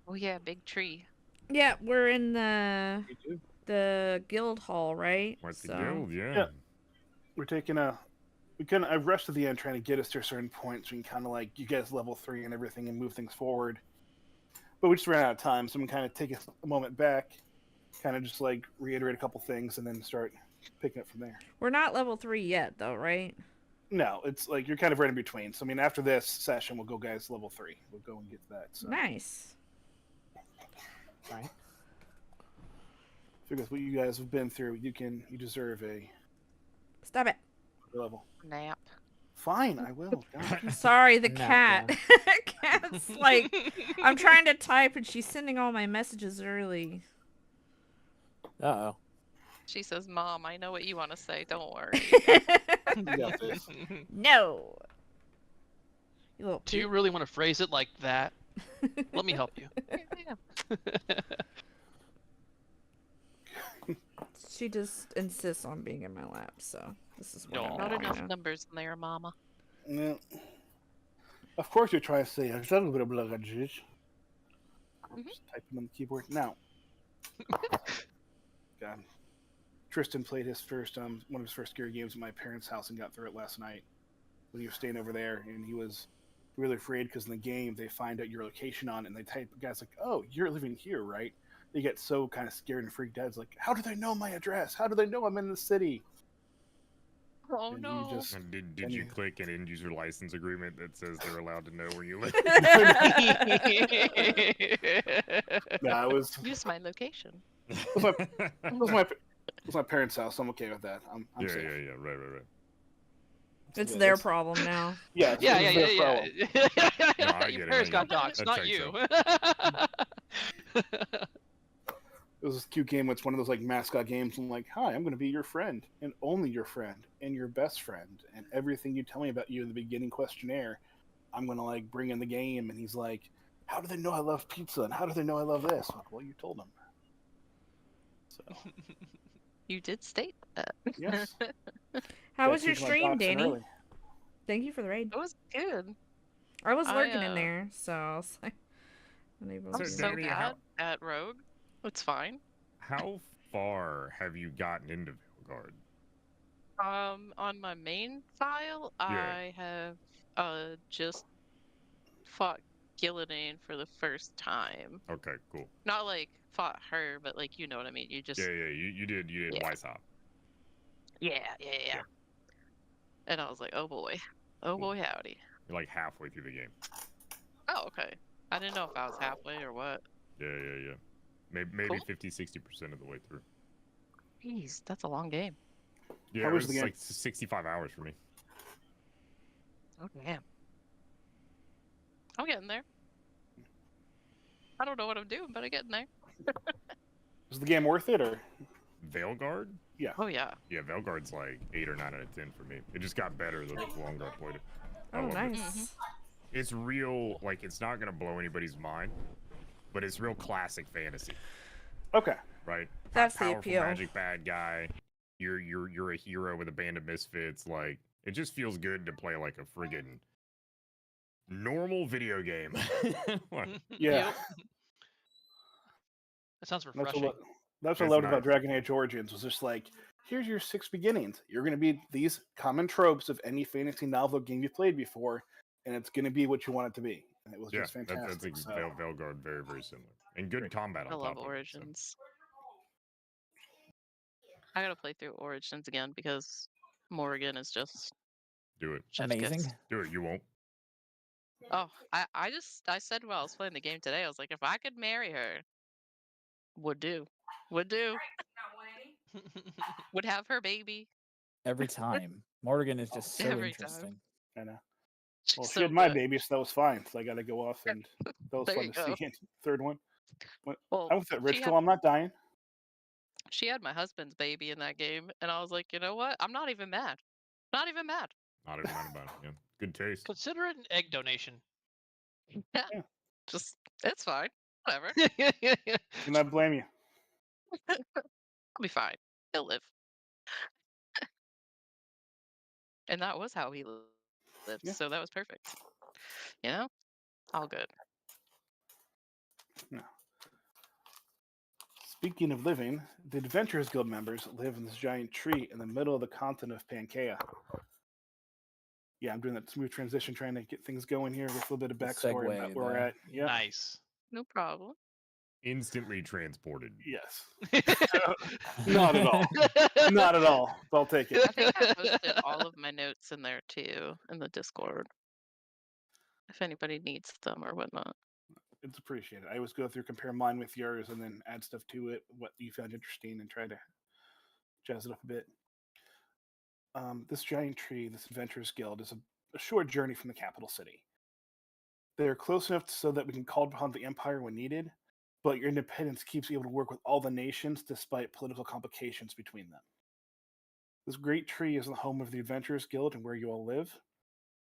Oh yeah, big tree. Yeah, we're in You do. the guild hall, right? What the So guild? Yeah. Yeah. We're taking a. I rushed to the end trying to get us to a certain point so we can kind of like you guys level 3 and everything and move things forward. But we just ran out of time, so I'm gonna kind of take a moment back, kind of just like reiterate a couple things and then start picking up from there. we're not level 3 yet, though, right? No, it's like you're kind of right in between. So I mean, after this session, we'll go guys level 3. We'll go and get to that. So Nice. right. Because what you guys have been through, you deserve a Stop it. level. Nap. Fine, I will. God. I'm sorry, the Nap, cat. Cat's like, I'm trying to type and she's sending all my messages early. Uh-oh. She says, "Mom, I know what you want to say. Don't worry." You got this. No. You little Do you really want to phrase it like that? Let me help you. Yeah. She just insists on being in my lap, so this is what No. I'm Not doing enough now. numbers in there, Mama. No. Of course, you're trying to say a little bit of luggage. Just typing on the keyboard now. God. Tristan played his first one of his first scary games at my parents' house and got through it last night when he was staying over there, and he was really afraid because in the game they find out your location on it and they type guys like, "Oh, you're living here, right?" They get so kind of scared and freaked out. It's like, how do they know my address? How do they know I'm in the city? Oh And no. you just And did you click an end user license agreement that says they're allowed to know where you live? yeah, it was Use my location. it was my parents' house. So I'm okay with that. I'm yeah, safe. yeah, right. It's Yeah, their it's- problem now. Yeah, it's Yeah, their yeah. No, I Your get it, parents I got get it. doxxed, That's not right, you. It was this cute game. It's one of those like mascot games. I'm like, hi, I'm going to be your friend and only your friend and your best friend. And everything you tell me about you in the beginning questionnaire, I'm going to like bring in the game. And he's like, how do they know I love pizza? And how do they know I love this? I'm like, well, you told them. So, You did state that. yes. How was Gotta your take my stream, docs in Danny? early. Thank you for the raid. It was good. I was I, lurking in there, so I was like, unable I'm to. so Danny, bad at Rogue. It's fine. How far have you gotten into Veilguard? On my main file, I have just fought Gillidan for the first time. Okay, cool. Not like fought her, but like you know what I mean. You just Yeah, you did Yeah. Weishop. yeah. And I was like, oh boy, howdy. You're like halfway through the game. Oh, okay. I didn't know if I was halfway or what. Yeah. Maybe Cool. 50-60% of the way through. Jeez, that's a long game. Yeah, How it was was the game? like 65 hours for me. Oh damn. I'm getting there. I don't know what I'm doing, but I'm getting there. Was the game worth it or? Veilguard? Oh yeah. Yeah, Veilguard's like 8 or 9 out of 10 for me. It just got better the longer I played it. I Oh, love it. nice. It's real, like, it's not gonna blow anybody's mind, but it's real classic fantasy, Okay. right? That's the Powerful appeal. magic bad guy. You're a hero with a band of misfits. Like, it just feels good to play like a friggin' normal video game. Yeah. Yep. That sounds That's refreshing. what I It's loved about nice. Dragon Age Origins was just like, here's your 6 beginnings. You're going to be these common tropes of any fantasy novel game you've played before, and it's going to be what you want it to be. And it was Yeah, just fantastic. that's so, Veilguard, very, very similar. And good combat on I top love of it. So. Origins. I gotta play through Origins again because Morrigan is just Do it. chef's Amazing. kiss. Do it. You won't. Oh, I said while I was playing the game today, I was like, if I could marry her, would do. Would have her baby Every time. Morgan is just so every time. interesting. I know. She's Well, she so had my good. baby, so that was fine. So I got to go off, and that was There fun you to go. see. Third one. Well, I was at she Ritual. had I'm not dying. she had my husband's baby in that game, and I was like, you know what? I'm not even mad. Not even mad. Not even mad about it. Yeah. Good taste. Consider it an egg donation. Yeah. Just it's fine. Whatever. Do not blame you. I'll be fine. He'll live. And that was how he lived. Yeah. So that was perfect. You know? All good. Yeah. Speaking of living, the Adventurers Guild members live in this giant tree in the middle of the continent of Pangaea. Yeah, I'm doing that smooth transition, trying to get things going here with a little bit of The backstory segue about where we're there. at. Yeah, Nice. No problem. Instantly transported. yes. Not at all. Not at all. But I'll take it. I think I posted all of my notes in there too in the Discord. If anybody needs them or whatnot. It's appreciated. I always go through, compare mine with yours, and then add stuff to it, what you found interesting, and try to jazz it up a bit. This giant tree, this Adventurers Guild, is a short journey from the capital city. They're close enough so that we can call upon the Empire when needed, but your independence keeps you able to work with all the nations despite political complications between them. This great tree is the home of the Adventurers Guild and where you all live.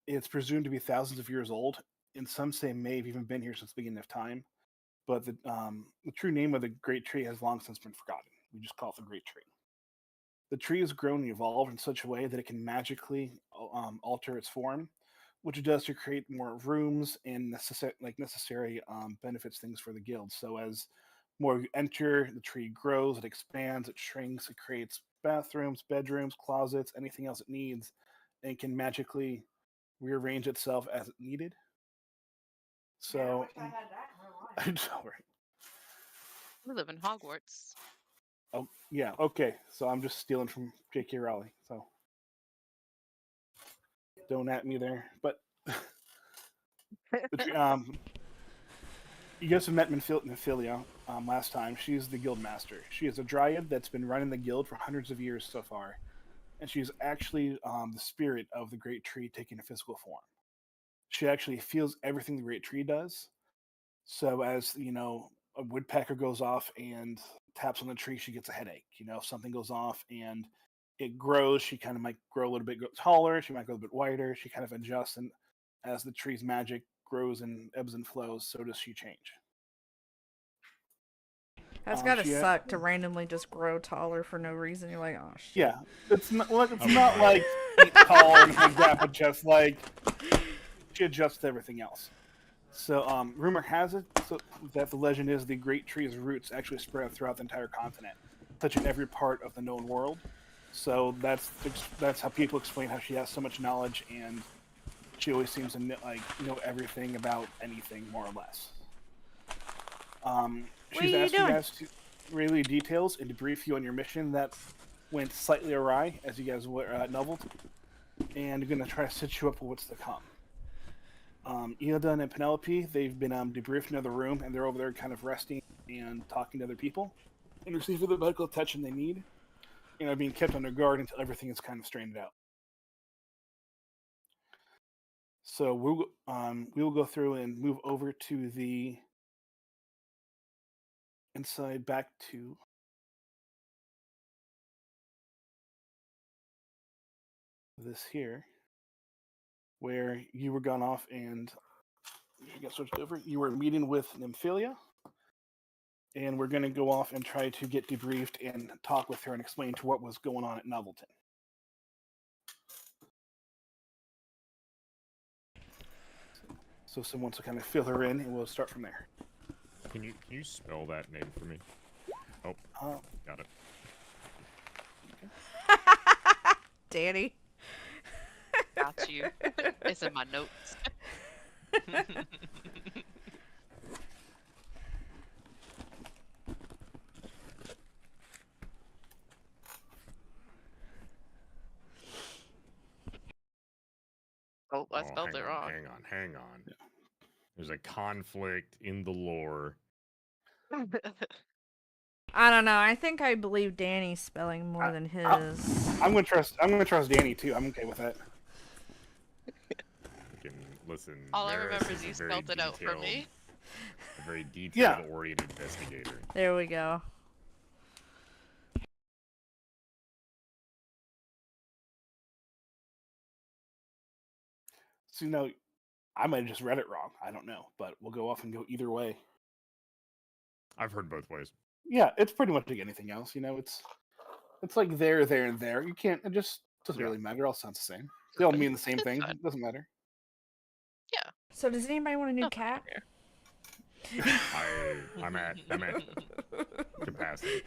It's presumed to be thousands of years old, and some say may have even been here since the beginning of time. But the true name of the great tree has long since been forgotten. We just call it the great tree. The tree has grown and evolved in such a way that it can magically alter its form, which it does to create more rooms and necessary benefits things for the guild. So as more you enter, the tree grows, it expands, it shrinks, it creates bathrooms, bedrooms, closets, anything else it needs, and can magically rearrange itself as it needed. So, I know, right? We live in Hogwarts. Oh yeah, okay. So I'm just stealing from J.K. Rowling. So don't at me there. But you guys have met Nymphilia last time. She's the guild master. She is a dryad that's been running the guild for hundreds of years so far, and she's actually the spirit of the great tree taking a physical form. She actually feels everything the great tree does. So as a woodpecker goes off and taps on the tree, she gets a headache. If something goes off and it grows, she kind of might grow a little bit taller. She might go a bit wider. She kind of adjusts, and as the tree's magic grows and ebbs and flows, so does she change. That's gotta suck to randomly just grow taller for no reason. You're like, oh shit. Yeah, it's not like Right. feet tall and like that, but just like she adjusts to everything else. So, rumor has it that the legend is the great tree's roots actually spread throughout the entire continent, touching every part of the known world. So that's how people explain how she has so much knowledge, and she always seems to know everything about anything, more or less. She's asked you guys to relay details and debrief you on your mission that went slightly awry as you guys were at Novelty, and going to try to set you up for what's to come. Eodan and Penelope, they've been debriefed in another room, and they're over there kind of resting and talking to other people and receiving the medical attention they need, and are being kept under guard until everything is kind of straightened out. So we will go through and move over to the inside, back to this here, where you were gone off and you got switched over. You were meeting with Nymphilia, and we're going to go off and try to get debriefed and talk with her and explain to what was going on at Novelton. So someone to kind of fill her in, and we'll start from there. Can you spell that name for me? Oh, got it. Danny. Got you. It's in my notes. Oh, I spelled it wrong. Hang on. Yeah. There's a conflict in the lore. I don't know. I think I believe Danny's spelling more than his. I'm gonna trust Danny too. I'm okay with that. Listen. All I remember is you spelled it out for me. A very detail-oriented investigator. There we go. So I might have just read it wrong. I don't know, but we'll go off and go either way. I've heard both ways. Yeah, it's pretty much like anything else. It's like there, and there. You can't. It just doesn't really matter. It all sounds the same. They all mean the same thing. It doesn't matter. Yeah. So does anybody want a new cat? I'm at capacity.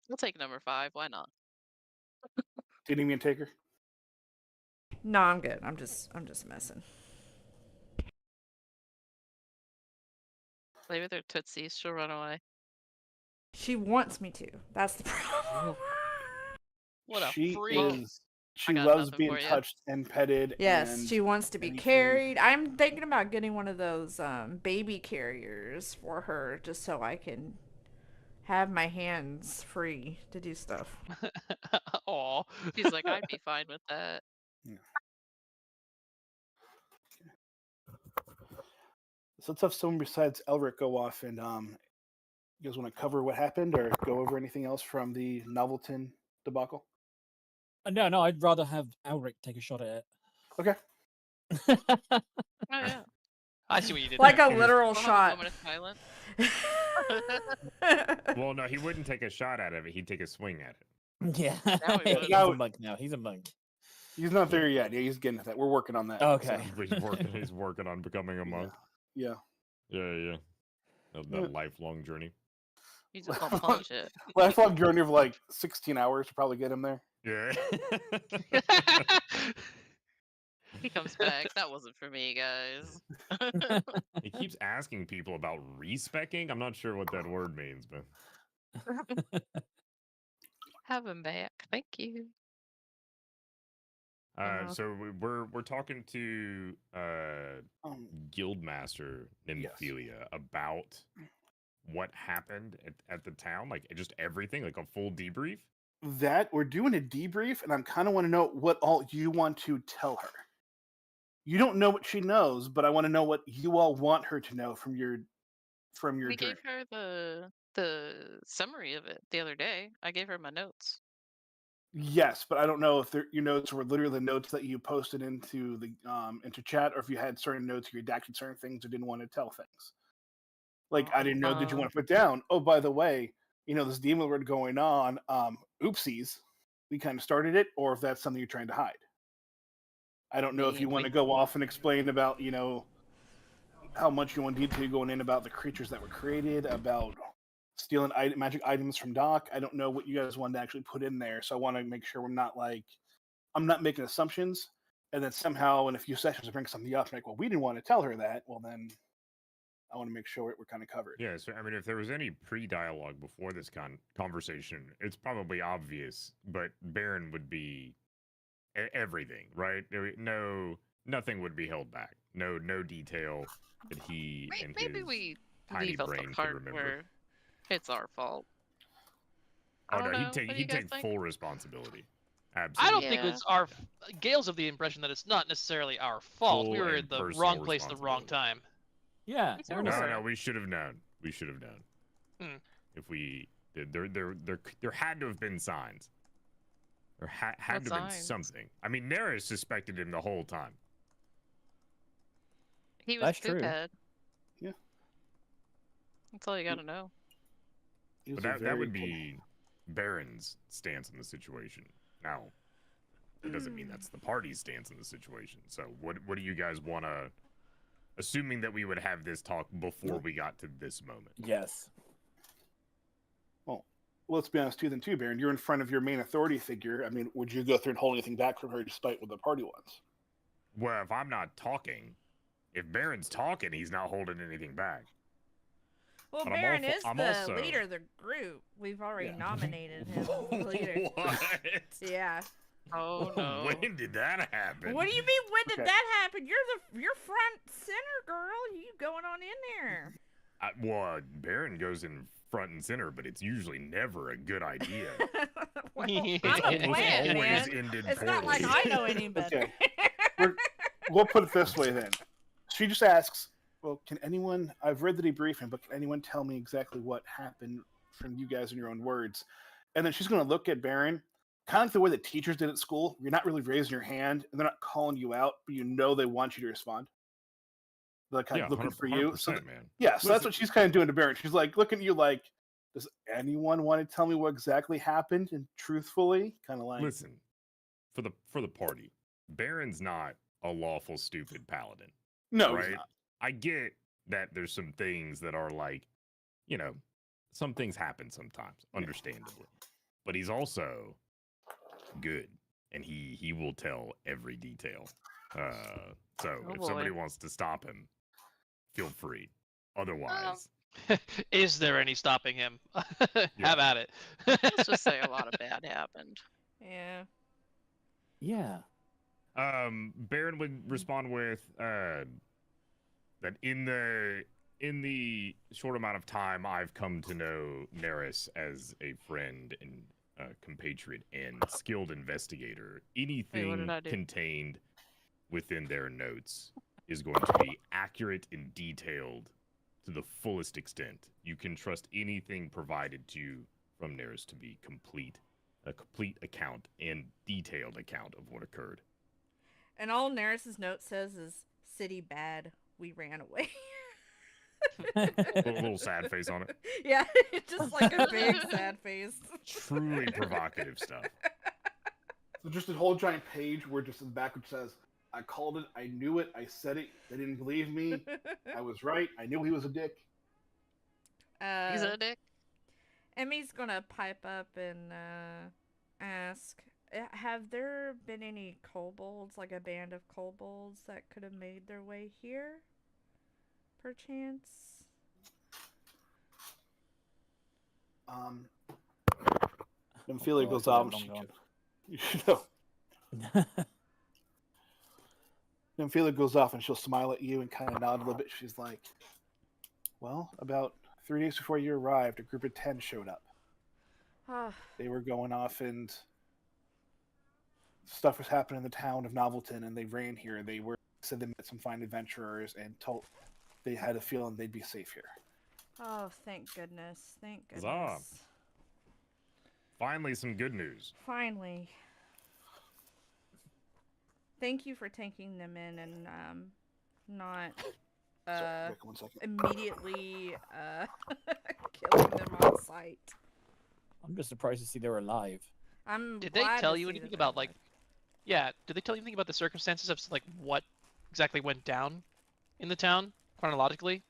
We'll take number 5. Why not? Didn't even take her. No, I'm good. I'm just messing. Play with her tootsies. She'll run away. She wants me to. That's the problem. What a She freak. is. She got loves nothing being for ya. touched and petted. Yes, and she wants to be anything. carried. I'm thinking about getting one of those baby carriers for her, just so I can have my hands free to do stuff. Aw. She's like, I'd be fine with that. So let's have someone besides Elric go off and you guys want to cover what happened or go over anything else from the Novelton debacle? No, I'd rather have Elric take a shot at Okay. it. Oh, yeah. I see what you did Like there. a literal We'll have a shot. moment of silence. Well, no, he wouldn't take a shot at it. He'd take a swing at it. Yeah. Now we would. He's Now- a monk now. He's a monk. He's not there yet. Yeah, he's getting to that. We're working on that. Okay. He's working on becoming a monk. Yeah. Yeah. That Yeah. lifelong journey. You just don't punch it. Lifelong journey of like 16 hours to probably get him there. Yeah. He comes back. That wasn't for me, guys. He keeps asking people about respecking. I'm not sure what that word means, but Have him back. Thank you. so we're talking to Um, Guildmaster Nymphelia about what happened at the town, like just everything, like a full debrief. that we're doing a debrief, and I kind of want to know what all you want to tell her. You don't know what she knows, but I want to know what you all want her to know from your We journey. gave her the summary of it the other day. I gave her my notes. Yes, but I don't know if your notes were literally the notes that you posted into the into chat, or if you had certain notes you redacted certain things or didn't want to tell things. Like I didn't know. Did you want to put down? Oh, by the way, this demon word going on. Oopsies, we kind of started it, or if that's something you're trying to hide. I don't know if you want to go off and explain about how much you want detail going in about the creatures that were created, about stealing magic items from Doc. I don't know what you guys wanted to actually put in there, so I want to make sure I'm not making assumptions, and then somehow in a few sessions I bring something up, like, well, we didn't want to tell her that. Well, then I want to make sure we're kind of covered. Yeah, so I mean, if there was any pre-dialogue before this conversation, it's probably obvious, but Baron would be everything, right? Nothing would be held back. No detail that he and Maybe his we tiny leave out brain the could part remember. where it's our fault. Oh I don't no, know. he'd take What do you guys think? full responsibility. I Absolutely. don't think Yeah. it's our. Gail's of the impression that it's not necessarily our fault. We Full were and in the personal wrong place at the wrong responsibility. time. Yeah. Me too. we're No, not- no, we should have known. We should have known. Hmm. If we did, there had to have been signs. There had What to have been signs? something. I mean, Nera suspected him the whole time. He was That's true. poophead. Yeah. That's all you gotta know. He was But a that very would be Baron's stance in the situation. Now, it doesn't mean that's the party's stance in the situation. So, what do you guys want to? Assuming that we would have this talk before we got to this moment. Yes. Well, let's be honest too, Baron. You're in front of your main authority figure. I mean, would you go through and hold anything back from her despite what the party wants? Well, if I'm not talking, if Baron's talking, he's not holding anything back. Well, But I'm Baron also- is I'm the also- leader of the group. We've already Yeah. nominated him as the leader. What? Yeah. Oh no. When did that happen? What do you mean? When did Okay. that happen? You're front center, girl. You going on in there? Well, Baron goes in front and center, but it's usually never a good idea. Well, It's I'm a almost plant, always man. ended It's not like poorly. I know any better. Okay. We'll put it this way then. She just asks, well, can anyone, I've read the debriefing, but can anyone tell me exactly what happened from you guys in your own words? And then she's going to look at Baron, kind of like the way the teachers did at school. You're not really raising your hand, and they're not calling you out, but you know they want you to respond. They're kind Yeah, of looking for you. So, 100%, man. yeah, so that's Listen- what she's kind of doing to Baron. She's like looking at you like, does anyone want to tell me what exactly happened? And truthfully, kind of like, Listen, for the party, Baron's not a lawful stupid paladin. no, right? he's not. I get that there's some things that are like you know, some things happen sometimes, understandably. But he's also good, and he will tell every detail. So Oh, if somebody boy. wants to stop him, feel free. Otherwise, Is there any stopping him? Have at it. Let's just say a lot of bad happened. Yeah. Yeah. Baron would respond with that in the short amount of time I've come to know Neris as a friend and compatriot and skilled investigator, Wait, what did anything I do? contained within their notes is going to be accurate and detailed to the fullest extent. You can trust anything provided to you from Neris to be a complete account and detailed account of what occurred. And all Neris's note says is, "City bad. We ran away." A little sad face on it. Yeah, just like a big sad face. Truly provocative stuff. So just a whole giant page where just in the back it says, "I called it. I knew it. I said it. They didn't believe me. I was right. I knew he was a dick." He's a dick. Emmy's gonna pipe up and ask, have there been any kobolds, like a band of kobolds that could have made their way here? Perchance? Then Feeler Oh, goes I off. feel And long you know, then Feeler goes off and she'll smile at you and kind of nod a little bit. She's like, "Well, about 3 days before you arrived, a group of 10 showed up. They were going off and stuff was happening in the town of Novelton, and they ran here. They said they met some fine adventurers and told they had a feeling they'd be safe here." Oh, thank goodness. Thank goodness. Huzzah. Finally, some good news. Finally. Thank you for taking them in and not Sorry, Rick, 1 second. immediately killing them on sight. I'm just surprised to see they're alive. I'm Did they glad tell to you see anything that about they're like? Yeah. Did they tell you anything about the circumstances of like what exactly went down in the town chronologically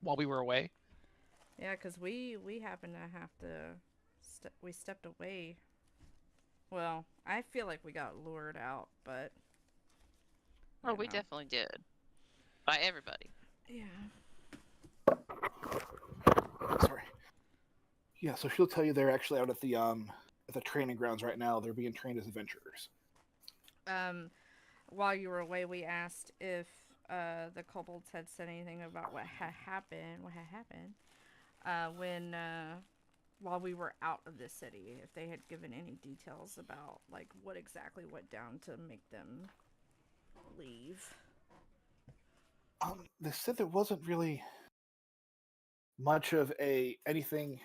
while we were away? Yeah, because we happened to have to we stepped away. Well, I feel like we got lured out, but Oh, you we know. definitely did. By everybody. Yeah. Sorry. Yeah, so she'll tell you they're actually out at the training grounds right now. They're being trained as adventurers. While you were away, we asked if the kobolds had said anything about what had happened. When while we were out of the city, if they had given any details about like what exactly went down to make them leave. They said there wasn't really much of anything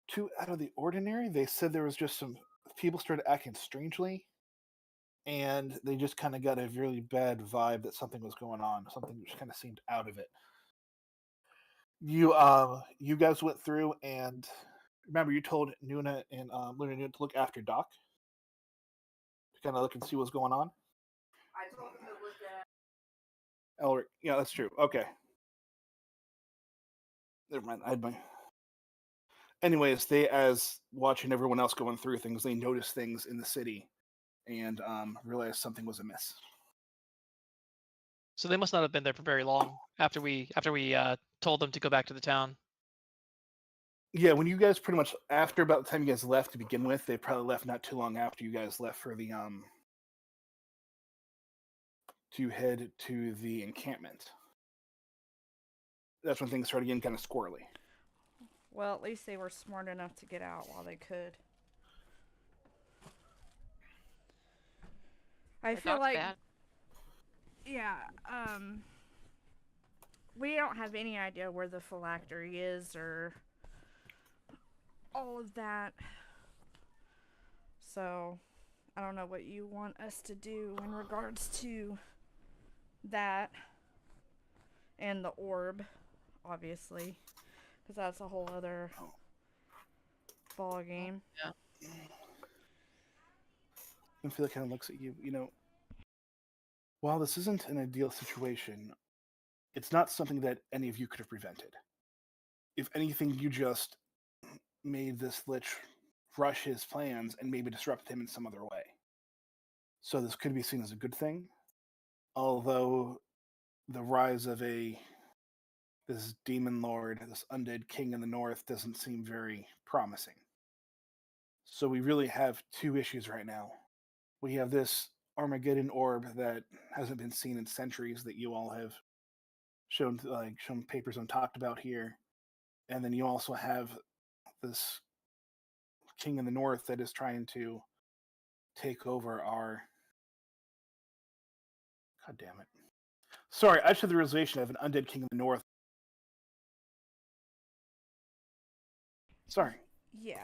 too out of the ordinary. They said there was just some people started acting strangely, and they just kind of got a really bad vibe that something was going on. Something just kind of seemed out of it. You guys went through and remember you told Nuna and Luna Nuna to look after Doc to kind of look and see what's going on. I told them to look at. Elric, yeah, that's true. Okay, never mind. I had my. Anyways, they, as watching everyone else going through things, they noticed things in the city and realized something was amiss. So they must not have been there for very long after we told them to go back to the town. Yeah, when you guys pretty much after about the time you guys left to begin with, they probably left not too long after you guys left for the to head to the encampment. That's when things started getting kind of squirrely. Well, at least they were smart enough to get out while they could. I The feel dog's like, bad. yeah, we don't have any idea where the phylactery is or all of that. So, I don't know what you want us to do in regards to that and the orb, obviously, because that's a whole other ball game. Yeah. And Phil kind of looks at you. You know, while this isn't an ideal situation, it's not something that any of you could have prevented. if anything, you just made this lich rush his plans and maybe disrupt him in some other way. So this could be seen as a good thing, although the rise of this demon lord, this undead king in the north, doesn't seem very promising. So we really have two issues right now. We have this Armageddon orb that hasn't been seen in centuries that you all have shown papers and talked about here, and then you also have this king in the north that is trying to take over our. God damn it! Sorry, I just had the realization I have an undead king in the north. Sorry. Yeah.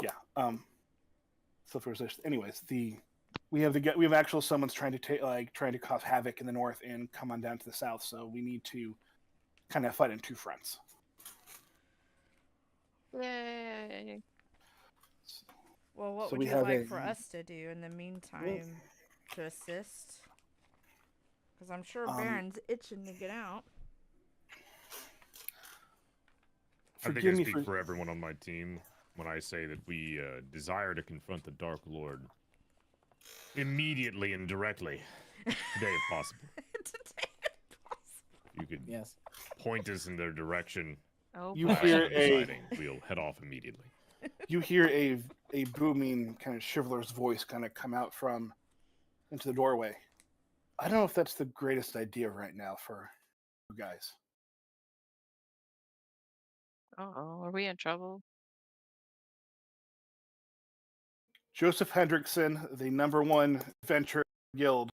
Yeah. Anyways, we have actual summons trying to cause havoc in the north and come on down to the south. So we need to kind of fight on two fronts. Yay! Well, what So would we you have like a- for us to do in the meantime to assist? Because I'm sure Baron's itching to get out. I think I Forgive me speak for everyone on my team when I say that we desire to confront the Dark Lord immediately and directly, today if possible. Today, if possible. You could Yes. point us in their direction. Oh, You boy. hear Deciding we'll head off immediately. You hear a booming kind of Chivalr's voice kind of come out from into the doorway. I don't know if that's the greatest idea right now for you guys. Uh-oh, are we in trouble? Joseph Hendrickson, the #1 adventurer guild,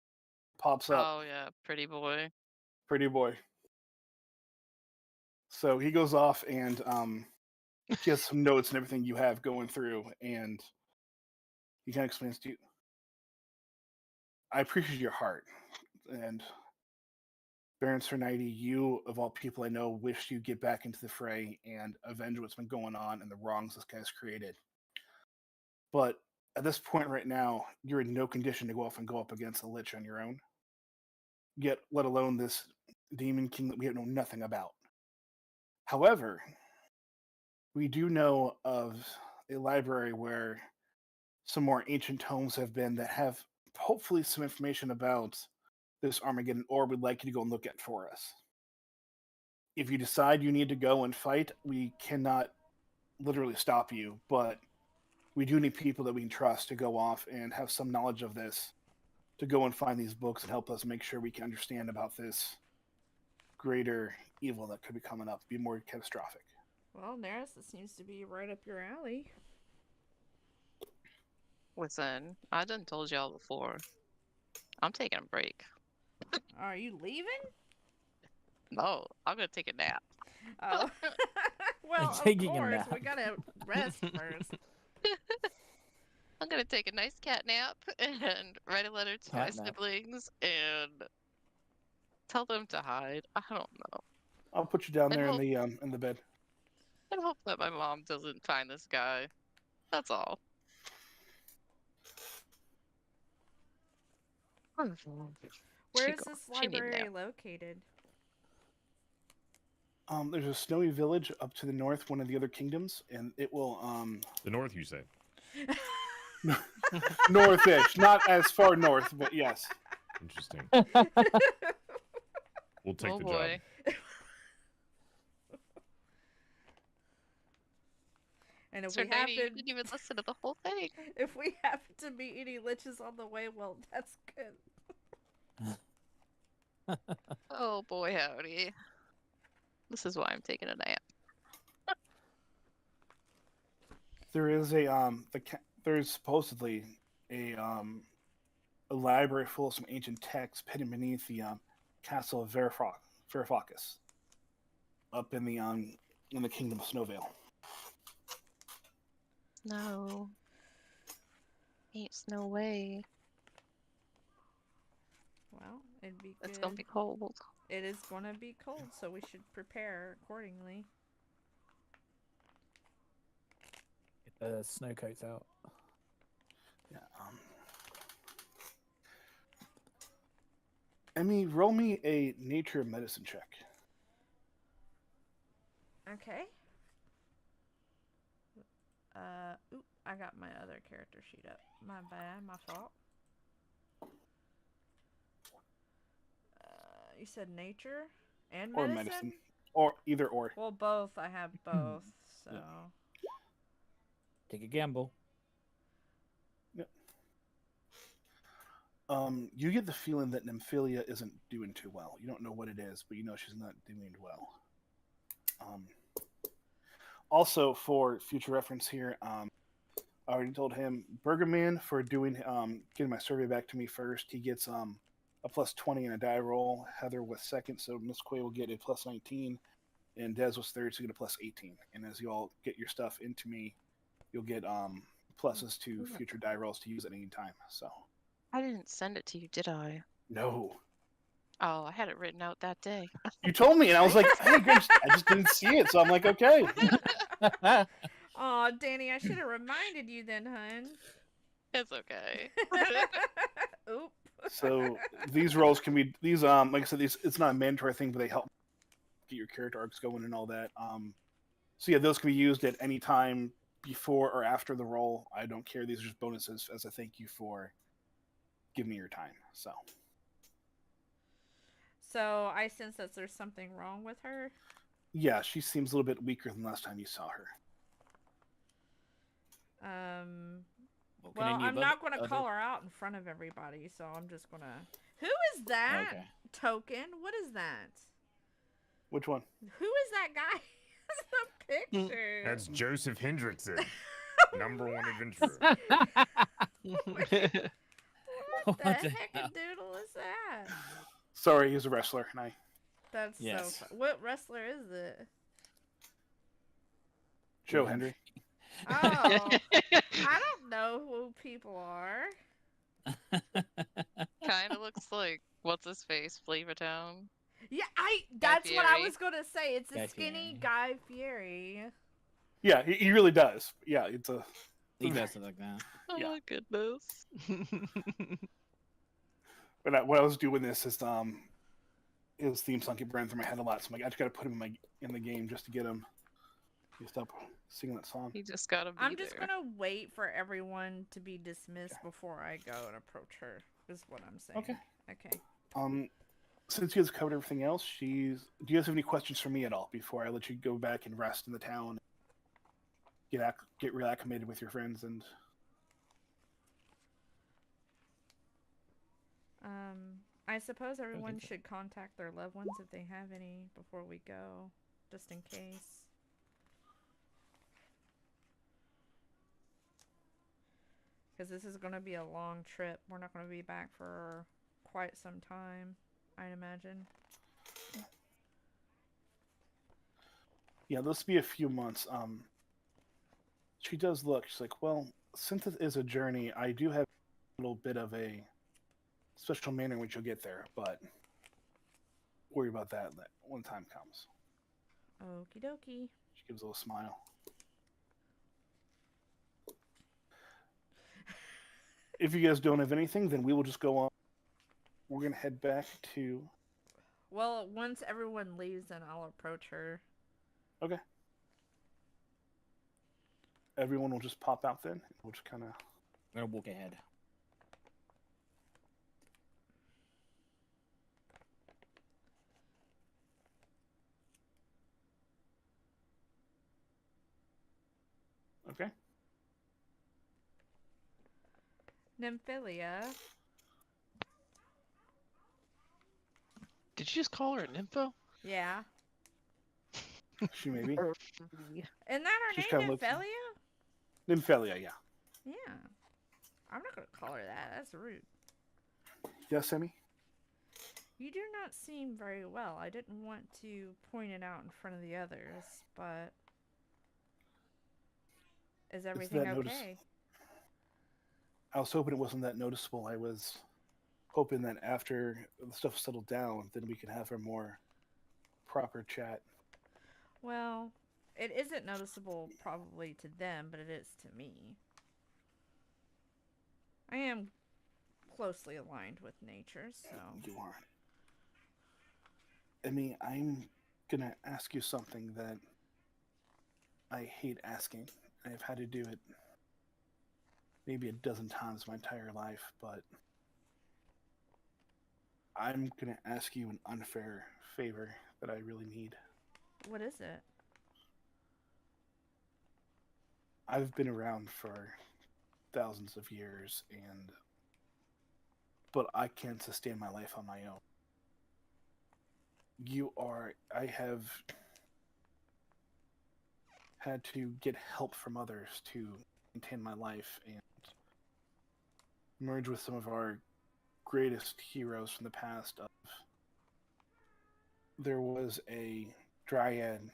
pops up. Oh yeah, pretty boy. Pretty boy. So he goes off and he has some notes and everything you have going through, and he kind of explains to you. I appreciate your heart, and Baron Sir Knighty, you of all people I know wish you get back into the fray and avenge what's been going on and the wrongs this guy's created. But at this point right now, you're in no condition to go off and go up against a lich on your own. Yet, let alone this demon king that we know nothing about. However, we do know of a library where some more ancient tomes have been that have hopefully some information about this Armageddon orb we'd like you to go and look at for us. If you decide you need to go and fight, we cannot literally stop you, but we do need people that we can trust to go off and have some knowledge of this, to go and find these books and help us make sure we can understand about this greater evil that could be coming up, be more catastrophic. Well, Neris, this seems to be right up your alley. Listen, I done told y'all before. I'm taking a break. Are you leaving? No, I'm gonna take a nap. Oh. Well, of Taking a course, nap. we gotta rest first. I'm gonna take a nice cat nap and write a letter to my Cat nap. siblings and tell them to hide. I don't know. I'll put you down And there hope- in the bed. And hope that my mom doesn't find this guy. That's all. Where She is go- this she need a library nap. located? There's a snowy village up to the north, one of the other kingdoms, and it will The north, you say? northish, not as far north, but yes. Interesting. We'll take Oh the boy. job. And if Sir we Knighty, you happen, didn't even listen to the whole thing. if we happen to meet any liches on the way, well, that's good. Oh boy, howdy. This is why I'm taking a nap. There is there's supposedly a library full of some ancient texts hidden beneath the castle of Verifocus, up in the kingdom of Snowvale. No. Ain't no way. Well, it'd be good. It's gonna be cold. It is gonna be cold, so we should prepare accordingly. Get the snow coats out. Yeah. Emmy, roll me a nature medicine check. Okay. Oop, I got my other character sheet up. My bad, my fault. You said nature and Or medicine? medicine. Or either or. Well, both. I have both, so. Yeah. Take a gamble. Yep. You get the feeling that Nymphilia isn't doing too well. You don't know what it is, but you know she's not doing well. Also, for future reference here, I already told him Bergerman for doing getting my survey back to me first. He gets a plus 20 in a die roll. Heather was second, so Miss Quay will get a plus 19, and Dez was third, so you get a plus 18. And as you all get your stuff into me, you'll get pluses to future die rolls to use at any time. So I didn't send it to you, did I? no, Oh, I had it written out that day. you told me, and I was like, hey, Grinch, I just didn't see it, so I'm like, okay. Aw, Danny, I should have reminded you then, hun. It's okay. Oop. So these rolls can be these like I said, these it's not a mandatory thing, but they help get your character arcs going and all that. So yeah, those can be used at any time before or after the roll. I don't care. These are just bonuses as a thank you for giving me your time. So I sense that there's something wrong with her. Yeah, she seems a little bit weaker than last time you saw her. Well, I'm not going to call her out in front of everybody, so I'm just going to... Who is that token? What is that? Which one? Who is that guy? The picture. That's Joseph Hendrickson, #1 adventurer. What the heck-a-doodle is that? Sorry, he's a wrestler, and I... That's so fun. What wrestler is it? Joe Hendry. Oh, I don't know who people are. Kind of looks like what's his face, Flavortown. Yeah, that's what I was gonna say. It's a skinny Guy Fieri. Yeah, he really does. Yeah, it's a. He does look like that. Oh Yeah. my goodness. But when I was doing this, his theme song kept running through my head a lot. So I'm like, I just got to put him in the game just to get him. You stop singing that song. He just gotta be I'm just there. gonna wait for everyone to be dismissed before I go and approach her. Is what I'm saying. Okay. Since you guys covered everything else, do you guys have any questions for me at all before I let you go back and rest in the town, get reacclimated with your friends and? I suppose everyone should contact their loved ones if they have any before we go, just in case. Because this is going to be a long trip. We're not going to be back for quite some time, I'd imagine. Yeah, this will be a few months. She does look. She's like, well, since it is a journey, I do have a little bit of a special manner in which you'll get there, but worry about that when time comes. Okie dokie. She gives a little smile. If you guys don't have anything, then we will just go on. We're going to head back to... Well, once everyone leaves, then I'll approach her. Okay. Everyone will just pop out then. We'll just kind of... I'm going to walk ahead. Okay. Nymphilia. Did you just call her a nympho? Yeah. She may be. Isn't that her She's name, kinda looking- Nymphilia? Nymphalia, yeah. Yeah. I'm not going to call her that. That's rude. Yes, Emmy? You do not seem very well. I didn't want to point it out in front of the others, but... Is everything okay? I was hoping it wasn't that noticeable. I was hoping that after the stuff settled down, then we could have a more proper chat. Well, it isn't noticeable probably to them, but it is to me. I am closely aligned with nature, so... You are. Emmy, I'm going to ask you something that I hate asking. I've had to do it maybe a dozen times my entire life, but I'm going to ask you an unfair favor that I really need. What is it? I've been around for thousands of years, but I can't sustain my life on my own. I have had to get help from others to maintain my life and merge with some of our greatest heroes from the past. There was a dryad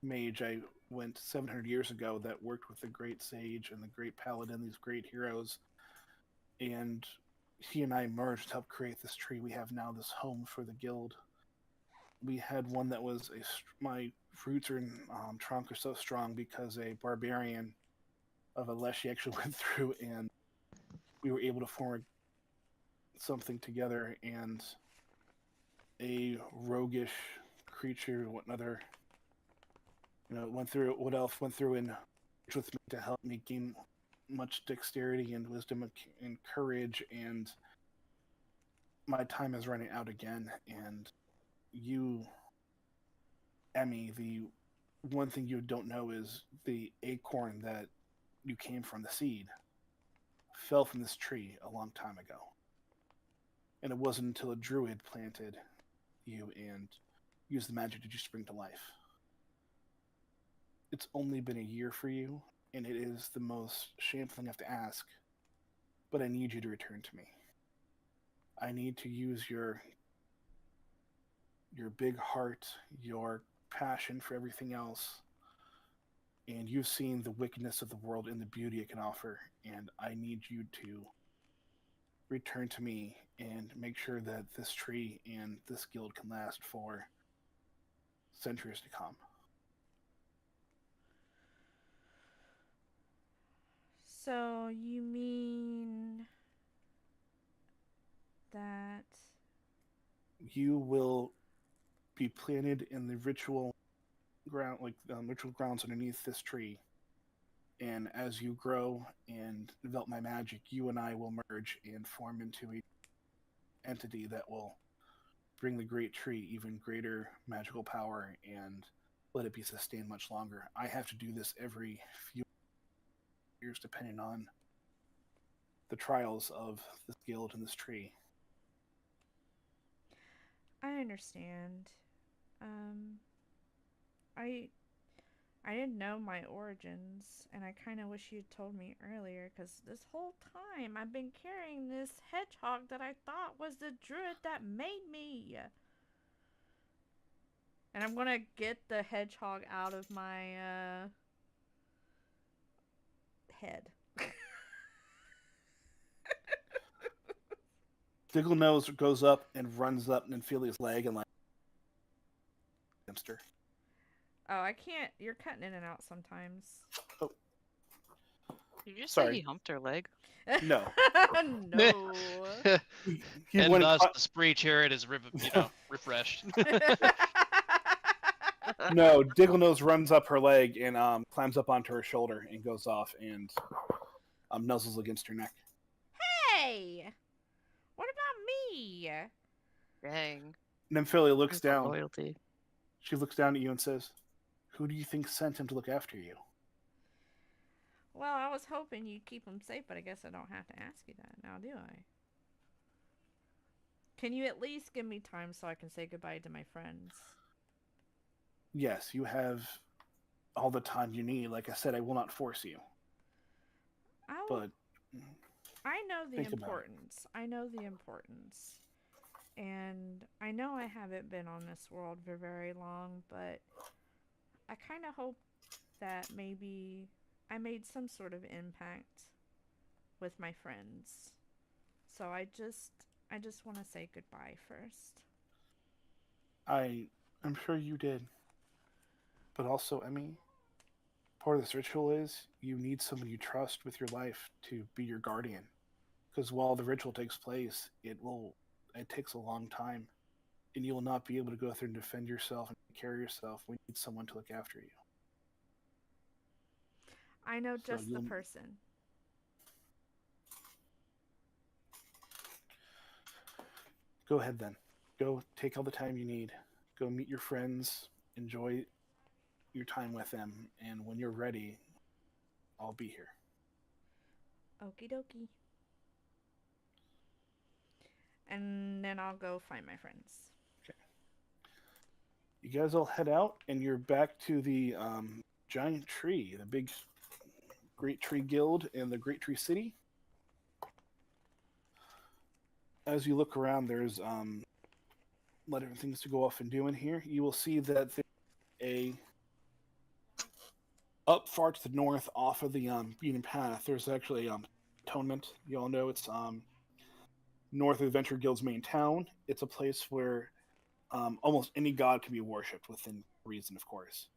mage I went 700 years ago that worked with the great sage and the great paladin, these great heroes, and he and I merged to help create this tree we have now, this home for the guild. We had one that was my roots and trunk are so strong because a barbarian of a Leshy actually went through, and we were able to form something together. And a roguish creature, another, what else went through and with me to help me gain much dexterity and wisdom and courage. And my time is running out again. And you, Emmy, the one thing you don't know is the acorn that you came from, the seed, fell from this tree a long time ago. And it wasn't until a druid planted you and used the magic to just bring to life. It's only been a year for you, and it is the most shameful thing I have to ask, but I need you to return to me. I need to use your big heart, your passion for everything else, and you've seen the wickedness of the world and the beauty it can offer, and I need you to return to me and make sure that this tree and this guild can last for centuries to come. So you mean that You will be planted in the ritual ground, ritual grounds underneath this tree. And as you grow and develop my magic, you and I will merge and form into an entity that will bring the great tree even greater magical power and let it be sustained much longer. I have to do this every few years, depending on the trials of this guild and this tree. I understand. I didn't know my origins, and I kind of wish you'd told me earlier, because this whole time I've been carrying this hedgehog that I thought was the druid that made me. And I'm gonna get the hedgehog out of my head. Diggle Nose goes up and runs up and Nymphalia's leg and hamster. Oh, I can't. You're cutting in and out sometimes. Oh. Did you just Sorry. say he humped her leg? No. No. He and went thus the spree chariot is refreshed. No, Diggle Nose runs up her leg and climbs up onto her shoulder and goes off and nuzzles against her neck. Hey! What about me? Dang. Nymphalia looks There's the down. loyalty. She looks down at you and says, "Who do you think sent him to look after you?" Well, I was hoping you'd keep him safe, but I guess I don't have to ask you that now, do I? Can you at least give me time so I can say goodbye to my friends? Yes, you have all the time you need. Like I said, I will not force you. But I know the think about it. importance. I know the importance. And I know I haven't been on this world for very long, but I kind of hope that maybe I made some sort of impact with my friends. So I just want to say goodbye first. I'm sure you did. But also, Emmy, part of this ritual is you need someone you trust with your life to be your guardian. Because while the ritual takes place, it takes a long time. And you will not be able to go through and defend yourself and take care of yourself. We need someone to look after you. I know So just the person. go ahead then. Go take all the time you need. Go meet your friends. Enjoy your time with them. And when you're ready, I'll be here. Okie dokie. And then I'll go find my friends. Okay. You guys all head out, and you're back to the giant tree, the big Great Tree Guild in the Great Tree City. As you look around, there's a lot of things to go off and do in here. You will see that there's a up far to the north, off of the beaten path. There's actually Atonement. You all know it's north of Adventure Guild's main town. It's a place where almost any god can be worshipped within reason, of course.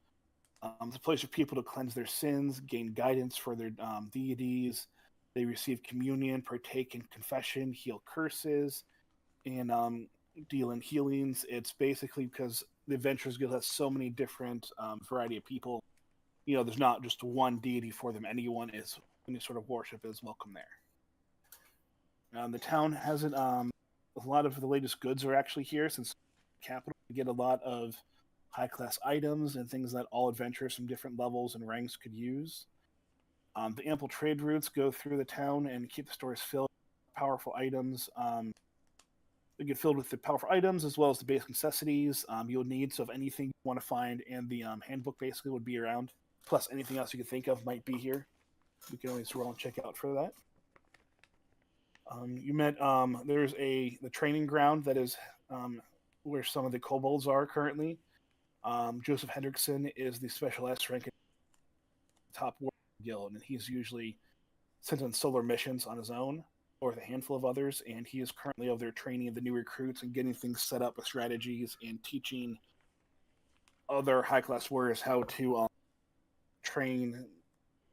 It's a place for people to cleanse their sins, gain guidance for their deities. They receive communion, partake in confession, heal curses, and deal in healings. It's basically because the Adventurers Guild has so many different variety of people. You know, there's not just one deity for them. Any sort of worship is welcome there. The town hasn't. A lot of the latest goods are actually here since capital. You get a lot of high class items and things that all adventurers from different levels and ranks could use. The ample trade routes go through the town and keep the stores filled with powerful items. They get filled with the powerful items as well as the basic necessities you'll need. So if anything you want to find in the handbook basically would be around, plus anything else you could think of might be here. You can always roll and check out for that. You met there's the training ground that is where some of the kobolds are currently. Joseph Hendrickson is the special S rank top warrior guild, and he's usually sent on solo missions on his own or with a handful of others, and he is currently over there training the new recruits and getting things set up with strategies and teaching other high-class warriors how to train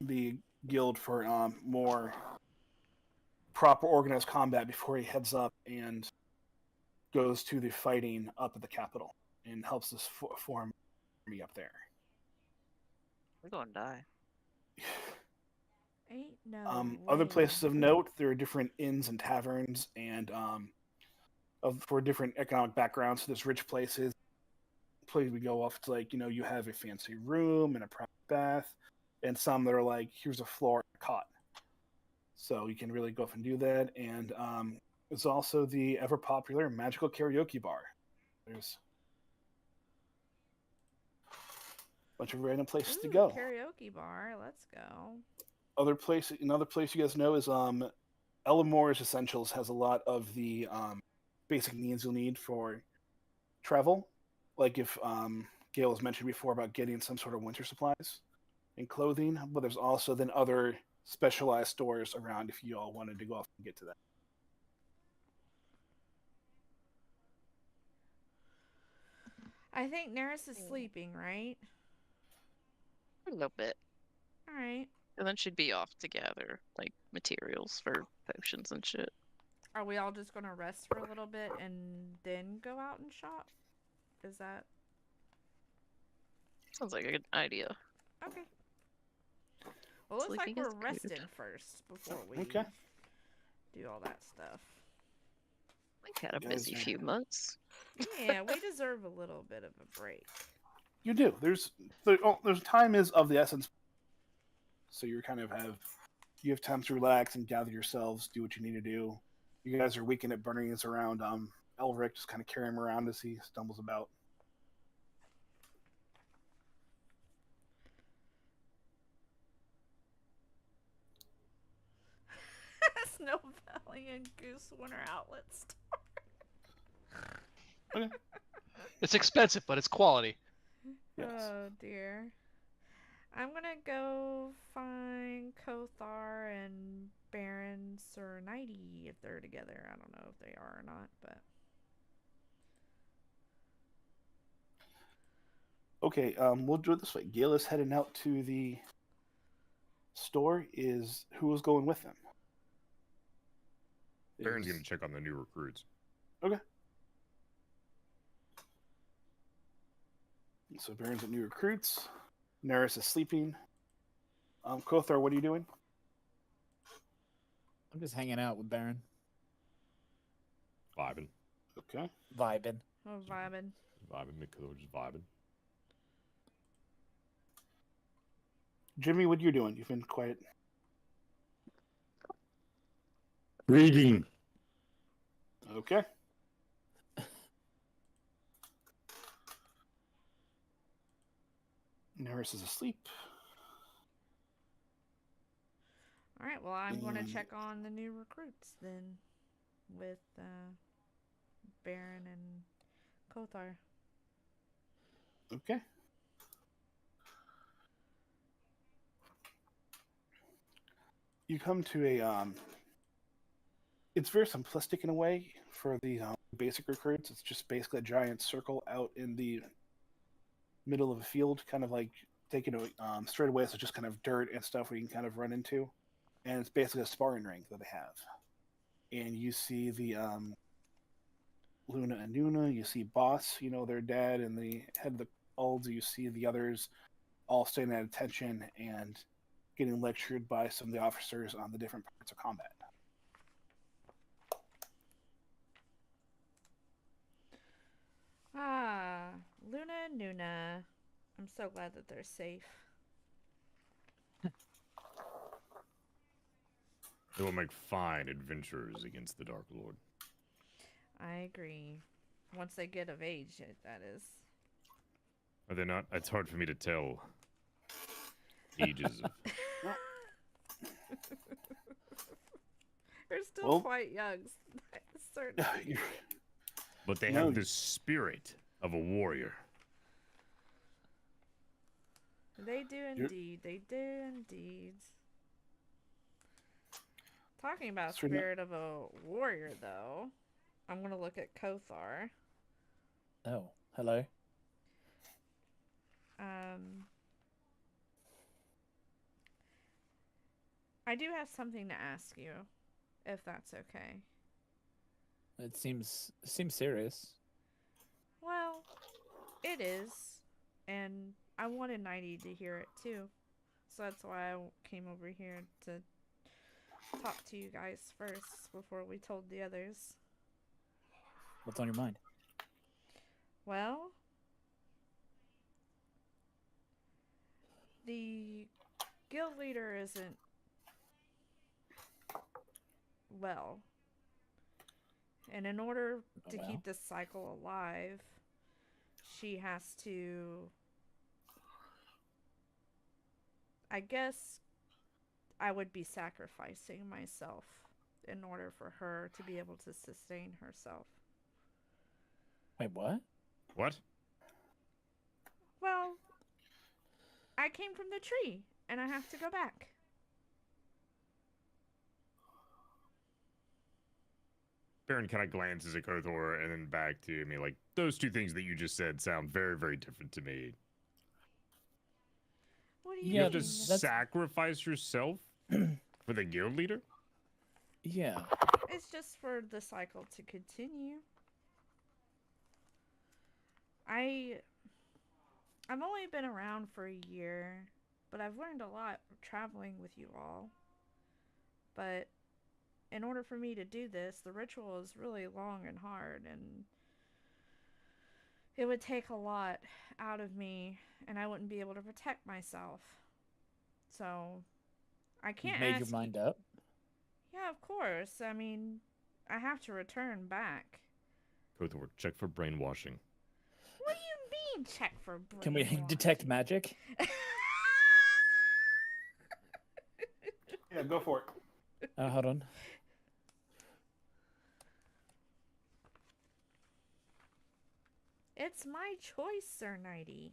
the guild for more proper organized combat before he heads up and goes to the fighting up at the capital and helps us form army up there. We're gonna die. Ain't no Other way. places of note, there are different inns and taverns, and for different economic backgrounds. So there's rich places we go off to, like, you have a fancy room and a private bath, and some that are like, here's a floor and a cot. So you can really go off and do that. And there's also the ever popular magical karaoke bar. There's a bunch of random places to go. Karaoke bar. Let's go. Another place you guys know is Ellamore's Essentials has a lot of the basic needs you'll need for travel. Like if Gail has mentioned before about getting some sort of winter supplies and clothing, but there's also then other specialized stores around if you all wanted to go off and get to that. I think Neris is sleeping, right? A little bit. All right. And then she'd be off to gather, like, materials for potions and shit. Are we all just gonna rest for a little bit and then go out and shop? Is that Sounds like a good idea. okay? Well, it looks like Sleeping we're is good. resting first before we Okay. do all that stuff. We've had a Guys busy are- few months. Yeah, we deserve a little bit of a break. You do. There's time is of the essence. So you kind of you have time to relax and gather yourselves, do what you need to do. You guys are weekend at Burnings around Elric, just kind of carry him around as he stumbles about. Snow Valley and Goose Winter Outlet store. Okay. It's expensive, but it's quality. Yes. Oh dear. I'm gonna go find Kothar and Baron Sir Nighty if they're together. I don't know if they are or not, but Okay, we'll do it this way. Gail is heading out to the store. Who is going with them? Baron's gonna check on the new recruits. Okay. So Baron's at new recruits. Neris is sleeping. Kothar, what are you doing? I'm just hanging out with Baron, Vibing. Okay. vibing. Oh, vibing. Vibing. Mikko just vibing. Jimmy, what are you doing? You've been quiet. Reading. Okay. Nerys is asleep. All right, well, I'm going to And- check on the new recruits then with Baron and Kothar. Okay. You come to a it's very simplistic in a way for the basic recruits. It's just basically a giant circle out in the middle of a field, kind of like taken straight away. So just kind of dirt and stuff where you can kind of run into, and it's basically a sparring ring that they have. And you see the Luna and Nuna. You see Boss, their dad, and the head of the Alds. You see the others all standing at attention and getting lectured by some of the officers on the different parts of combat. Ah, Luna and Nuna. I'm so glad that they're safe. They will make fine adventurers against the Dark Lord. I agree. Once they get of age, that is. Are they not? It's hard for me to tell. Ages of. They're still Well- quite young. Certainly. But they No. have the spirit of a warrior. They do indeed. They do indeed. Talking about Sort of- spirit of a warrior, though, I'm gonna look at Kothar. Oh, hello. I do have something to ask you, if that's okay. It seems serious. Well, it is, and I wanted Nighty to hear it too, so that's why I came over here to talk to you guys first before we told the others. What's on your mind? Well, the guild leader isn't well. And in order to well. keep this cycle alive, she has to, I guess I would be sacrificing myself in order for her to be able to sustain herself. Wait, what? What? Well, I came from the tree, and I have to go back. Baron kind of glances at Kothor and then back to me. Like, those two things that you just said sound very, very different to me. What do You you have to mean? that's- sacrifice yourself for the guild leader? Yeah. It's just for the cycle to continue. I've only been around for a year, but I've learned a lot traveling with you all. But in order for me to do this, the ritual is really long and hard, and it would take a lot out of me, and I wouldn't be able to protect myself. So I You can't made ask your you- mind up. Yeah, of course. I mean, I have to return back. Kothor, check for brainwashing. What do you mean, check for brainwashing? Can we detect magic? Yeah, go for it. Hold on. It's my choice, Sir Nighty.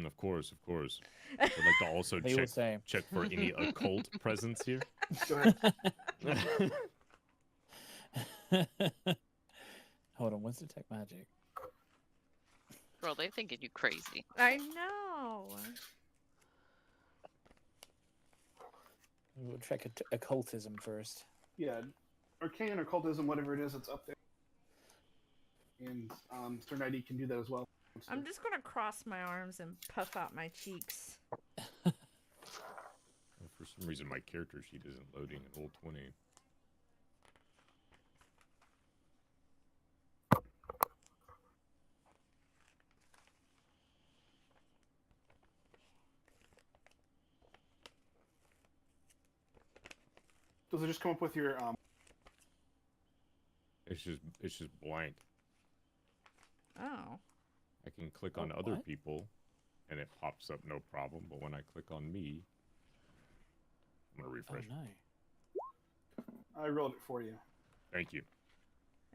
Of course, of course. Would like to also They will check say. check for any occult presence here. Go ahead. Hold on, what's detect magic? Bro, they thinking you crazy. I know. We'll check occultism first. Yeah, arcane or cultism, whatever it is, it's up there. And Sir Nighty can do that as well. I'm just gonna cross my arms and puff out my cheeks. some reason my character sheet isn't loading in roll 20. Does it just come up with your It's just blank. Oh. I can click Oh, on other what? people, and it pops up no problem. But when I click on me, I'm gonna Oh refresh. no. I rolled it for you. Thank you.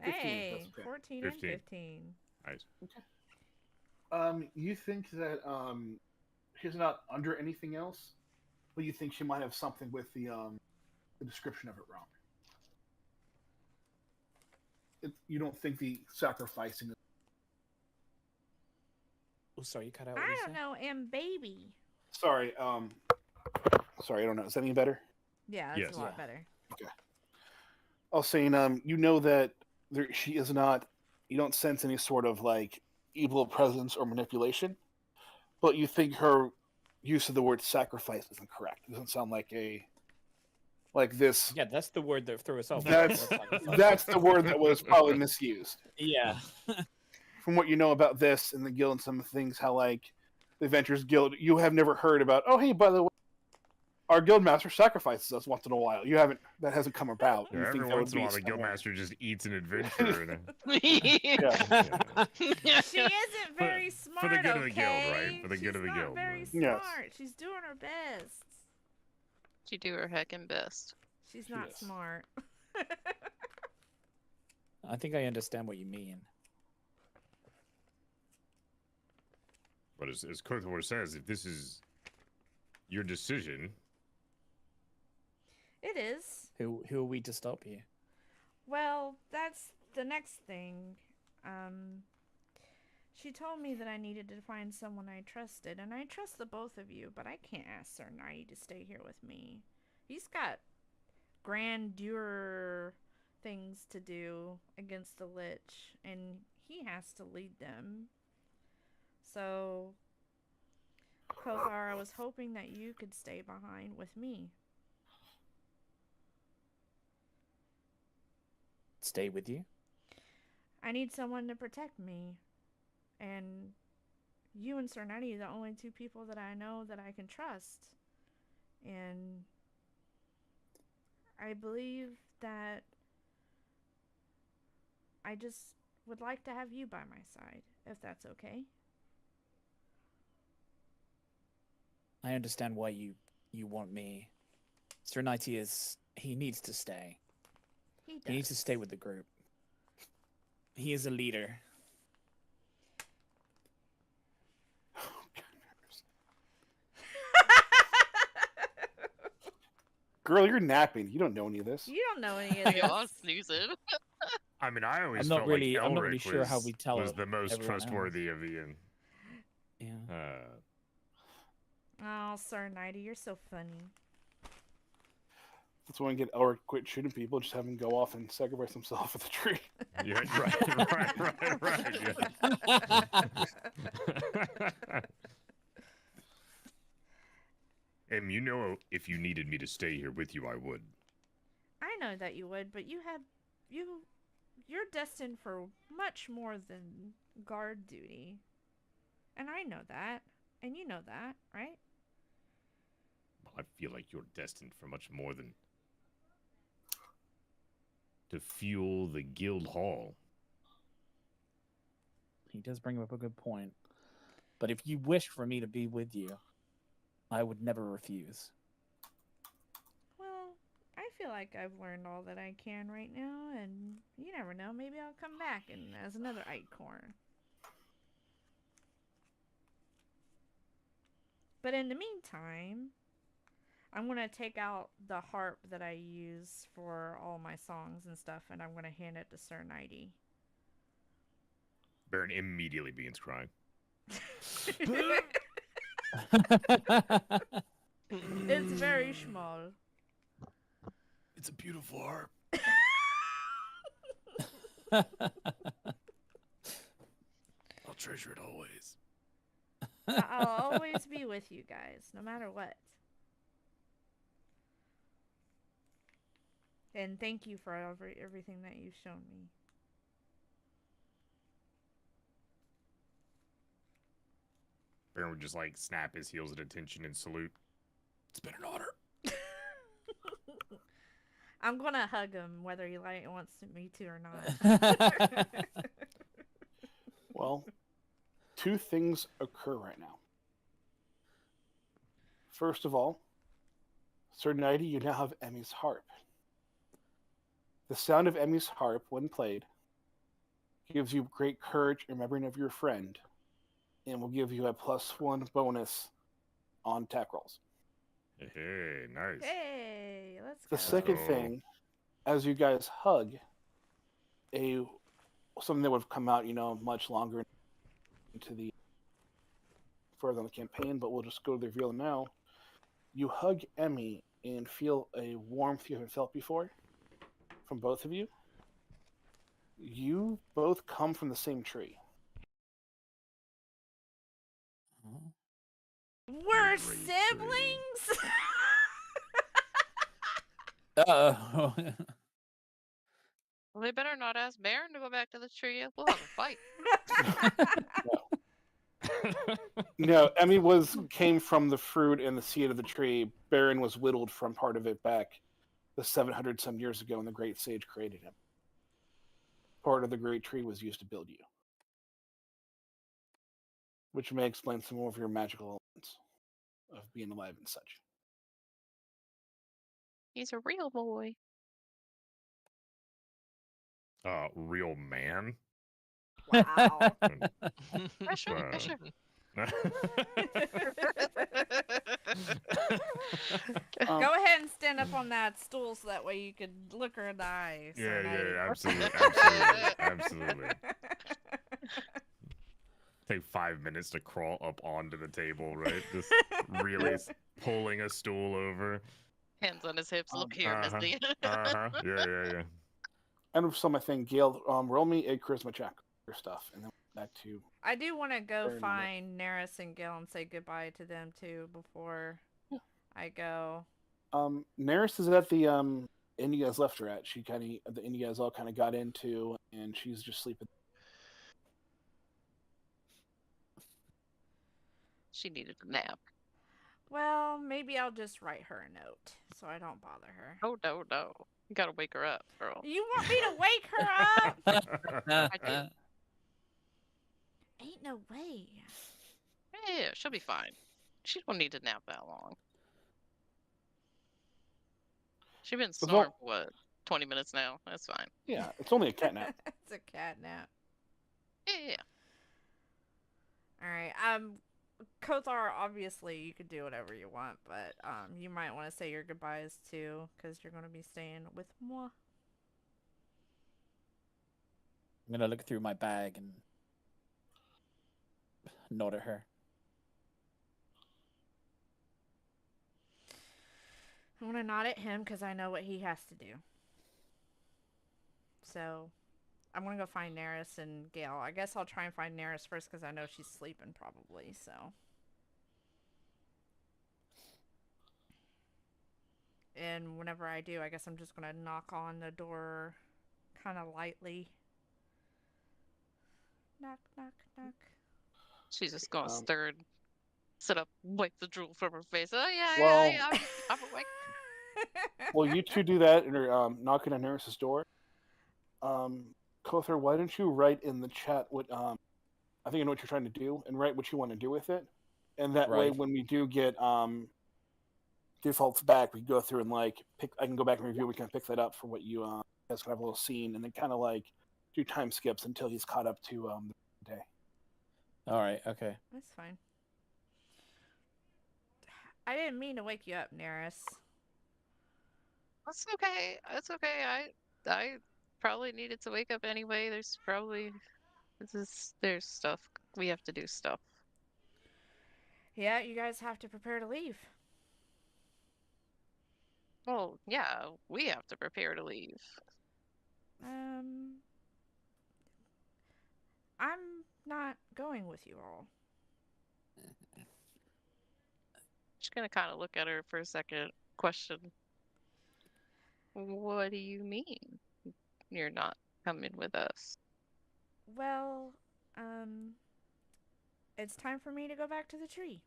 15, Hey, that's okay. 14 15. and 15. Nice. You think that she's not under anything else, but you think she might have something with the description of it wrong. You don't think the sacrificing. Oh, sorry, you cut out. What did I you don't say? know, and baby. Sorry, sorry, I don't know. Is that any better? Yeah, that's Yes. a lot Yeah. better. I was saying, you know that she is not. You don't sense any sort of like evil presence or manipulation, but you think her use of the word sacrifice isn't correct. It doesn't sound like this. Yeah, that's the word that threw us off. That's Sacrifice. that's the word that was probably misused. Yeah. From what you know about this and the guild and some things, how like the Adventurers Guild, you have never heard about. Oh, hey, by the way, our guild master sacrifices us once in a while. You haven't. That hasn't come about. Yeah, You think every that once would in a be while, the somewhere. guildmaster just eats an adventurer. And She isn't very smart, for the good of the okay? guild, right? For the good She's of the not guild, very right? Yes. smart. She's doing her best. She do her heckin' best. She's not Yes. smart. I think I understand what you mean. But as Kothor says, if this is your decision, It is. Who are we to stop you? Well, that's the next thing. She told me that I needed to find someone I trusted, and I trust the both of you, but I can't ask Sir Nighty to stay here with me. He's got grandeur things to do against the Lich, and he has to lead them. So, Kothar, I was hoping that you could stay behind with me. Stay with you? I need someone to protect me. And you and Sir Nighty are the only two people that I know that I can trust. And I believe that I just would like to have you by my side, if that's okay. I understand why you want me. Sir Nighty he needs to stay. He does. He needs to stay with the group. He is a leader. Girl, you're napping. You don't know any of this. You don't know any of Yo, I'm this. snoozing. I mean, I always I'm not felt really- like I'm not Elric really sure how we tell was the most everyone else. trustworthy of the. Yeah. Oh, Sir Nighty, you're so funny. That's when I get Elric quit shooting people. Just have him go off and sacrifice himself at the tree. Yeah, right. Yeah. You know, if you needed me to stay here with you, I would. I know that you would, but you're destined for much more than guard duty. And I know that. And you know that, right? I feel like you're destined for much more than to fuel the guild hall. He does bring up a good point. But if you wish for me to be with you, I would never refuse. Well, I feel like I've learned all that I can right now, and you never know, maybe I'll come back and as another acorn. But in the meantime, I'm going to take out the harp that I use for all my songs and stuff, and I'm going to hand it to Sir Nighty. Baron immediately begins crying. It's very small. It's a beautiful harp. I'll treasure it always. I'll always be with you guys, no matter what. And thank you for everything that you've shown me. Baron would just like snap his heels at attention and salute. It's been an honor. I'm gonna hug him whether he wants me to or not. Well, two things occur right now. First of all, Sir Nighty, you now have Emmy's harp. The sound of Emmy's harp, when played, gives you great courage in remembering of your friend, and will give you a +1 bonus on attack rolls. Hey, nice. Hey, let's go. The second go. thing, as you guys hug, something that would have come out, much longer into the further on the campaign, but we'll just go to the reveal now. You hug Emmy and feel a warmth you haven't felt before from both of you. You both come from the same tree. We're Great siblings. Uh-oh. Well, they better not ask Baron to go back to the tree. We'll have a fight. No, Emmy came from the fruit and the seed of the tree. Baron was whittled from part of it back the 700 some years ago, and the great sage created him. Part of the great tree was used to build you, which may explain some more of your magical elements of being alive and such. He's a real boy. Real man. Wow. Pressure, Uh, pressure. Go ahead and stand up on that stool so that way you could look her in the eye. Sir yeah, Nighty. absolutely. Take 5 minutes to crawl up onto the table, right? Just really pulling a stool over. Hands on his hips. Look here, Misty. Yeah. And some, I think, Gail, roll me a charisma check for stuff, and then back to. I do want to go Baron on it. find Neris and Gil and say goodbye to them too before I go. Neris is at the inn you guys left her at. The inn you guys all kind of got into, and she's just sleeping. She needed a nap. Well, maybe I'll just write her a note so I don't bother her. Oh, no. You gotta wake her up, girl. You want me to wake her up? I do. Ain't no way. Yeah, she'll be fine. She don't need to nap that long. She's been snoring for, what, 20 minutes now? That's fine. Yeah, it's only a cat nap. It's a cat nap. Yeah. Alright, Kothar, obviously you could do whatever you want, but you might want to say your goodbyes too, because you're going to be staying with moi. I'm gonna look through my bag and nod at her. I'm going to nod at him because I know what he has to do. So, I'm going to go find Neris and Gale. I guess I'll try and find Neris first because I know she's sleeping probably, so. And whenever I do, I guess I'm just going to knock on the door kind of lightly. Knock, knock, knock. She's just gonna stir and sit up, wipe the drool from her face. Oh, Well- yeah, I'm awake. Well, you two do that and are knocking on Neris's door. Kothar, why don't you write in the chat what I think I know what you're trying to do, and write what you want to do with it, and that way Right. when we do get defaults back, we go through and I can go back and review. We can pick that up for what you guys can have a little scene, and then kind of do time skips until he's caught up to the day. All right. Okay. That's fine. I didn't mean to wake you up, Neris. That's okay. That's okay. I probably needed to wake up anyway. There's stuff. We have to do stuff. Yeah, you guys have to prepare to leave. Well, yeah, we have to prepare to leave. I'm not going with you all. Just gonna kind of look at her for a second. Question. What do you mean? You're not coming with us? Well, um, it's time for me to go back to the tree.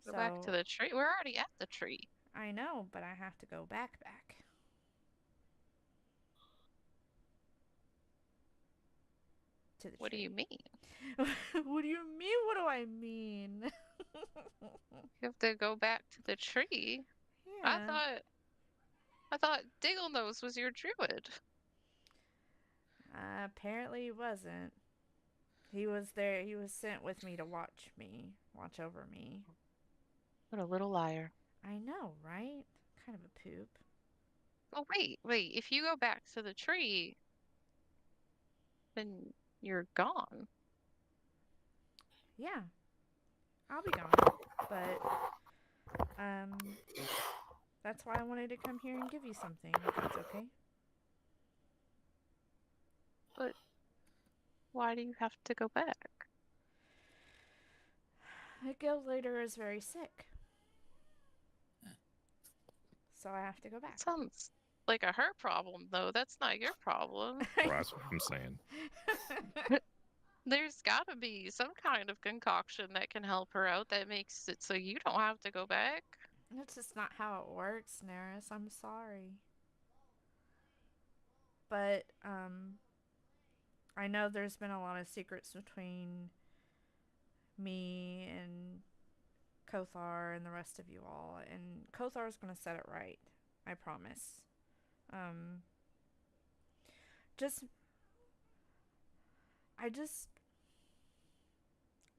Go back to So, the tree? We're already at the tree. I know, but I have to go back. To the What do tree. you mean? What do you mean? What do I mean? You have to go back to the tree? I Yeah. thought I thought Diggle Nose was your druid. Apparently he wasn't. He was there. He was sent with me to watch over me. What a little liar. I know, right? Kind of a poop. Oh, wait. If you go back to the tree, then you're gone. Yeah, I'll be gone. But, that's why I wanted to come here and give you something, if that's okay. But why do you have to go back? The guild leader is very sick. So I have to go back. Sounds like a her problem, though. That's not your problem. Well, that's what I'm saying. There's gotta be some kind of concoction that can help her out that makes it so you don't have to go back. That's just not how it works, Neris. I'm sorry. But, I know there's been a lot of secrets between me and Kothar and the rest of you all, and Kothar's gonna set it right. I promise. Um, just, I just,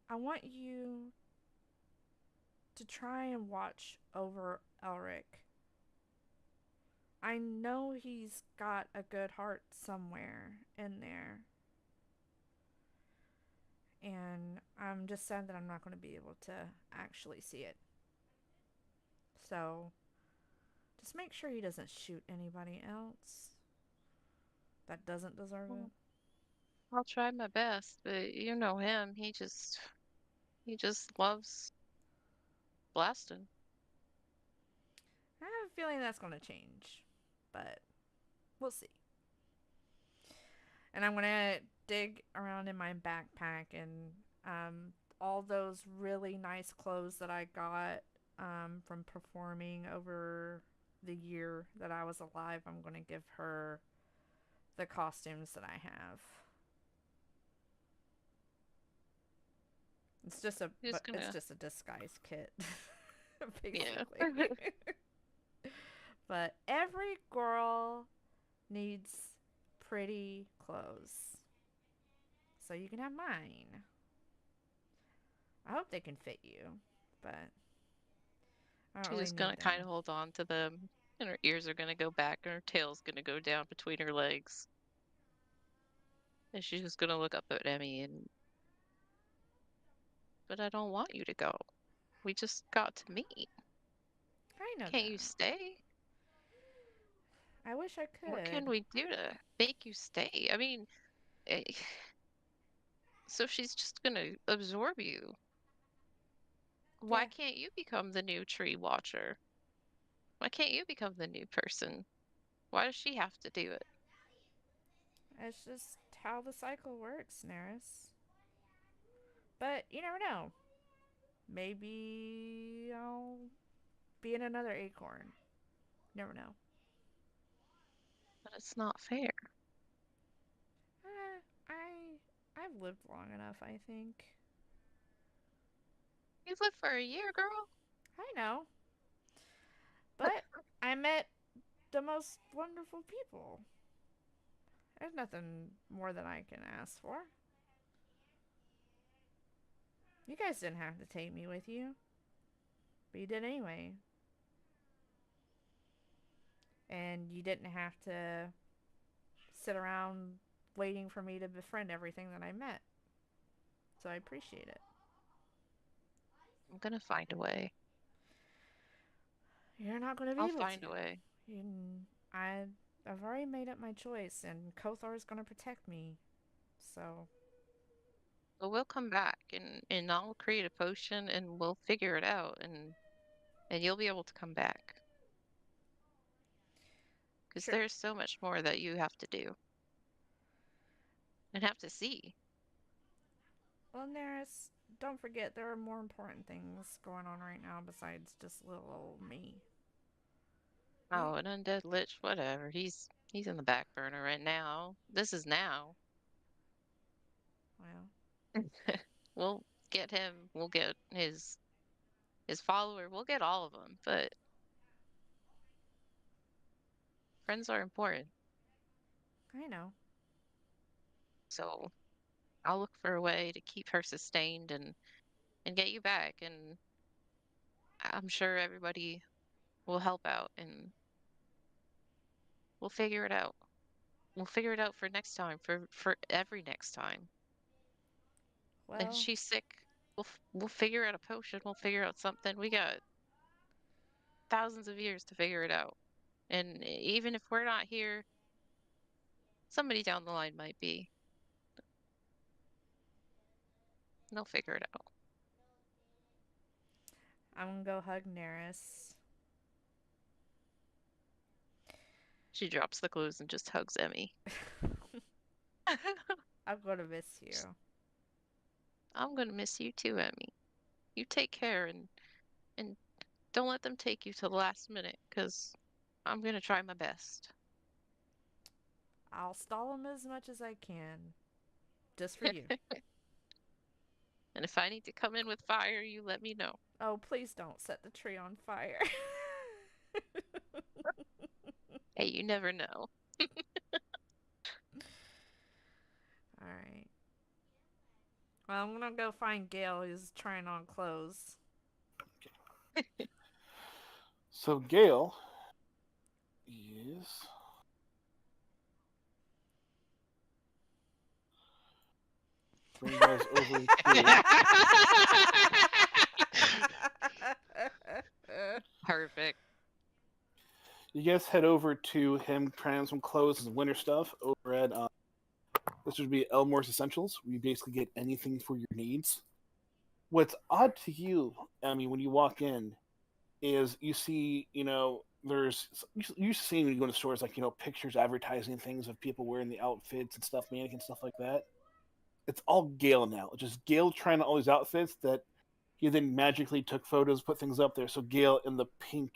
I want you to try and watch over Elric. I know he's got a good heart somewhere in there. And I'm just sad that I'm not going to be able to actually see it. So, just make sure he doesn't shoot anybody else that doesn't deserve it. I'll try my best, but you know him. He just loves blasting. I have a feeling that's going to change, but we'll see. And I'm going to dig around in my backpack and all those really nice clothes that I got from performing over the year that I was alive. I'm going to give her the costumes that I have. It's just a disguise kit, basically. Yeah. But every girl needs pretty clothes, so you can have mine. I hope they can fit you, but I don't She's really just need gonna kind them. of hold on to them, and her ears are gonna go back, and her tail's gonna go down between her legs. And she's just gonna look up at Emmy and, but I don't want you to go. We just got to meet. I know Can't you that. stay? I wish I What can could. we do to make you stay? I mean, eh, so she's just gonna absorb you. Why Yeah, can't you become the new tree watcher? Why can't you become the new person? Why does she have to do it? it's just how the cycle works, Neris. But you never know. Maybe I'll be in another acorn. Never know. But it's not fair. I've lived long enough, I think. You've lived for a year, girl. I know. But I met the most wonderful people. There's nothing more than I can ask for. You guys didn't have to take me with you. But you did anyway. And you didn't have to sit around waiting for me to befriend everything that I met. So I appreciate it. I'm gonna find a way. You're not going to be I'll able to. find a way. I, I've already made up my choice, and Kothar is going to protect me. So, But we'll come back and I'll create a potion and we'll figure it out and you'll be able to come back. because Sure. there's so much more that you have to do and have to see. Well, Neris, don't forget there are more important things going on right now besides just little old me. Oh, an undead lich, whatever. He's in the back burner right now. This is now. Well, We'll get him. We'll get his follower. We'll get all of them. But friends are important. I know. So I'll look for a way to keep her sustained and get you back. And I'm sure everybody will help out and we'll figure it out. We'll figure it out for next time, for every next time. And if Well, she's sick, we'll figure out a potion. We'll figure out something. We got thousands of years to figure it out. And even if we're not here, somebody down the line might be. They'll figure it out. I'm gonna go hug Neris. She drops the clues and just hugs Emmy. I'm gonna miss you. I'm gonna miss you too, Emmy. You take care and don't let them take you till the last minute, because I'm gonna try my best. I'll stall him as much as I can. Just for you. And if I need to come in with fire, you let me know. Oh, please don't set the tree on fire. Hey, you never know. Alright. Well, I'm gonna go find Gail who's trying on clothes. So Gale is bring you guys over to Perfect. you guys head over to him trying on some clothes and winter stuff over at this would be Elmore's Essentials. We basically get anything for your needs. What's odd to you, I mean, when you walk in, is you see, there's you see when you go to stores like pictures advertising things of people wearing the outfits and stuff, mannequin stuff like that. It's all Gale now. It's just Gale trying all these outfits that he then magically took photos, put things up there. So Gale in the pink,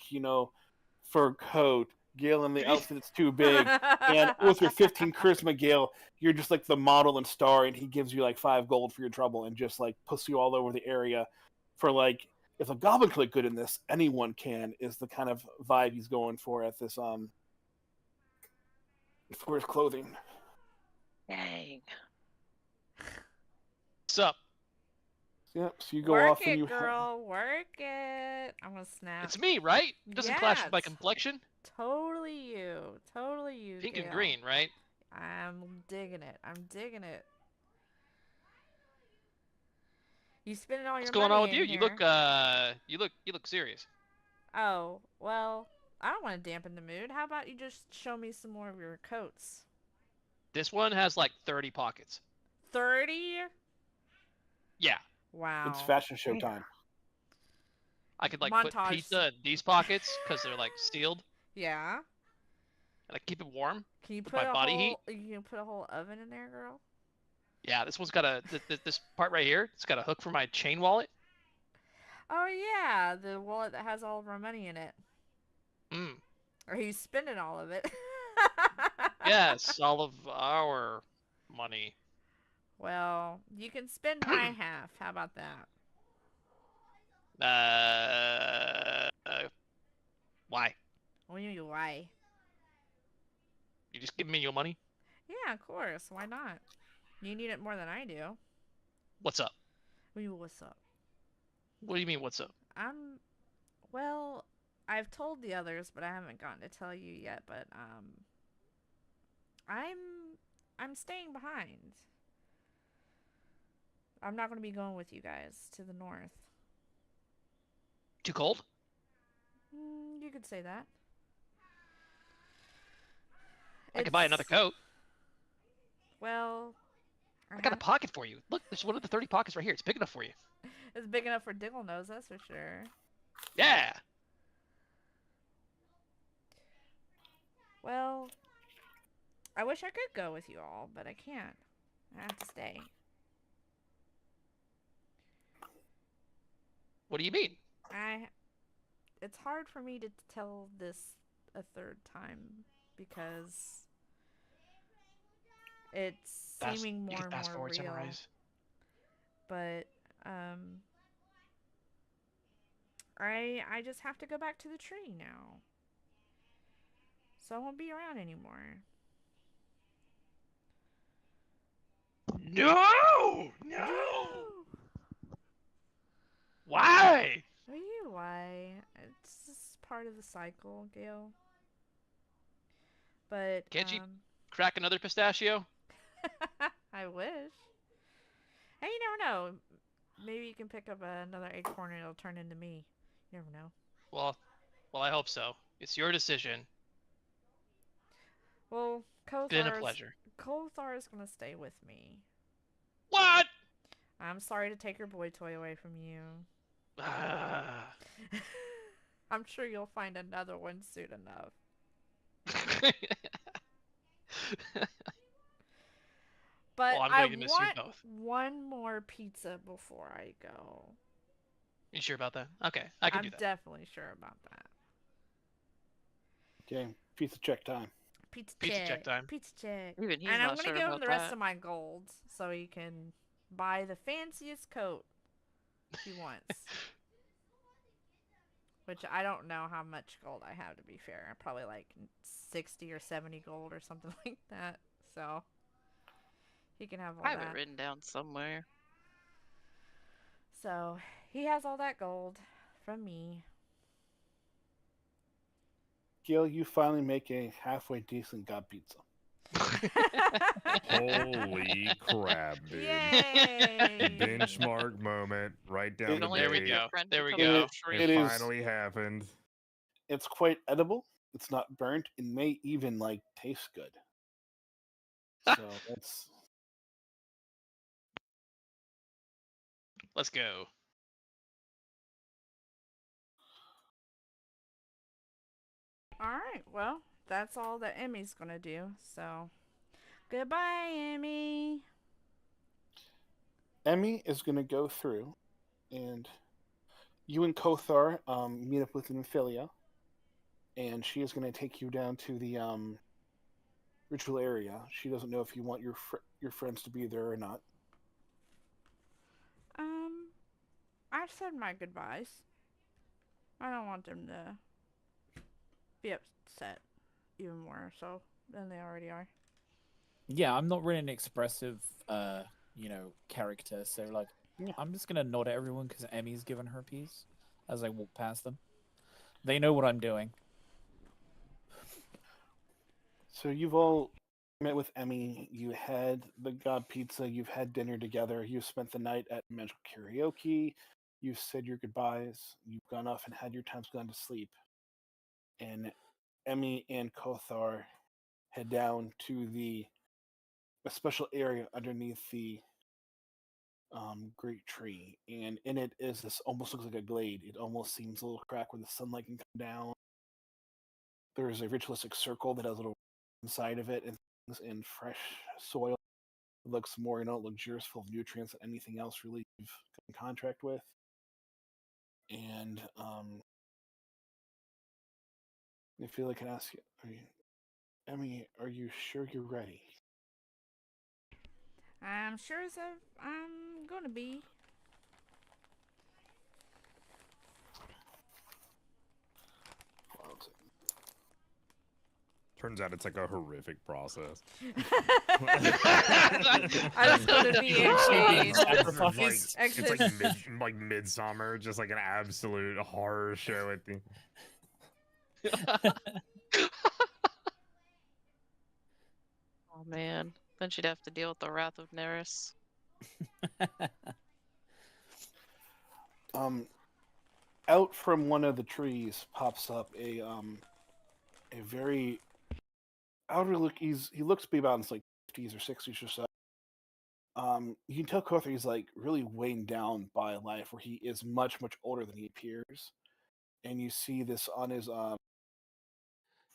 fur coat, Gale in the outfit that's too big, and with your 15 charisma, Gale, you're just like the model and star, and he gives you like 5 gold for your trouble, and just like puts you all over the area for like, if a goblin could look good in this, anyone can. Is the kind of vibe he's going for at this for his clothing. Dang. What's up? Yep. So you go Work off it, and you girl. Work it. I'm gonna snap. It's me, right? Doesn't clash with my Yes. complexion. Totally you. Totally you, Pink Gail. and green, right? I'm digging it. I'm digging it. You spending all What's your going money on with in you? here. You look serious. Oh, well, I don't want to dampen the mood. How about you just show me some more of your coats? This one has like 30 pockets. 30? Yeah, Wow. It's fashion show time. I could like put Montage. pizza in these pockets because they're like sealed, Yeah. and I keep it warm. Can you With put my a body whole heat? you can put a whole oven in there, girl? Yeah, this one's got this part right here. It's got a hook for my chain wallet. Oh yeah, the wallet that has all of our money in it. Mm. Or he's spending all of it. Yes, all of our money. Well, you can spend my half. How about that? Why? What do you mean, why? You just give me your money? Yeah, of course. Why not? You need it more than I do. What's up? What's up? What do you mean, what's up? Well, I've told the others, but I haven't gotten to tell you yet, but, I'm staying behind. I'm not going to be going with you guys to the north. Too cold? You could say that. I could buy another coat. Well, I got a pocket for you. Look, there's one of the 30 pockets right here. It's big enough for you. It's big enough for Diggle Nose, that's for sure. Yeah. Well, I wish I could go with you all, but I can't. I have to stay. What do you mean? I. It's hard for me to tell this a third time because it's seeming You more can and fast more forward, real. summarize. But I just have to go back to the tree now. So I won't be around anymore. No! No! Why? Oh, you why? It's just part of the cycle, Gail. But Can't you crack another pistachio? I wish. Hey, you never know. Maybe you can pick up another acorn and it'll turn into me. You never know. Well, I hope so. It's your decision. Well, It's been a pleasure. Kothar is gonna stay with me. What? I'm sorry to take your boy toy away from you. Ah. I'm sure you'll find another one soon enough. But Well, I'm I going to miss you want both. one more pizza before I go. You sure about that? Okay, I can I'm do that. definitely sure about that. Okay, pizza check time. Pizza Pizza check time. Pizza check. Even he's And I'm not gonna sure give him about the rest that. of my gold so he can buy the fanciest coat he wants. Which I don't know how much gold I have, to be fair. Probably like 60 or 70 gold or something like that. So he can have all I have it that. written down somewhere. So he has all that gold from me. Gil, you finally make a halfway decent god pizza. Holy crap, dude. Yay! Benchmark moment. Write down It- the Only There we took date. your go. friend There to we come go. to the tree. It It is- finally happened. It's quite edible. It's not burnt. It may even like taste good. So that's Let's go. Alright, well, that's all that Emmy's gonna do. So goodbye, Emmy. Emmy is going to go through, and you and Kothar meet up with Nymphilia, and she is going to take you down to the ritual area. She doesn't know if you want your friends to be there or not. I've said my goodbyes. I don't want them to be upset even more so than they already are. Yeah, I'm not really an expressive, character. So like, Yeah. I'm just gonna nod at everyone because Emmy's given her piece as I walk past them. They know what I'm doing. So you've all met with Emmy. You had the god pizza. You've had dinner together. You've spent the night at magical karaoke. You've said your goodbyes. You've gone off and had your times gone to sleep. And Emmy and Kothar head down to a special area underneath the great tree, and in it is this almost looks like a glade. It almost seems a little crack where the sunlight can come down. There's a ritualistic circle that has a little inside of it and things in fresh soil. It looks more, luxurious, full of nutrients than anything else really you've come in contact with. And I feel I can ask you, Emmy, are you sure you're ready? I'm sure as I'm gonna be. Well, Turns out it's like a horrific process. I was gonna be in chains. Sacrifice. It's like Midsummer, just like an absolute horror show at the. Oh man. Then she'd have to deal with the wrath of Neris. Out from one of the trees pops up a very outer look. He looks to be about in his like 50s or 60s or so. You can tell Kothar he's like really weighing down by life, where he is much older than he appears. And you see this on his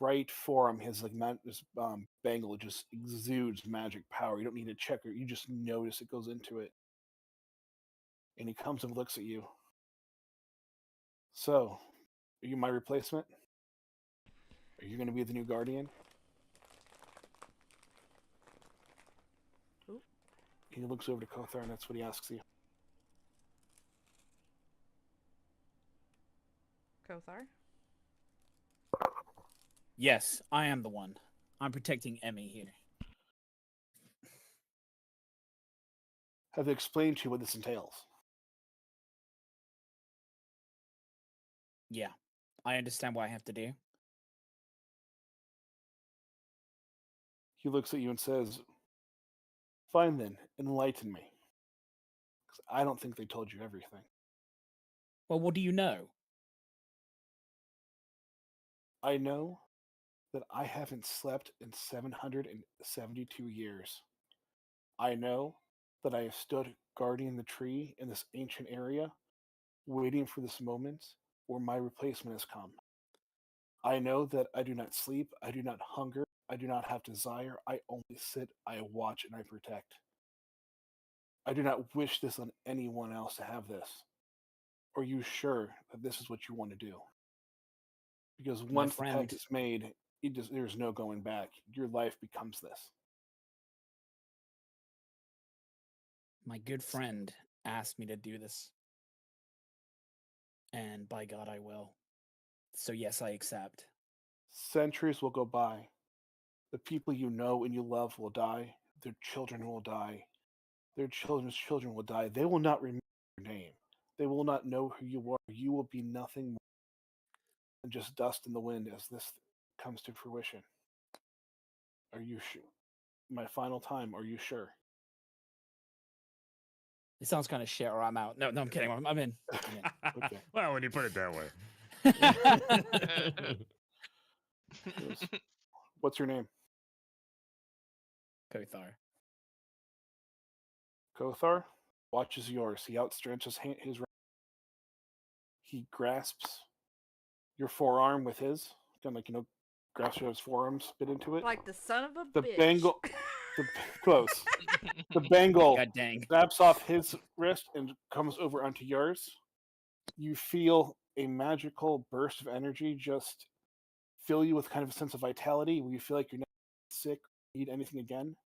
right forearm, his this bangle just exudes magic power. You don't need to check it; you just notice it goes into it. And he comes and looks at you. So, are you my replacement? Are you going to be the new guardian? Oop. He looks over to Kothar, and that's what he asks you. Kothar? Yes, I am the one. I'm protecting Emmy here. Have they explained to you what this entails? Yeah, I understand what I have to do. He looks at you and says, "Fine then, enlighten me. Because I don't think they told you everything." Well, what do you know? I know that I haven't slept in 772 years. I know that I have stood guarding the tree in this ancient area, waiting for this moment where my replacement has come. I know that I do not sleep, I do not hunger, I do not have desire. I only sit, I watch, and I protect. I do not wish this on anyone else to have this. Are you sure that this is what you want to do? Because My once the pact friend, is made, there's no going back. Your life becomes this. my good friend asked me to do this. And by God, I will. So yes, I accept. Centuries will go by. The people you know and you love will die. Their children will die. Their children's children will die. They will not remember your name. They will not know who you are. You will be nothing more than just dust in the wind as this comes to fruition. Are you sure? My final time, are you sure? It sounds kind of shit, or I'm out. No, I'm kidding. I'm in. I'm in. Okay. Well, when you put it that way. Yes. What's your name? Kothar. Kothar watches yours. He outstretches his right. He grasps your forearm with his, kind of like, grasps your forearm, spit into it. Like the son of a The bitch. bangle, close. The bangle God dang. snaps off his wrist and comes over onto yours. You feel a magical burst of energy just fill you with kind of a sense of vitality where you feel like you're not sick, need anything again.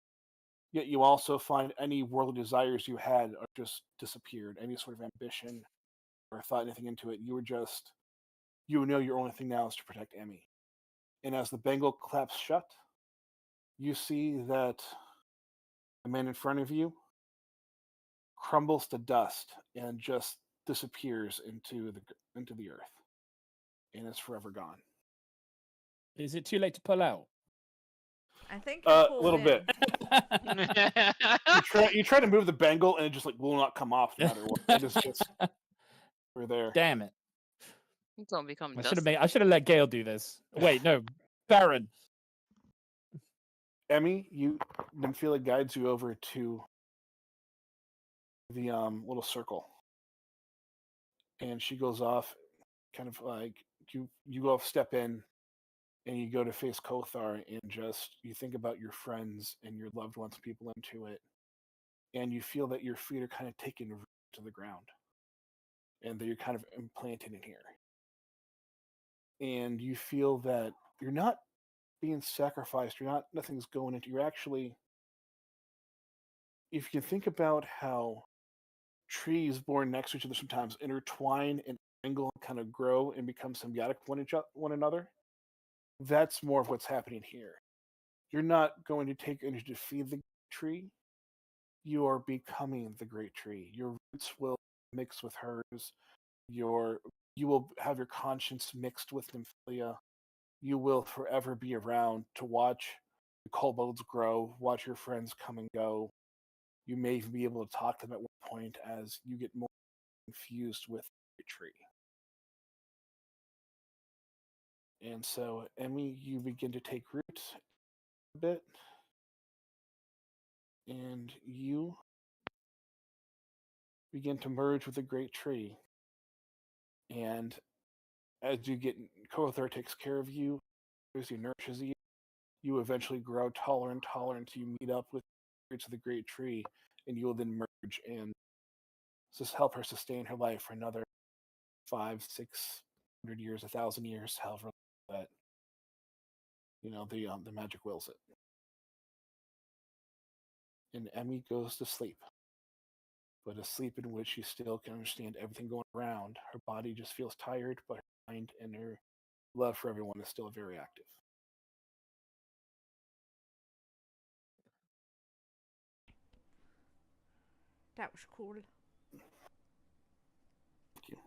Yet you also find any worldly desires you had are just disappeared. Any sort of ambition or thought anything into it. You know your only thing now is to protect Emmy. And as the bangle claps shut, you see that the man in front of you crumbles to dust and just disappears into the earth and is forever gone. Is it too late to pull out? I think you're A pulled little in. bit. You try to move the bangle and it just will not come off no matter what. It is just we're there. Damn it! It's gonna become I dust. should have let Gail do this. Wait, no, Baron. Emmy, you then feel it guides you over to the little circle, and she goes off, kind of like you go off, step in, and you go to face Kothar, and just you think about your friends and your loved ones, people into it, and you feel that your feet are kind of taking root to the ground, and that you're kind of implanted in here, and you feel that you're not being sacrificed. Nothing's going into. You're actually, if you think about how trees born next to each other sometimes intertwine and angle and kind of grow and become symbiotic with one another. That's more of what's happening here. You're not going to take energy to feed the tree. You are becoming the great tree. Your roots will mix with hers. You will have your conscience mixed with Nymphalia. You will forever be around to watch the kobolds grow, watch your friends come and go. You may even be able to talk to them at one point as you get more infused with the tree. And so, Emmy, you begin to take root a bit, and you begin to merge with the great tree. And as you get, Kothar takes care of you, he nurtures you. You eventually grow taller and taller until you meet up with the roots of the great tree, and you will then merge and just help her sustain her life for another 500, 600 years, 1,000 years, however that the magic wills it. And Emmy goes to sleep, but a sleep in which she still can understand everything going around. Her body just feels tired, but her mind and her love for everyone is still very active. That was cool. Thank you.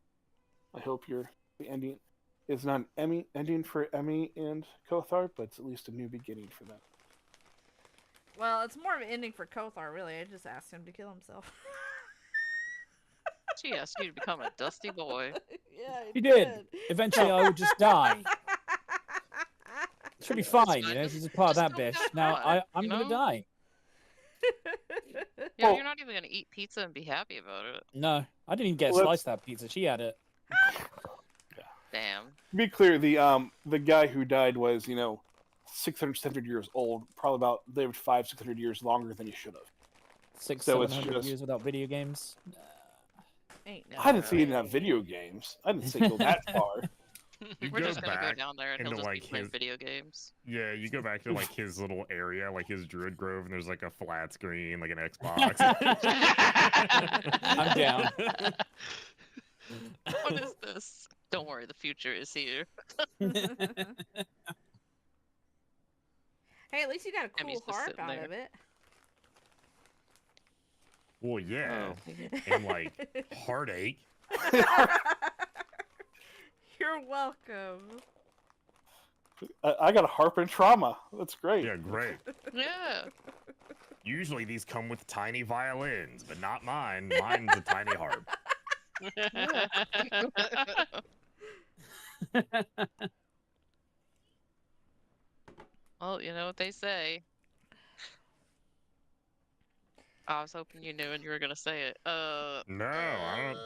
I hope your ending is not an Emmy ending for Emmy and Kothar, but it's at least a new beginning for them. Well, it's more of an ending for Kothar, really. I just asked him to kill himself. She asked you to become a dusty boy. Yeah, He did. Eventually, I would just die. Should be That's fine, fine. She's a part of Just that don't bitch. die Now hard, I'm gonna die. Yeah, Well- you're not even gonna eat pizza and be happy about it. No, I didn't even get a Well, slice of that pizza. She had it. Damn. To be clear, the guy who died was 600, 700 years old. Probably about lived 500, 600 years longer than he should have. Six, So it's 700 just- years without video games. Ain't no I didn't say he didn't way. have video games. I didn't say go that far. You We're go just gonna go back down there and he'll into, just be like, playing his- video games. Yeah, you go back to like his little area, like his druid grove, and there's like a flat screen, like an Xbox. I'm down. What is this? Don't worry, the future is here. Hey, at least you got a Emmy's cool just harp sitting out there. of it. Well, yeah, Oh. and like heartache. You're welcome. I got a harp and trauma. That's great. Yeah, great. Yeah. Usually these come with tiny violins, but not mine. Mine's a tiny harp. Well, you know what they say. I was hoping you knew and you were gonna say it. No, I don't.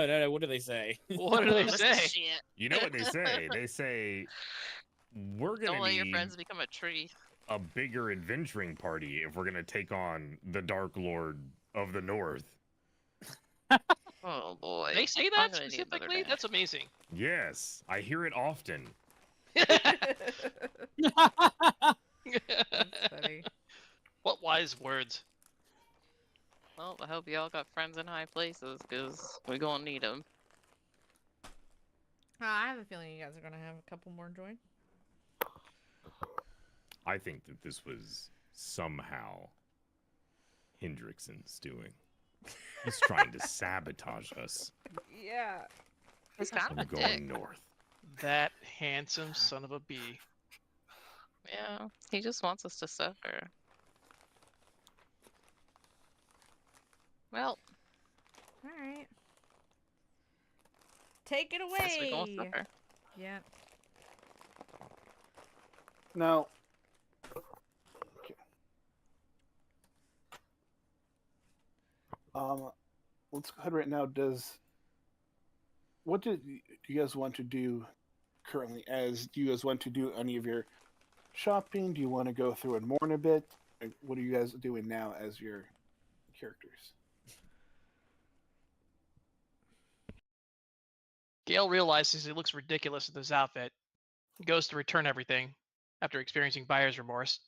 No. What do they say? What do they this say? shit. You know what they say? They say we're gonna Don't let your need friends become a tree. a bigger adventuring party if we're gonna take on the Dark Lord of the North. Oh boy. They say I'm that gonna need another specifically? nap. That's amazing. Yes, I hear it often. That's funny. What wise words. Well, I hope y'all got friends in high places, because we're gonna need them. I have a feeling you guys are gonna have a couple more join. I think that this was somehow Hendrickson's doing. He's trying to sabotage us Yeah. He's kind from of a going dick. north. That handsome son of a bee. Yeah, he just wants us to suffer. Well, All right. Take it guess we gonna away. suffer. Yeah. Now, okay. Let's go ahead right now. What do you guys want to do currently? Do you guys want to do any of your shopping? Do you want to go through and mourn a bit? What are you guys doing now as your characters? Gale realizes he looks ridiculous in this outfit. He goes to return everything after experiencing buyer's remorse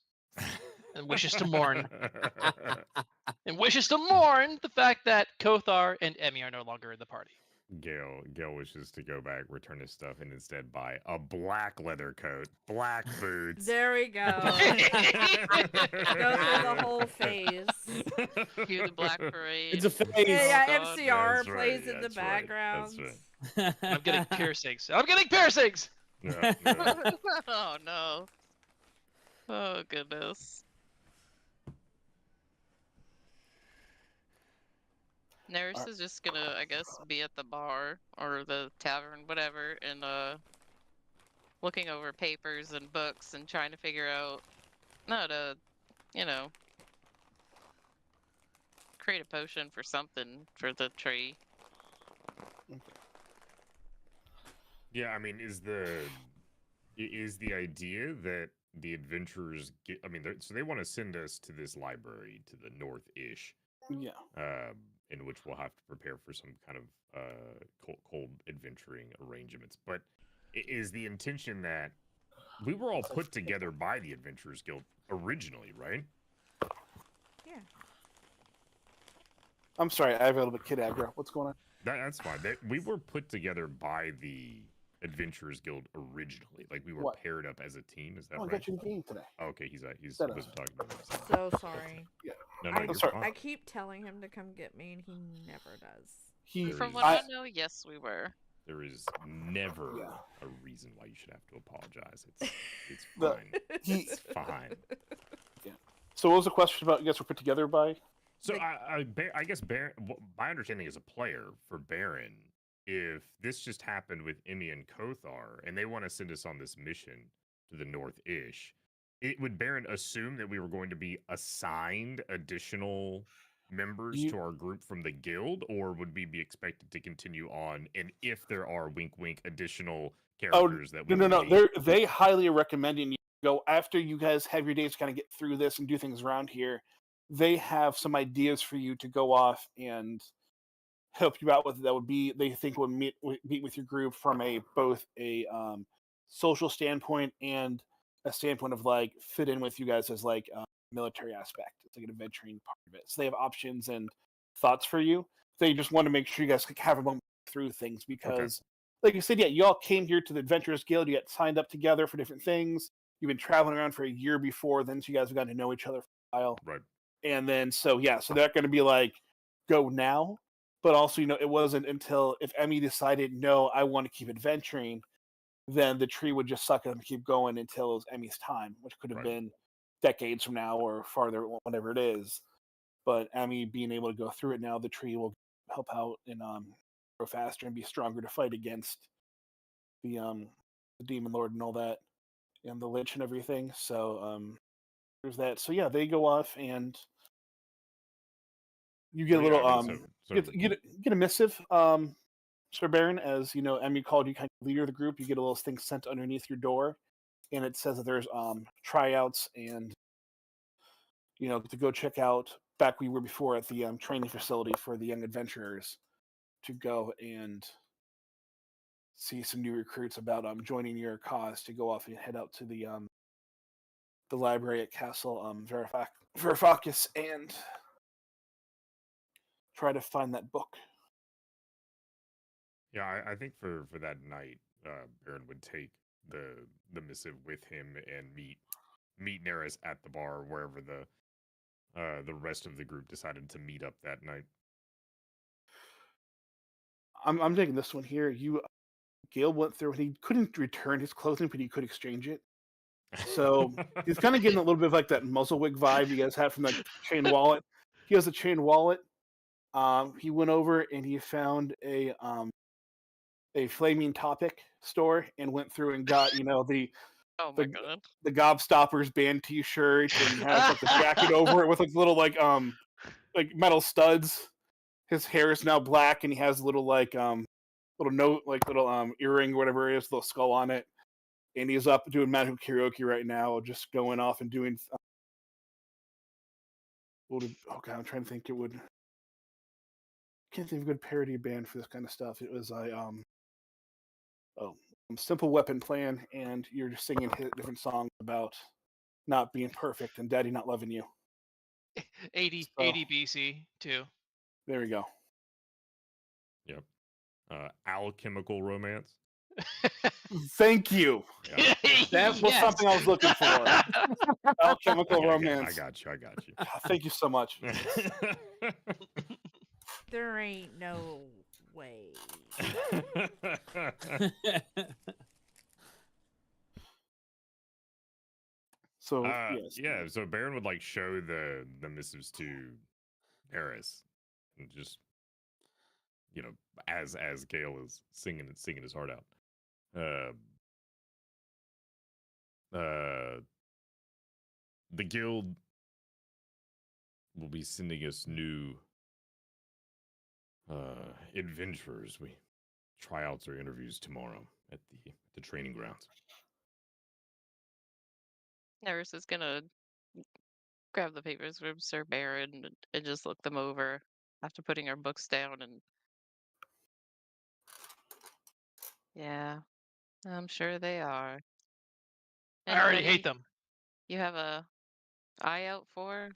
and wishes to mourn the fact that Kothar and Emmy are no longer in the party. Gale wishes to go back, return his stuff, and instead buy a black leather coat, black boots. There we go. Go through the whole phase. Cue the Black Parade. It's a phase. Yeah, Oh, God. MCR That's right, plays in the that's right, background. that's right. I'm getting piercings. I'm getting piercings! Yeah, yeah. Oh no. Oh goodness. Nurse is just gonna, I guess, be at the bar or the tavern, whatever, and looking over papers and books and trying to figure out how to, create a potion for something for the tree. Yeah, I mean, is the is the idea that the adventurers get. I mean, so they want to send us to this library to the north-ish, Yeah. in which we'll have to prepare for some kind of cold adventuring arrangements. But is the intention that we were all put together by the Adventurers Guild originally, right? Yeah. I'm sorry, I have a little bit kid aggro. What's going on? That's fine. We were put together by the Adventurers Guild originally. Like we were What? paired up as a team. Is that Oh, I right? got you in the game today. Oh, okay, he Set wasn't talking to me. So sorry. No, I, you're sorry. fine. I keep telling him to come get me, and he never does. From what I know, yes, we were. There is never Yeah. a reason why you should have to apologize. It's fine. It's fine. Yeah. So what was the question about you guys were put together by? So I guess Baron, my understanding as a player for Baron, if this just happened with Emmy and Kothar, and they want to send us on this mission to the north-ish, would Baron assume that we were going to be assigned additional members to our group from the guild, or would we be expected to continue on? And if there are wink, wink additional characters that we no, they highly recommending you go after you guys have your days to kind of get through this and do things around here. They have some ideas for you to go off and help you out with. That would be they think would meet with your group from both a social standpoint and a standpoint of like fit in with you guys as like military aspect. It's like an adventuring part of it. So they have options and thoughts for you. They just want to make sure you guys have a moment through things because, like you said, yeah, you all came here to the Adventurers Guild. You got signed up together for different things. You've been traveling around for a year before then, so you guys have gotten to know each other for a while. Right. And then, so they're going to be like, go now. But also, it wasn't until if Emmy decided, no, I want to keep adventuring, then the tree would just suck it up and keep going until it was Emmy's time, which could have been decades from now or farther, whatever it is. But Emmy being able to go through it now, the tree will help out and grow faster and be stronger to fight against the demon lord and all that, and the lich and everything. So there's that. So yeah, they go off and you get a little get a missive. Sir Baron, as Emmy called you kind of leader of the group, you get a little thing sent underneath your door, and it says that there's tryouts and to go check out back we were before at the training facility for the young adventurers to go and see some new recruits about joining your cause to go off and head out to the library at Castle Verifacus and try to find that book. Yeah, I think for that night, Baron would take the missive with him and meet Neris at the bar wherever the rest of the group decided to meet up that night. I'm taking this one here. Gale went through and he couldn't return his clothing, but he could exchange it. So he's kind of getting a little bit of like that muzzlewig vibe you guys had from that chain wallet. He has a chain wallet. He went over and he found a flaming topic store and went through and got the Oh my god. the Gobstoppers band T-shirt and he has like the jacket over it with like little like metal studs. His hair is now black and he has little little note little earring or whatever it is, little skull on it. And he's up doing magical karaoke right now, just going off and doing. Okay, I'm trying to think. Can't think of a good parody band for this kind of stuff. It was Simple Weapon Plan, and you're just singing different songs about not being perfect and Daddy not loving you. 80 BC too. There we go. Yep. Alchemical romance. Thank you. Yeah. That was something I was looking for. Alchemical romance. I got you. Thank you so much. There ain't no way. So yes. Yeah, so Baron would like show the missives to Eris and just as Gale is singing his heart out. The guild will be sending us new adventurers. We tryouts or interviews tomorrow at the training grounds. Neris is gonna grab the papers from Sir Baron and just look them over after putting her books down. And yeah, I'm sure they are. I already hate Anybody them. you have a eye out for?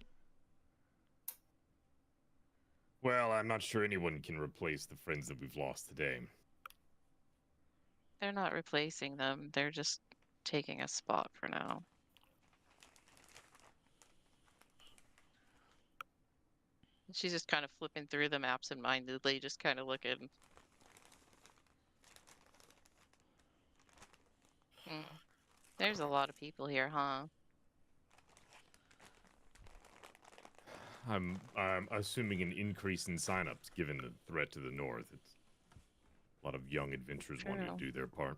Well, I'm not sure anyone can replace the friends that we've lost today. They're not replacing them. They're just taking a spot for now. She's just kind of flipping through them absentmindedly, just kind of looking. There's a lot of people here, huh? I'm assuming an increase in signups given the threat to the north. It's a lot of young adventurers wanting to True. do their part.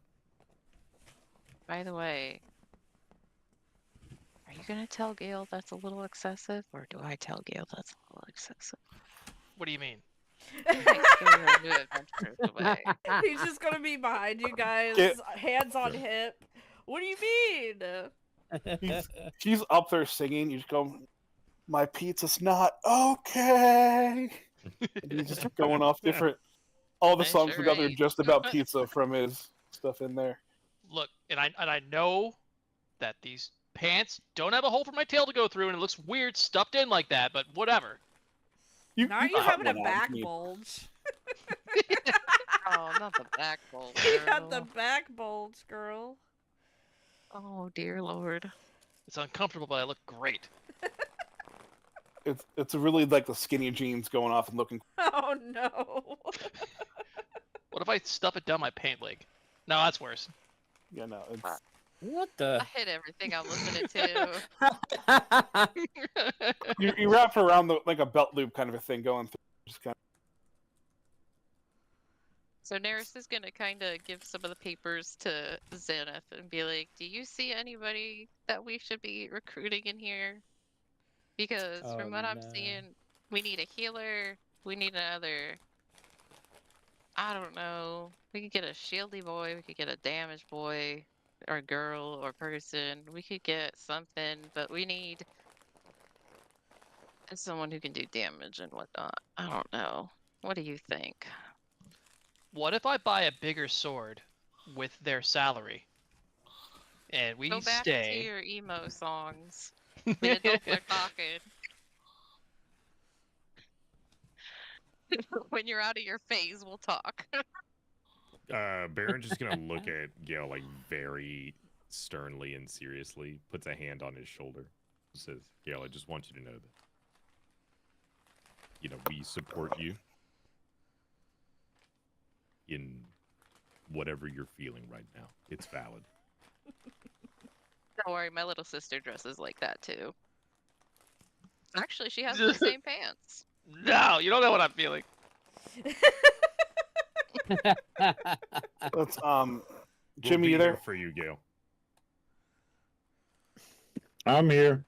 By the way, are you gonna tell Gail that's a little excessive, or do I tell Gail that's a little excessive? What do you mean? You might scare our new adventurers away. He's just gonna be behind you guys, hands on hip. What do you mean? She's up there singing. You just go, my pizza's not okay. And he's just going off different. All the I songs sure we got there ain't. just about pizza from his stuff in there. Look, and I know that these pants don't have a hole for my tail to go through, and it looks weird stuffed in like that. But whatever. Now you cut having a one out, back you- bulge. Oh, not the back bulge, He got the girl. back bulge, girl. Oh, dear Lord. It's uncomfortable, but I look great. It's really like the skinny jeans going off and looking. Oh no. What if I stuff it down my pant leg? No, that's worse. Yeah, no, it's What I the? hit everything I'm listening to. you wrap her around like a belt loop kind of a thing going through. Just kind So Neris is gonna kind of give some of the papers to Zenith and be like, "Do you see anybody that we should be recruiting in here? Because Oh, from what I'm no. seeing, we need a healer. We need another. I don't know. We could get a shieldy boy. We could get a damage boy, or girl, or person. We could get something, but we need someone who can do damage and whatnot. I don't know. What do you think?" What if I buy a bigger sword with their salary, and we Go back to stay? your emo songs. The adults are talking. When you're out of your phase, we'll talk. Baron's just gonna look at Gale like very sternly and seriously, puts a hand on his shoulder, says, Gale, I just want you to know that, we support you in whatever you're feeling right now. It's valid. Don't worry, my little sister dresses like that too. Actually, she has the same pants. No, you don't know what I'm feeling. let's We'll Jimmy, be you here there? for you, Gale. I'm here.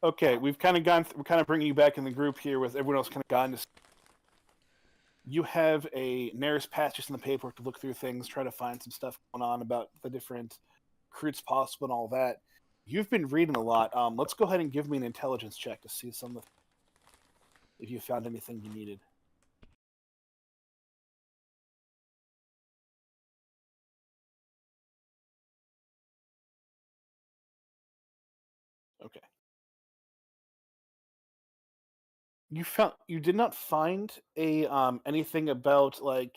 Okay, we're kind of bringing you back in the group here with everyone else kind of gone to. You have a Neris patch just in the paperwork to look through things, try to find some stuff going on about the different recruits possible and all that. You've been reading a lot. Let's go ahead and give me an intelligence check to see some of if you found anything you needed. Okay. You did not find a anything about like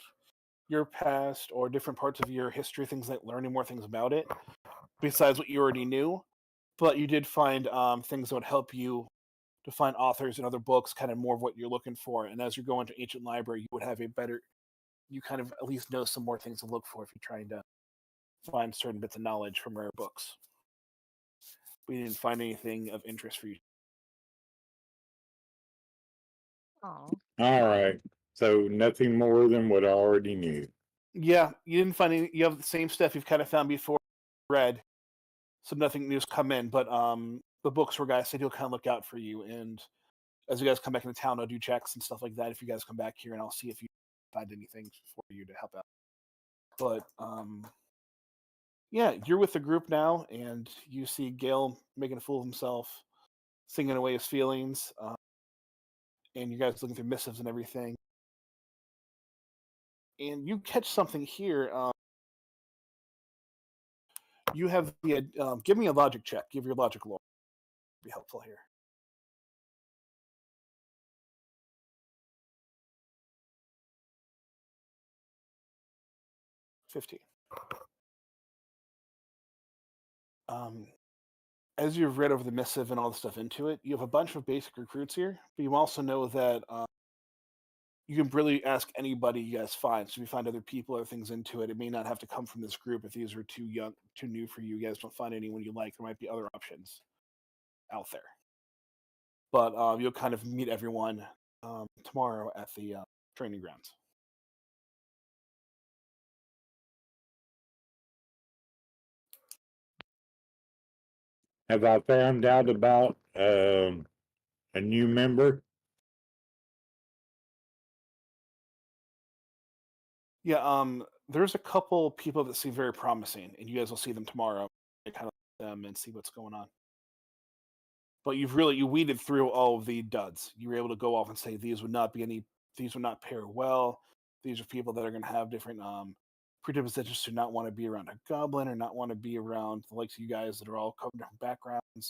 your past or different parts of your history, things like learning more things about it, besides what you already knew. But you did find things that would help you to find authors and other books, kind of more of what you're looking for. And as you're going to ancient library, you would have you kind of at least know some more things to look for if you're trying to find certain bits of knowledge from rare books. We didn't find anything of interest for you. Oh, All right. So nothing more than what I already knew. Yeah, you didn't find any. You have the same stuff you've kind of found before, read. So nothing new's come in, but the books where guys said he'll kind of look out for you. And as you guys come back into town, I'll do checks and stuff like that. If you guys come back here, and I'll see if you find anything for you to help out. But Yeah, you're with the group now, and you see Gale making a fool of himself, singing away his feelings, and you guys looking through missives and everything. And you catch something here. You have the give me a logic check. Give your logic roll. Be helpful here. 15. As you've read over the missive and all the stuff into it, you have a bunch of basic recruits here, but you also know that you can really ask anybody you guys find. So if you find other people or things into it, it may not have to come from this group. If these are too young, too new for you, you guys don't find anyone you like, there might be other options out there. But you'll kind of meet everyone tomorrow at the training grounds. Have I found out about a new member? Yeah, there's a couple people that seem very promising, and you guys will see them tomorrow. Kind of them and see what's going on. But you weeded through all of the duds. You were able to go off and say these would not pair well. These are people that are going to have different predispositions to not want to be around a goblin or not want to be around the likes of you guys that are all come from different backgrounds. A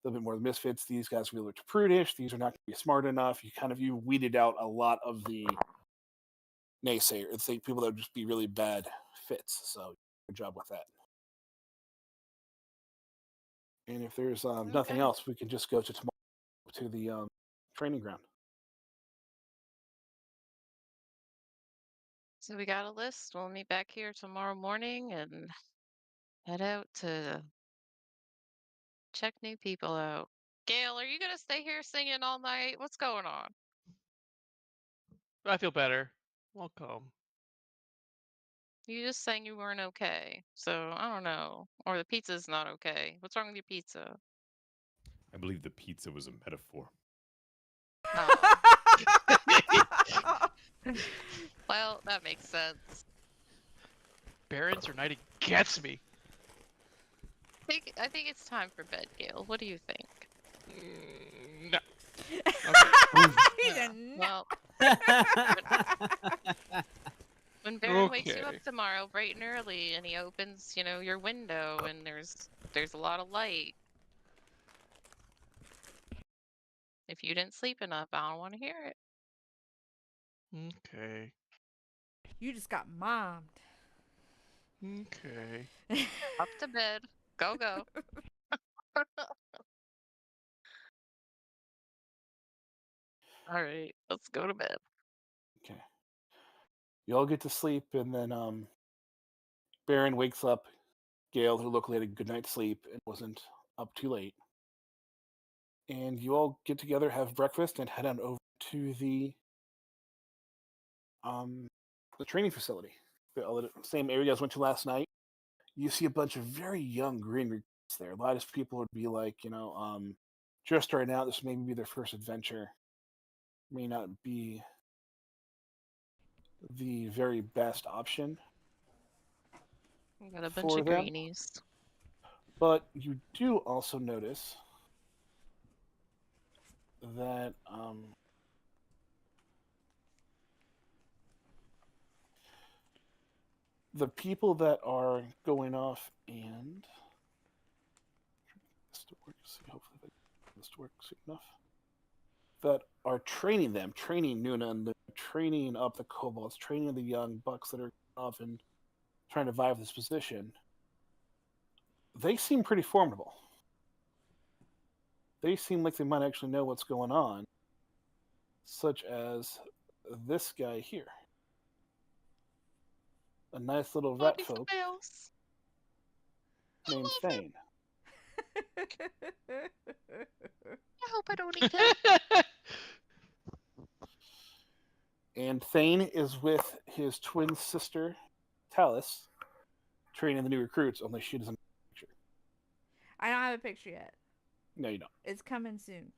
little bit more misfits. These guys are a little too prudish. These are not going to be smart enough. You weeded out a lot of the naysayers, think people that would just be really bad fits. So good job with that. And if there's nothing Okay. else, we can just go to tomorrow to the training ground. So we got a list. We'll meet back here tomorrow morning and head out to check new people out. Gail, are you gonna stay here singing all night? What's going on? I feel better. Welcome. You just saying you weren't okay. So I don't know. Or the pizza's not okay. What's wrong with your pizza? I believe the pizza was a metaphor. Oh, well, that makes sense. Barons United gets me. I think it's time for bed, Gail. What do you think? No. He said, "No." Well, when Baron wakes you up Okay. tomorrow bright and early and he opens, your window and there's a lot of light. If you didn't sleep enough, I don't want to hear it. Okay. You just got mommed. Okay. Up to bed. Go, go. All right, let's go to bed. Okay. You all get to sleep, and then Baron wakes up Gale, who luckily had a good night's sleep and wasn't up too late. And you all get together, have breakfast, and head on over to the training facility. The same area you guys went to last night. You see a bunch of very young green recruits there. A lot of people would be like, just starting out. This may be their first adventure. May not be the very best option We got a bunch for of them. greenies. But you do also notice that the people that are going off and hopefully this works enough, that are training them, training Nuna, and training up the kobolds, training the young bucks that are off and trying to vive this position, they seem pretty formidable. They seem like they might actually know what's going on, such as this guy here. A nice little rat Bloody folk bells. I named love him. Thane. I hope I don't eat him. And Thane is with his twin sister, Talus, training the new recruits, only she doesn't have a picture. I don't have a picture yet. No, you don't. It's coming soon.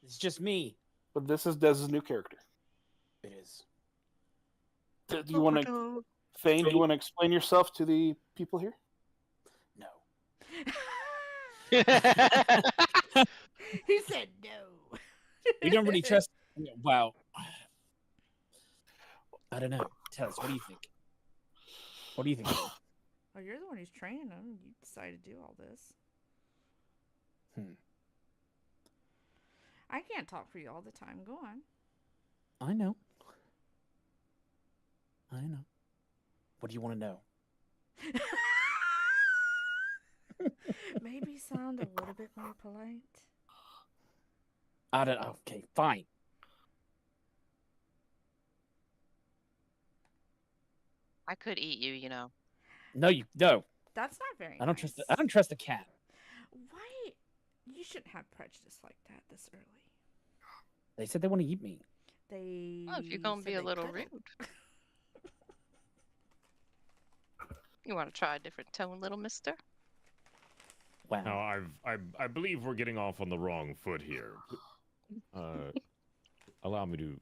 It's just me. But this is Dez's new character. It is. Do you want to Thane, do you want to explain yourself to the people here? No. He said no. We don't really trust. Wow. I don't know. Tell us. What do you think? What do you think? Oh, you're the one who's training him. You decided to do all this. Hmm. I can't talk for you all the time. Go on. I know. I know. What do you want to know? Maybe sound a little bit more polite. I don't. Okay, fine. I could eat you, you know. No, you no. That's not very I don't nice. trust. I don't trust the cat. Why? You shouldn't have prejudice like that this early. They said they want to eat me. They. Well, if you're gonna said be a they little couldn't. rude, you want to try a different tone, little mister? Wow. Now, I believe we're getting off on the wrong foot here. Allow me to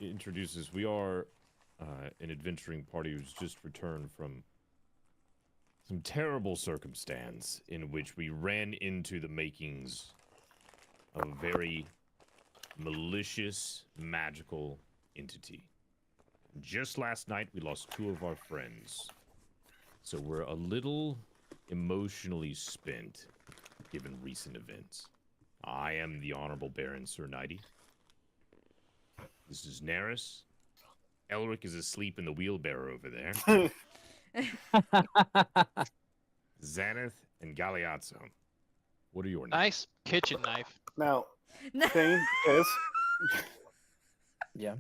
introduce us. We are an adventuring party who's just returned from some terrible circumstance in which we ran into the makings of a very malicious, magical entity. Just last night, we lost 2 of our friends. So we're a little emotionally spent, given recent events. I am the Honorable Baron Sir Knighty. This is Neris. Elric is asleep in the wheelbarrow over there. Xanath and Galeazzo. What are your names? Nice kitchen knife. Now, Thane, yes. Yeah.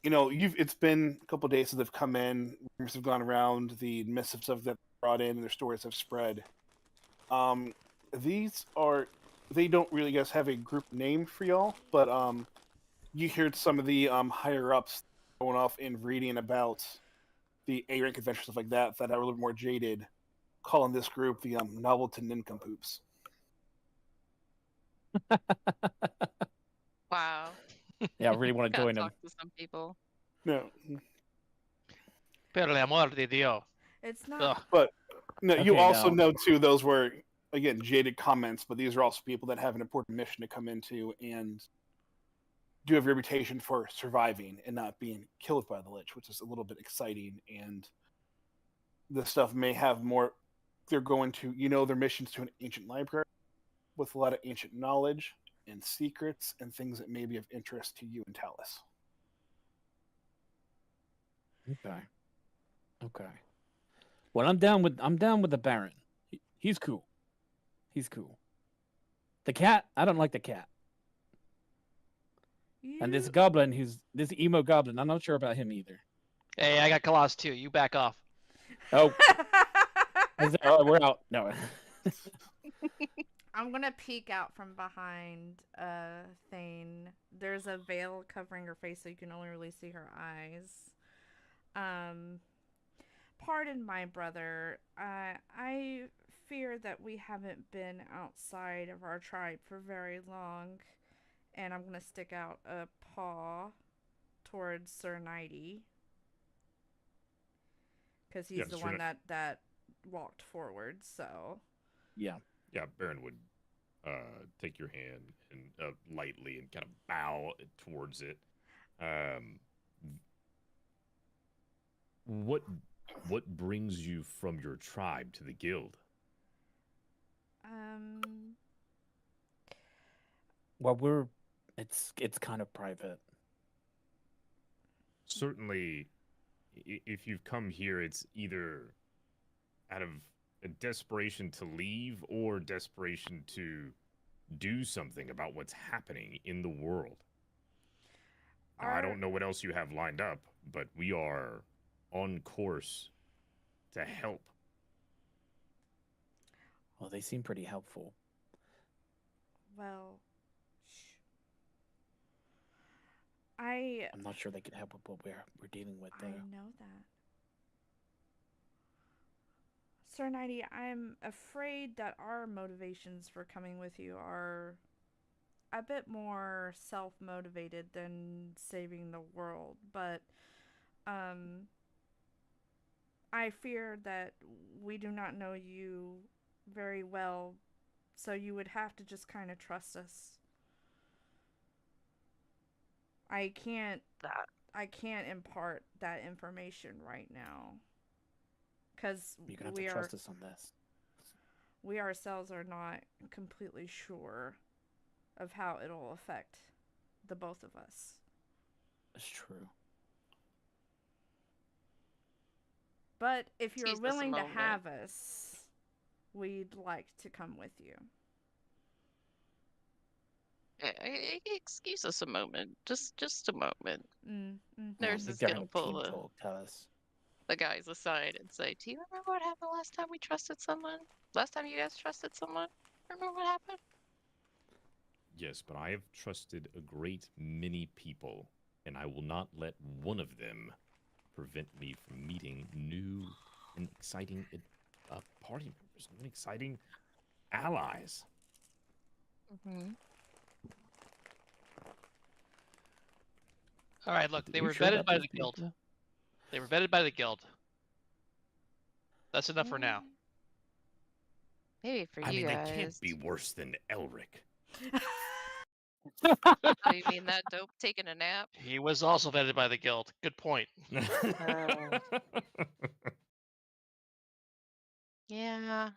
It's been a couple days since they've come in. Rumors have gone around. The missive stuff that brought in, and their stories have spread. They don't really, guess, have a group name for y'all, but you heard some of the higher ups going off and reading about the A rank adventure stuff like that are a little more jaded, calling this group the Novelton Nincompoops. Wow. Yeah, I really want to Gotta join them. talk to some people. No, Per l'amor di Dio. It's not. Ugh. but no, you Okay, also now- know too. Those were again jaded comments, but these are also people that have an important mission to come into and do have a reputation for surviving and not being killed by the Lich, which is a little bit exciting. And this stuff may have more. They're going to, their missions to an ancient library with a lot of ancient knowledge and secrets and things that may be of interest to you and Talus. Okay. Okay. Well, I'm down with the Baron. He's cool. He's cool. The cat, I don't like the cat. And this You- goblin, this emo goblin, I'm not sure about him either. Hey, I got Colossus too. You back off. Oh, oh, we're out. No. I'm gonna peek out from behind Thane. There's a veil covering her face so you can only really see her eyes. Pardon my brother. I fear that we haven't been outside of our tribe for very long. And I'm gonna stick out a paw towards Sir Knighty. Because he's Yeah, the Sir one that walked forward, so. Yeah. Yeah, Baron would take your hand and lightly and kind of bow towards it. What brings you from your tribe to the guild? Well, it's kind of private. Certainly, if you've come here, it's either out of a desperation to leave or desperation to do something about what's happening in the world. Now, I don't know what else you have lined up, but we are on course to help. Well, they seem pretty helpful. Well, shh. I'm not sure they could help with what we're dealing with, though. I know that. Sir Knighty, I'm afraid that our motivations for coming with you are a bit more self-motivated than saving the world, but I fear that we do not know you very well, so you would have to just kind of trust us. I can't That I can't impart that information right now cuz You're gonna have to trust us on this. we ourselves are not completely sure of how it'll affect the both of us. It's true. But if you're seize this willing to moment. have us, we'd like to come with you. Excuse us a moment. Just a moment. Nurse Mm-hmm. You is gotta gonna have pull team talk, tell us. the guys aside and say, "Do you remember what happened last time we trusted someone? Last time you guys trusted someone? Remember what happened?" Yes, but I have trusted a great many people, and I will not let one of them prevent me from meeting new and exciting party members, new and exciting allies. Hmm. All right, look, Are they you were sure vetted about by those the guild. people? They were vetted by the guild. That's enough for now. Maybe for I you mean, they guys. can't be worse than Elric. Oh, you mean that dope taking a nap? He was also vetted by the guild. Good point. Yeah.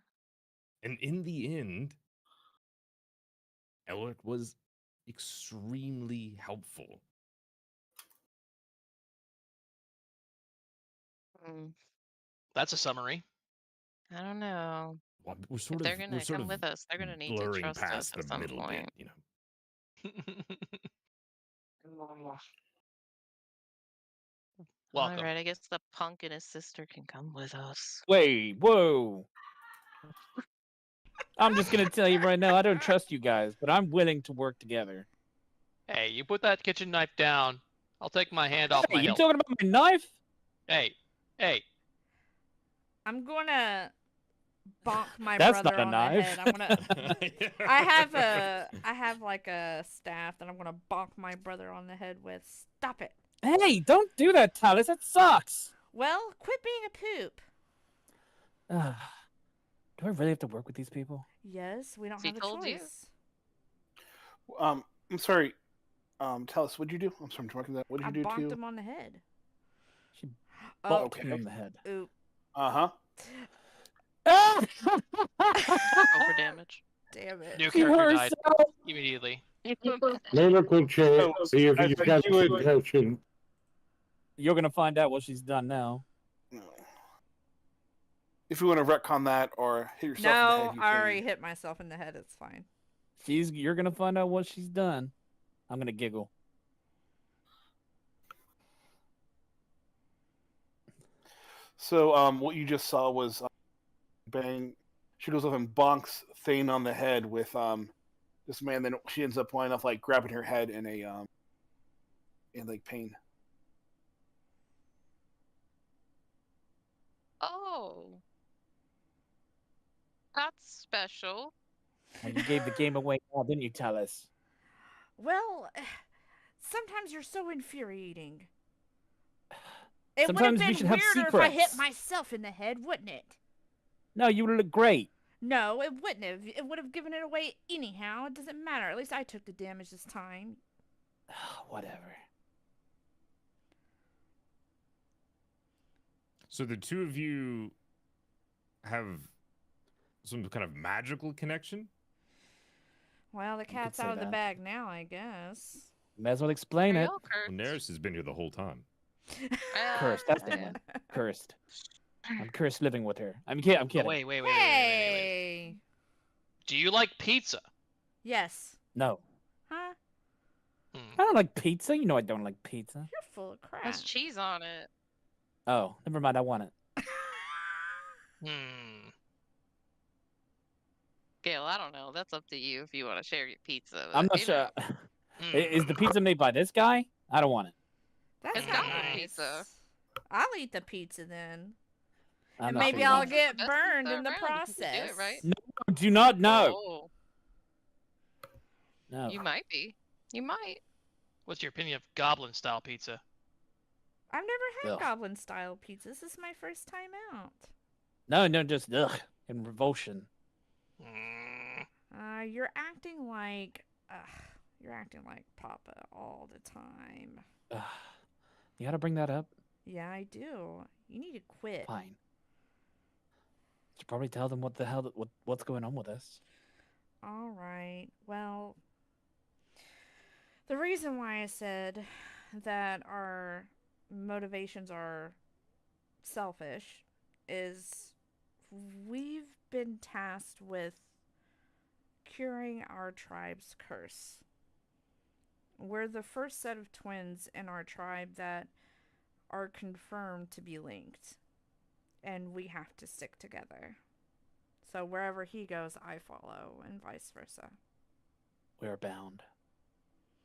And in the end, Elric was extremely helpful. Mm, That's a summary. I don't know. Well, we're If sort they're of we're gonna sort come of with us, they're gonna need to blurring trust us past the at some middle point. bit, you know. All Welcome. right, I guess the punk and his sister can come with us. Wait, whoa. I'm just gonna tell you right now, I don't trust you guys, but I'm willing to work together. Hey, you put that kitchen knife down. I'll take my hand off Hey, my you hilt. talking about my knife? Hey, hey. I'm gonna bonk my That's brother not a on the knife. head. I'm gonna I have like a staff that I'm gonna bonk my brother on the head with. Stop it. Hey, don't do that, Talis. That sucks. Well, quit being a poop. Do I really have to work with these people? Yes, we don't She have a told you. choice. I'm sorry. Tell us, what'd you do? I'm sorry, I'm talking that. What I did you do bonked to? him on the head. She Oh, bonked okay. me on the head. oop. Uh Over damage. Damn it. New She hurt character died herself. immediately. Medical check. Oh, See if I he's thought got you would- concussion. You're gonna find out what she's done now. huh. If you want to retcon that or hit yourself in the No, head, you I already can. hit myself in the head. It's fine. You're gonna find out what she's done. I'm gonna giggle. So, what you just saw was bang. She goes up and bonks Thane on the head with this man. Then she ends up winding up like grabbing her head in like pain. Oh, that's special. Well, you gave the game away now, didn't you, Talis? Well, sometimes you're so infuriating. It would have Sometimes we been should have weirder if I hit secrets. myself in the head, wouldn't it? No, you would look great. No, it wouldn't have. It would have given it away anyhow. It doesn't matter. At least I took the damage this time. Whatever. So the two of you have some kind of magical connection? Well, the could cat's say out of the that. bag now, I guess. May as well explain Are it. y'all cursed? Well, Neris has been here the whole time. Cursed. That's the one. Cursed. I'm cursed living with her. I'm kidding. I'm Oh, kidding. wait. Hey. Do you like pizza? Yes. No, Huh? Hmm. I don't like pizza. You know I don't like pizza. You're full of crap. Has cheese on it. Oh, never mind. I want it. Hmm. Gail, I don't know. That's up to you if you want to share your pizza. I'm but, not you sure. Hmm. Is the pizza made by this guy? I don't want it. That's It's not gotta be nice. pizza. I'll eat the pizza then. I'm And not maybe sure you I'll want it. get Best burned pizza in the around if you can do process. it right. No, do not know. Oh, No. you might be. You might. What's your opinion of goblin style pizza? I've never had Ugh. goblin style pizza. This is my first time out. No, just ugh and revulsion. Mm. You're acting like Papa all the time. Ugh. You gotta bring that up. Yeah, I do. You need to quit. Fine. Should probably tell them what the hell what's going on with us. All right. Well, the reason why I said that our motivations are selfish is we've been tasked with curing our tribe's curse. We're the first set of twins in our tribe that are confirmed to be linked, and we have to stick together. So wherever he goes, I follow, and vice versa. We're bound.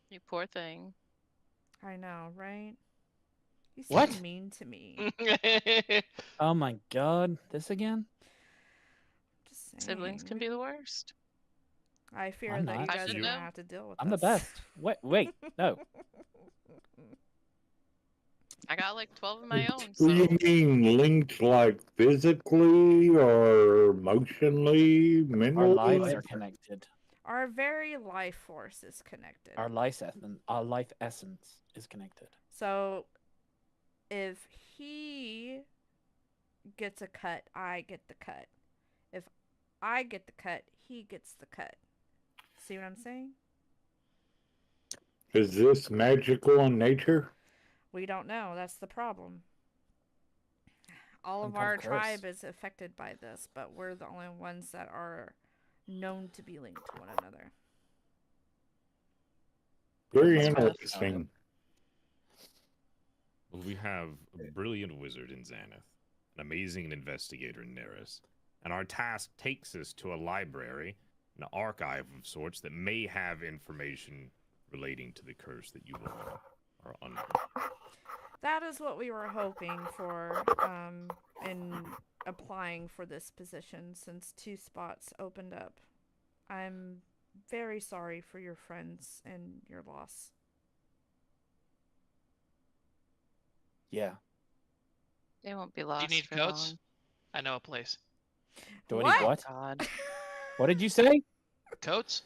You poor thing. I know, right? He's so What? mean to me. Oh my god, this again? Just Siblings can saying. be the worst. I fear I'm that you not. I guys should are gonna know. have to deal with I'm the this. best. Wait, no. I got like 12 of my own, Do you so mean linked like physically or emotionally, Our mentally? lives are connected. Our very life force is connected. Our life essence is connected. So if he gets a cut, I get the cut. If I get the cut, he gets the cut. See what I'm saying? Is this magical in nature? We don't know. That's the problem. All Some of kind our of curse. tribe is affected by this, but we're the only ones that are known to be linked to one another. Very That's fine. interesting. Well, we have a brilliant wizard in Xanath, an amazing investigator in Neris, and our task takes us to a library, an archive of sorts that may have information relating to the curse that you all are under. That is what we were hoping for in applying for this position since 2 spots opened up. I'm very sorry for your friends and your loss. Yeah. they won't be Do lost you need for coats? long. I know a place. Do I What? need what? God. What did you say? Coats?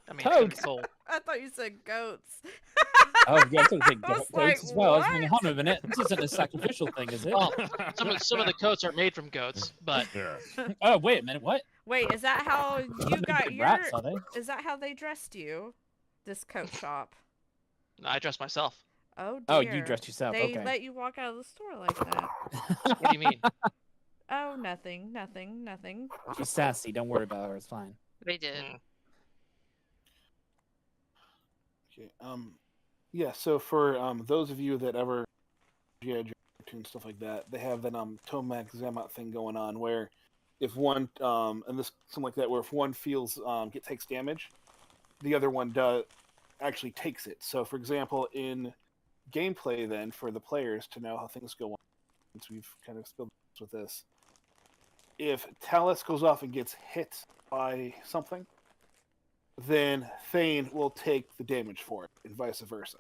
I mean, Coats? it's cold. I thought you said goats. Oh, yeah, I was going to say I was goats like, as well. I was thinking, what? hold on a minute. This isn't a sacrificial thing, is it? Well, some of the coats are made from goats, but Yeah. Oh, wait a minute. What? Wait, is that how you They're got big your? rats, are they? Is that how they dressed you? This coat shop. I dress myself. Oh dear. Oh, you dressed yourself. They Okay. let you walk out of the store like that. What do you mean? Oh, nothing. She's sassy. Don't worry about her. It's fine. They did. Mm. Okay. Yeah. So for those of you that ever G.I. Joe and stuff like that, they have that Tomac Zamat thing going on where if one and this something like that where if one feels takes damage, the other one actually takes it. So for example, in gameplay, then for the players to know how things go on, since we've kind of spilled with this, if Talus goes off and gets hit by something, then Thane will take the damage for it, and vice versa.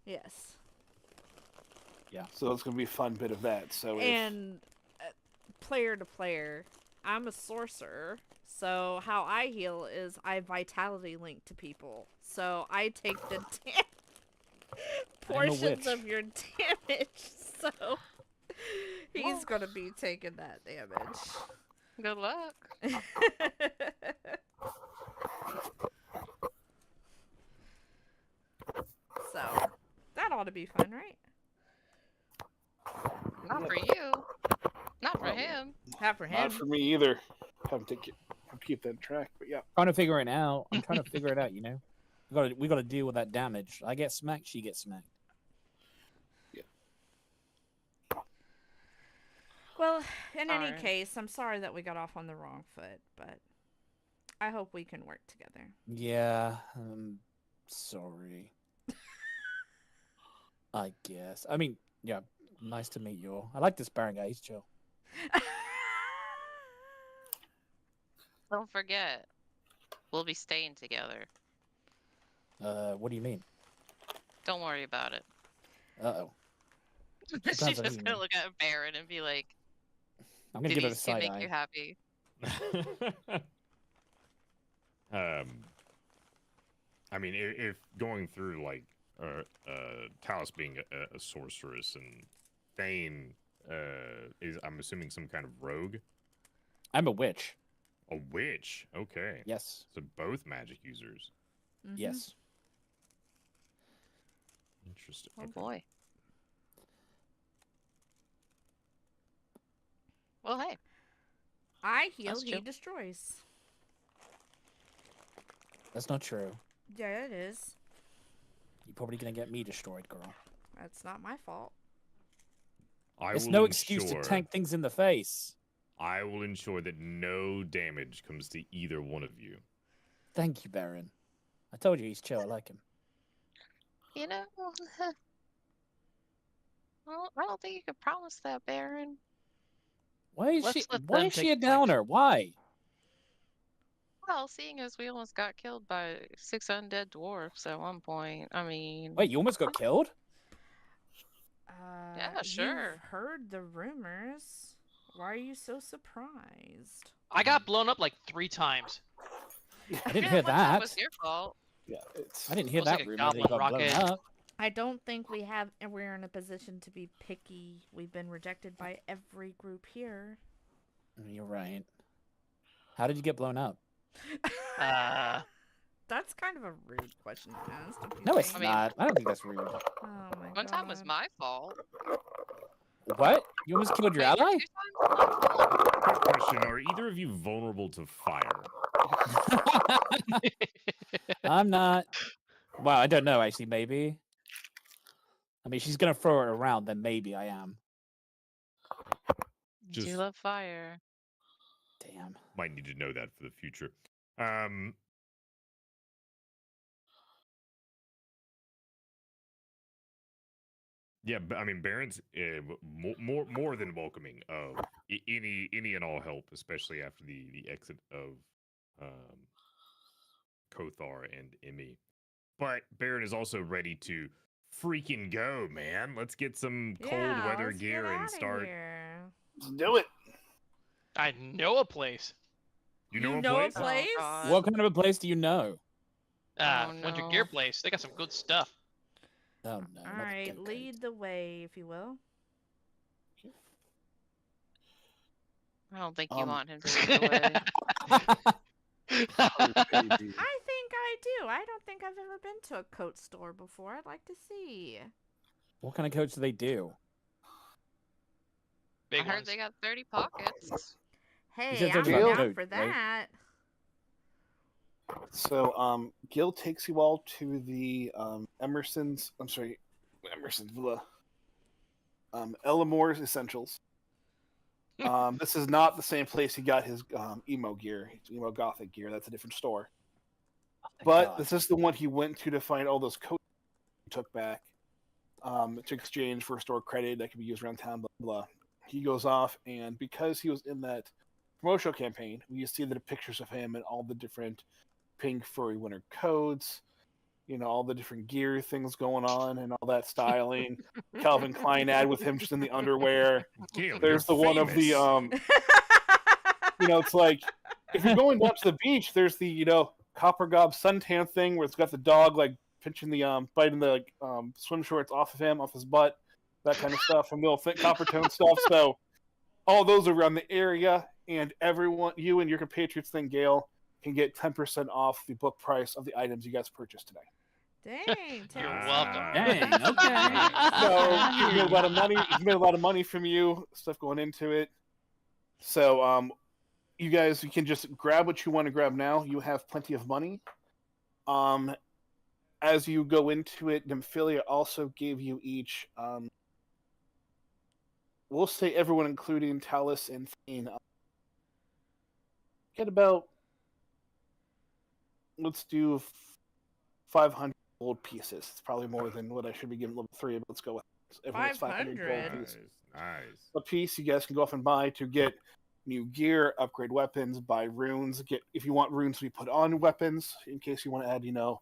Yes. So it's going to be a fun bit of that. So And player to player, I'm a sorcerer, so how I heal is I vitality link to people. So I take the portions witch. of your damage. So he's gonna be taking that damage. Good luck. So that ought to be fun, right? Not for you. Not for him. Not for him. not for me either. Have to keep that track, but yeah. Trying to figure it out. I'm trying to figure it out, you know? We gotta deal with that damage. I get smacked, she gets smacked. Well, in any Alright. case, I'm sorry that we got off on the wrong foot, but I hope we can work together. Yeah, I'm sorry. I guess. I mean, yeah, nice to meet you all. I like this Baron guy. He's chill. Don't forget, we'll be staying together. What do you mean? Don't worry about it. Uh-oh. Depends She's on just who gonna you- look at Baron and be like, I'm gonna "Do give it a these two side make you eye. happy?" I mean, if going through like Talos being a sorceress and Thane is, I'm assuming, some kind of rogue, I'm a witch. a witch. Okay, Yes. so both magic users. Mhm. Yes. Interesting. Oh Okay. boy. Well, hey, I heal, That's he chill. destroys. That's not true. Yeah, it is. You're probably gonna get me destroyed, girl. That's not my fault. I It's will no excuse to ensure- tank things in the face. I will ensure that no damage comes to either one of you. Thank you, Baron. I told you he's chill. I like him. you know, well, I don't think you could promise that, Baron. Why is Let's she? let Why them is take she a the fight. downer? Why? Well, seeing as we almost got killed by 6 undead dwarfs at one point, I mean, Wait, you almost got killed? Yeah, sure. You've heard the rumors. Why are you so surprised? I got blown up like 3 times. I didn't yeah, hear one time that. was your fault. Yeah, it's I didn't hear It was that like a rumor that you goblin got blown rocket. up. I don't think we're in a position to be picky. We've been rejected by every group here. You're right. How did you get blown up? That's kind of a rude question to ask. don't you No, it's think? I mean- not. I don't think that's rude. Oh my One time was God. my fault. What? You almost killed your Wait, ally? 2 times my fault? Quick question: are either of you vulnerable to fire? I'm not. Well, I don't know. Actually, maybe. I mean, she's gonna throw it around. Then maybe I am. Do Just- love fire. Damn. Might need to know that for the future. Yeah, but I mean, Baron's more than welcoming of any and all help, especially after the exit of Kothar and Emmy. But Baron is also ready to freaking go, man. Let's get some cold Yeah, weather let's get gear and outta start. here. let's do it. I know a place. You know a know a place? place? Oh, God. What kind of a place do you know? Oh, Winter no. Gear place. They got some good stuff. Oh no. All not the right, goat coat. lead the way, if you will. I don't think you Um, want him to lead the way. Okay, I think I do. I don't think I've ever been to a coat store before. I'd like to see. What kind of coats do they do? Big I heard ones. they got 30 pockets. Hey, said I'm something about down goat, for right? that. So, Gil takes you all to the Emerson's. I'm sorry, Emerson's. Blah. Elamore's Essentials. This is not the same place he got his emo gear, his emo gothic gear. That's a different store. Thank But God. this is the one he went to find all those coats he took back to exchange for store credit that could be used around town. Blah blah. He goes off, and because he was in that promotional campaign, we see the pictures of him and all the different pink furry winter coats, you know, all the different gear things going on and all that styling. Calvin Klein ad with him just in the underwear. Gail, There's the you're one of the famous. you know, it's like if you're going down to the beach, there's the, you know, Copper Gob suntan thing where it's got the dog like pinching the biting the swim shorts off of him, off his butt, that kind of stuff, and little thick copper tone stuff. So all those are around the area, and everyone, you and your compatriots, then Gail, can get 10% off the book price of the items you guys purchased today. Dang, You're Terrence. welcome. Dang, okay. So he's made a lot of money. He's made a lot of money from you. Stuff going into it. So you guys, you can just grab what you want to grab now. You have plenty of money. As you go into it, Nymphilia also gave you each. We'll say everyone, including Talus and Thane, get about. Let's do 500 gold pieces. It's probably more than what I should be giving level 3, but let's go with it. Everyone gets 500 gold 500? pieces. Nice. A piece you guys can go off and buy to get new gear, upgrade weapons, buy runes. Get if you want runes to be put on weapons in case you want to add, you know,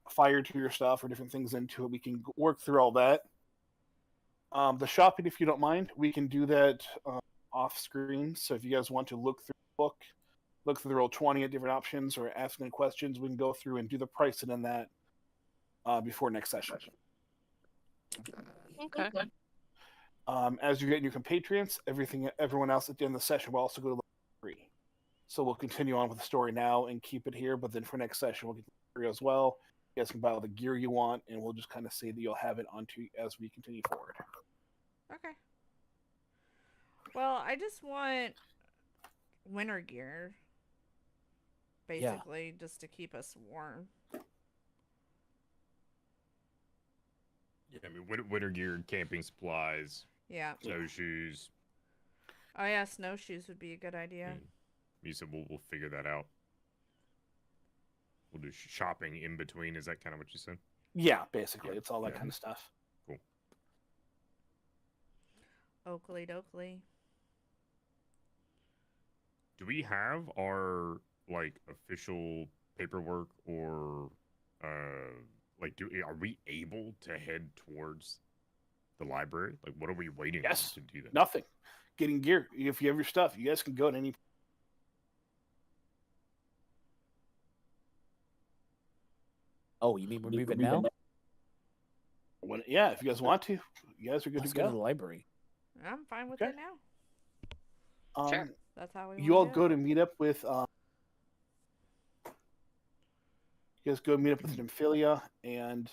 fire to your stuff or different things into it. We can work through all that. The shopping, if you don't mind, we can do that off screen. So if you guys want to look through the book, look through the roll 20 at different options, or ask any questions, we can go through and do the pricing in that before next session. Okay. As you get new compatriots, everyone else at the end of the session will also go to level 3. So we'll continue on with the story now and keep it here, but then for next session we'll get the story as well. You guys can buy all the gear you want, and we'll just kind of say that you'll have it onto as we continue forward. Okay. Well, I just want winter gear, basically, just to keep us warm. Yeah, I mean, winter gear, camping supplies, Yeah. snowshoes. Oh yeah, snowshoes would be a good idea. You said we'll figure that out. We'll do shopping in between. Is that kind of what you said? Yeah, basically, it's all that Yeah. kind of stuff. Cool. Oakley dokley. Do we have our like official paperwork or like are we able to head towards the library? Like, what are we waiting on to do that? Nothing. Getting gear. If you have your stuff, you guys can go at any. Oh, you mean we're moving now? Yeah, if you guys want to, you guys are good Let's to go go. to the library. I'm fine with Okay. it now. Sure. That's how we You all wanna do go it. to meet up with. You guys go meet up with Nymphilia, and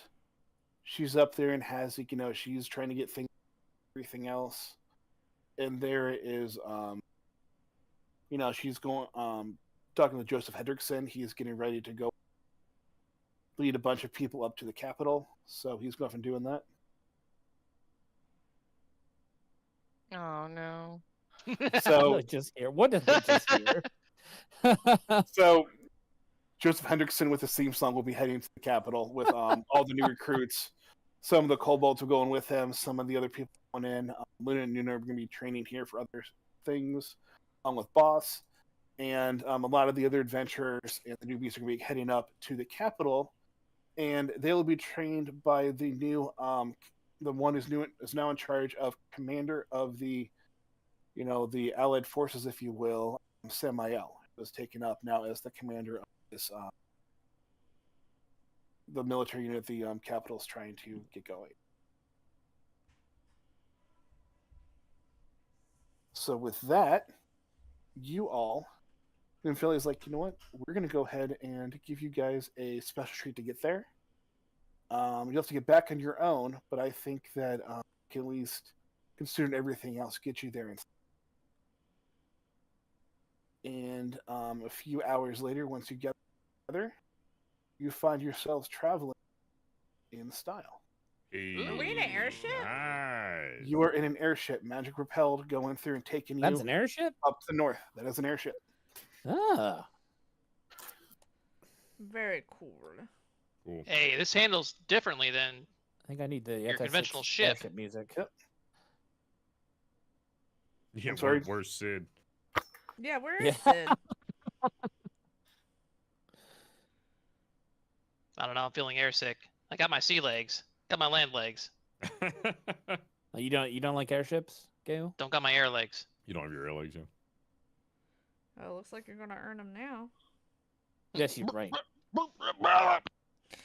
she's up there and has, like, she's trying to get things, everything else, and there is, she's going, talking to Joseph Hendrickson. He's getting ready to go lead a bunch of people up to the Capitol, so he's going off and doing that. Oh no. So, What just hear? What did I just hear? so Joseph Hendrickson with the theme song will be heading to the Capitol with all the new recruits. Some of the kobolds are going with him. Some of the other people going in. Luna and Nuna are going to be training here for other things, along with Boss. And a lot of the other adventurers and the newbies are going to be heading up to the Capitol. And they will be trained by the new, the one who's now in charge of commander of the, the Allied forces, if you will, Samael, was taken up now as the commander of this, the military unit the Capitol's trying to get going. So with that, you all, and Philly's like, you know what? We're going to go ahead and give you guys a special treat to get there. You'll have to get back on your own, but I think that can at least, considering everything else, get you there. And a few hours later, once you get together, you find yourselves traveling in style. Are we in an airship? Nice. You are in an airship, magic propelled, going through and taking you That's an airship? up to the north. That is an airship. Ah. Very cool. Cool. Hey, this handles differently than I think I need the Your anti-6 conventional ship. airship music. Yep. Yeah, I'm sorry? where's Sid? Yeah, where Yeah. is Sid? I don't know. I'm feeling airsick. I got my sea legs. Got my land legs. You don't like airships, Gail? Don't got my air legs. You don't have your air legs, Joe? Oh, looks like you're gonna earn them now. Yes, you're right.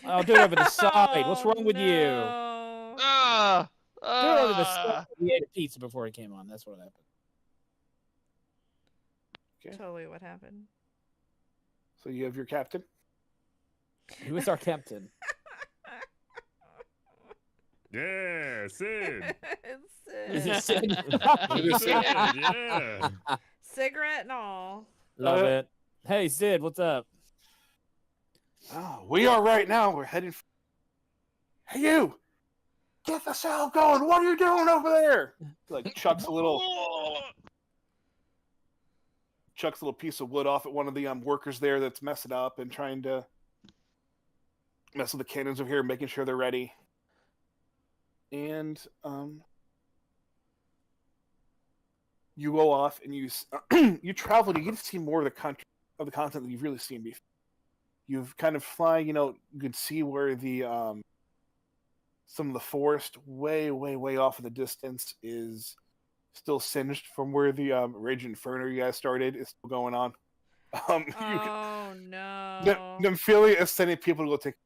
I'll do it over the side. What's wrong with you? no. Ah! Do it over the side. We ate a pizza before it came on. That's what happened. Okay. Totally what happened. So you have your captain. Who is our captain? Yeah, Sid. Is Sid. it Sid? It is Sid. Yeah. Cigarette and all. Love it. Hey, Sid, what's up? Oh, we are right now. We're heading. Hey, you! Get the sail going. What are you doing over there? Like chucks a little piece of wood off at one of the workers there that's messing up and trying to mess with the cannons over here, making sure they're ready. And you go off and you you travel and you get to see more of the country of the continent that you've really seen before. You've kind of fly, you can see where the some of the forest way, way, way off in the distance is still singed from where the Rage Inferno you guys started is still going on. You can, Oh no. Nymphalia is sending people to go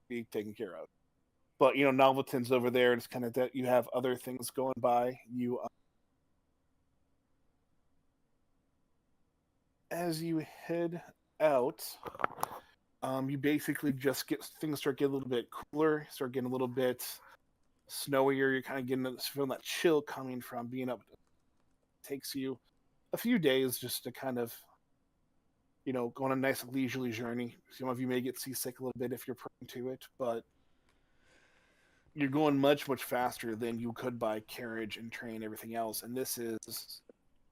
be taken care of. But Novelton's over there, and it's kind of that you have other things going by. You as you head out, you basically just get things start getting a little bit cooler, start getting a little bit snowier. You're kind of getting feeling that chill coming from being up. It takes you a few days just to kind of go on a nice leisurely journey. Some of you may get seasick a little bit if you're prone to it, but you're going much, much faster than you could by carriage and train, everything else. And this is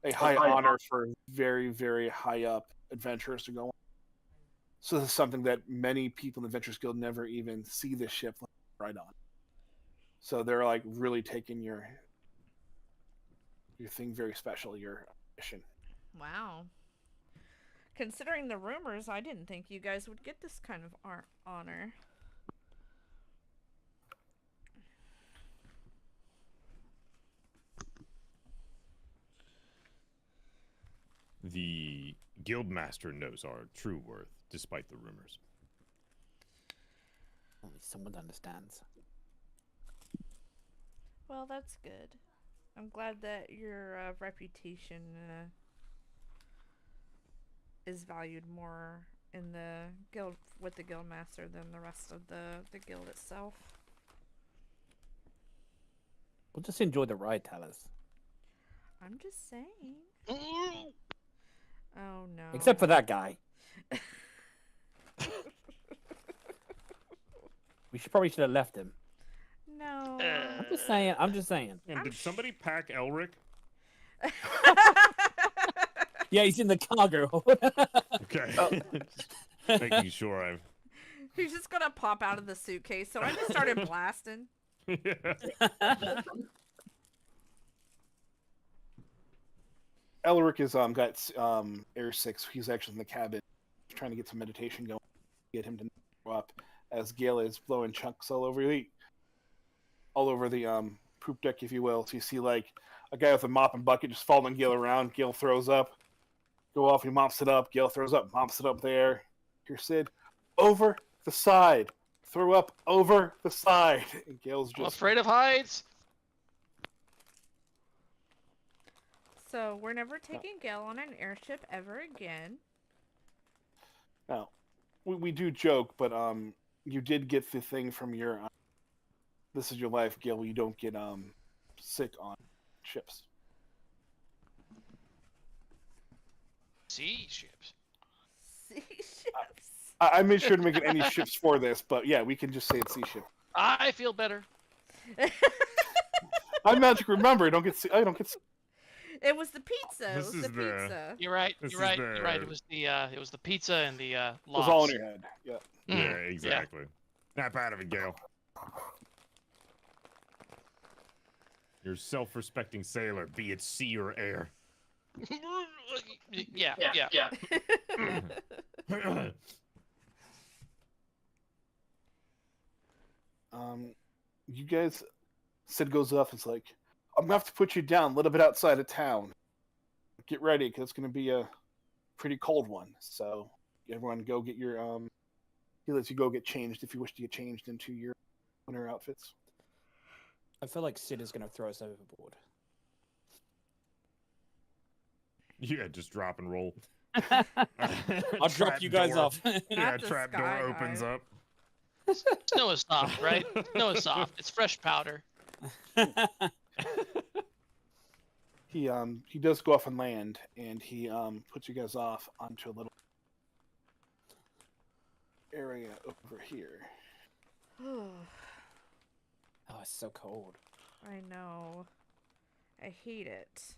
a high honor for very, very high up adventurers to go on. So this is something that many people in the Adventurers Guild never even see this ship right on. So they're like really taking your thing very special, your mission. Wow. Considering the rumors, I didn't think you guys would get this kind of honor. The Guildmaster knows our true worth, despite the rumors. Only someone understands. Well, that's good. I'm glad that your reputation is valued more in the guild with the Guildmaster than the rest of the guild itself. We'll just enjoy the ride, Talis. I'm just saying. Oh no. Except for that guy. We probably should have left him. No. I'm just saying. I'm just saying. And did somebody pack Elric? Yeah, he's in the cargo. Okay. Making sure I've. He's just gonna pop out of the suitcase, so I just started blasting. Yeah. Elric is got air 6. He's actually in the cabin trying to get some meditation going, get him to go up as Gale is blowing chunks all over the poop deck, if you will. So you see like a guy with a mop and bucket just following Gale around. Gale throws up, go off, he mops it up. Gale throws up, mops it up there. Here, Sid, over the side, throw up over the side. And Gale's just I'm afraid of heights. So we're never taking Gale on an airship ever again. Now, we do joke, but you did get the thing from your this is your life, Gale. You don't get sick on ships. Sea ships. Sea ships. I made sure to make it any ships for this, but yeah, we can just say it's sea ship. I feel better. I'm magic. Remember, I don't get. It was the pizza. This It was is the pizza. You're right. This You're right. is You're right. It was the pizza and the It was logs. all in your head. Yeah. Yeah, Mm, exactly. Snap out of it, Gale. You're a self-respecting sailor, be it sea or air. Yeah. You guys, Sid goes off. It's like, I'm gonna have to put you down a little bit outside of town. Get ready, because it's gonna be a pretty cold one. So everyone, go get your He lets you go get changed if you wish to get changed into your winter outfits. I feel like Sid is going to throw us overboard. Yeah, just drop and roll. I'll drop you guys off. Yeah, Not the trap door skydive. opens up. Snow is soft, right? Snow is soft. It's fresh powder. He does go off and land, and he puts you guys off onto a little area over here. Oh, it's so cold. I know. I hate it.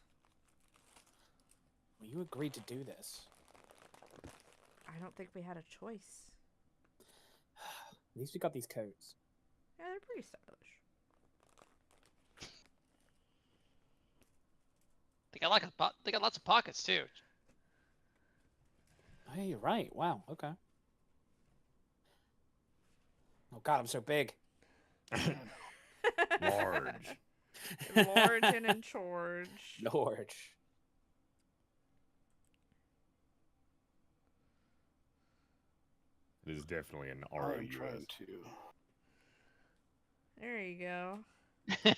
Well, you agreed to do this. I don't think we had a choice. At least we got these coats. Yeah, they're pretty stylish. They got lots of pockets too. Hey, you're right. Wow. Okay. Oh God, I'm so big. Large. Large and in charge. George. It is definitely an I'm ROUS. trying to There you go. get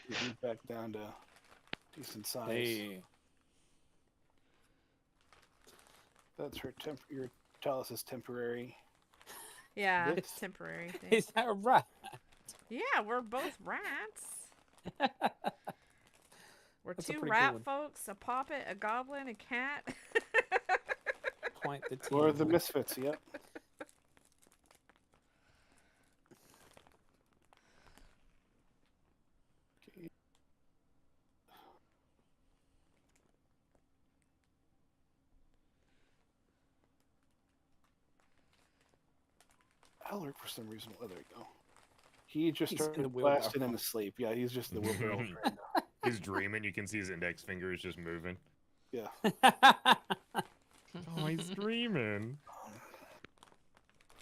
you back down to decent size. Hey. That's her your Talus is temporary. Yeah, This- it's temporary thing. Is that right? Yeah, we're both rats. We're That's a two pretty rat cool one. folks, a poppet, a goblin, a cat. Quite the team. Or the Misfits, yep. Okay. Alert for some reason. Oh, there you go. He just He's in the started wheelbarrow. blasting into sleep. Yeah, he's just in the wheelbarrow right now. He's dreaming. You can see his index finger is just moving. Yeah. Oh, he's dreaming.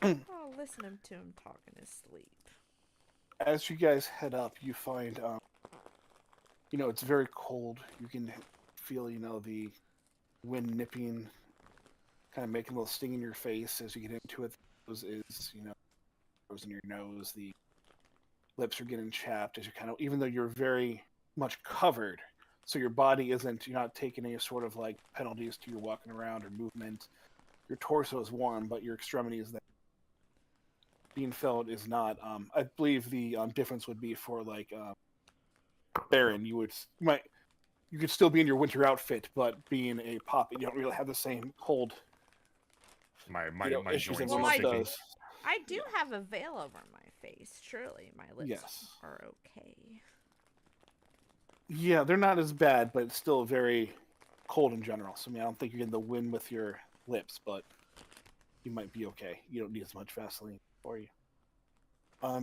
Oh, listen to him talk in his sleep. As you guys head up, you find, it's very cold. You can feel, the wind nipping, kind of making a little sting in your face as you get into it. Those is, goes in your nose. The lips are getting chapped as you even though you're very much covered, so your body isn't, you're not taking any sort of like penalties to your walking around or movement. Your torso is warm, but your extremities that being felt is not. I believe the difference would be for like Baron, you could still be in your winter outfit, but being a puppet, you don't really have the same cold My issues joints that Well, are one sticking. does. I do have a veil over my face. Surely my lips Yes. are okay. Yeah, they're not as bad, but it's still very cold in general. So I don't think you're getting the wind with your lips, but you might be okay. You don't need as much Vaseline for you.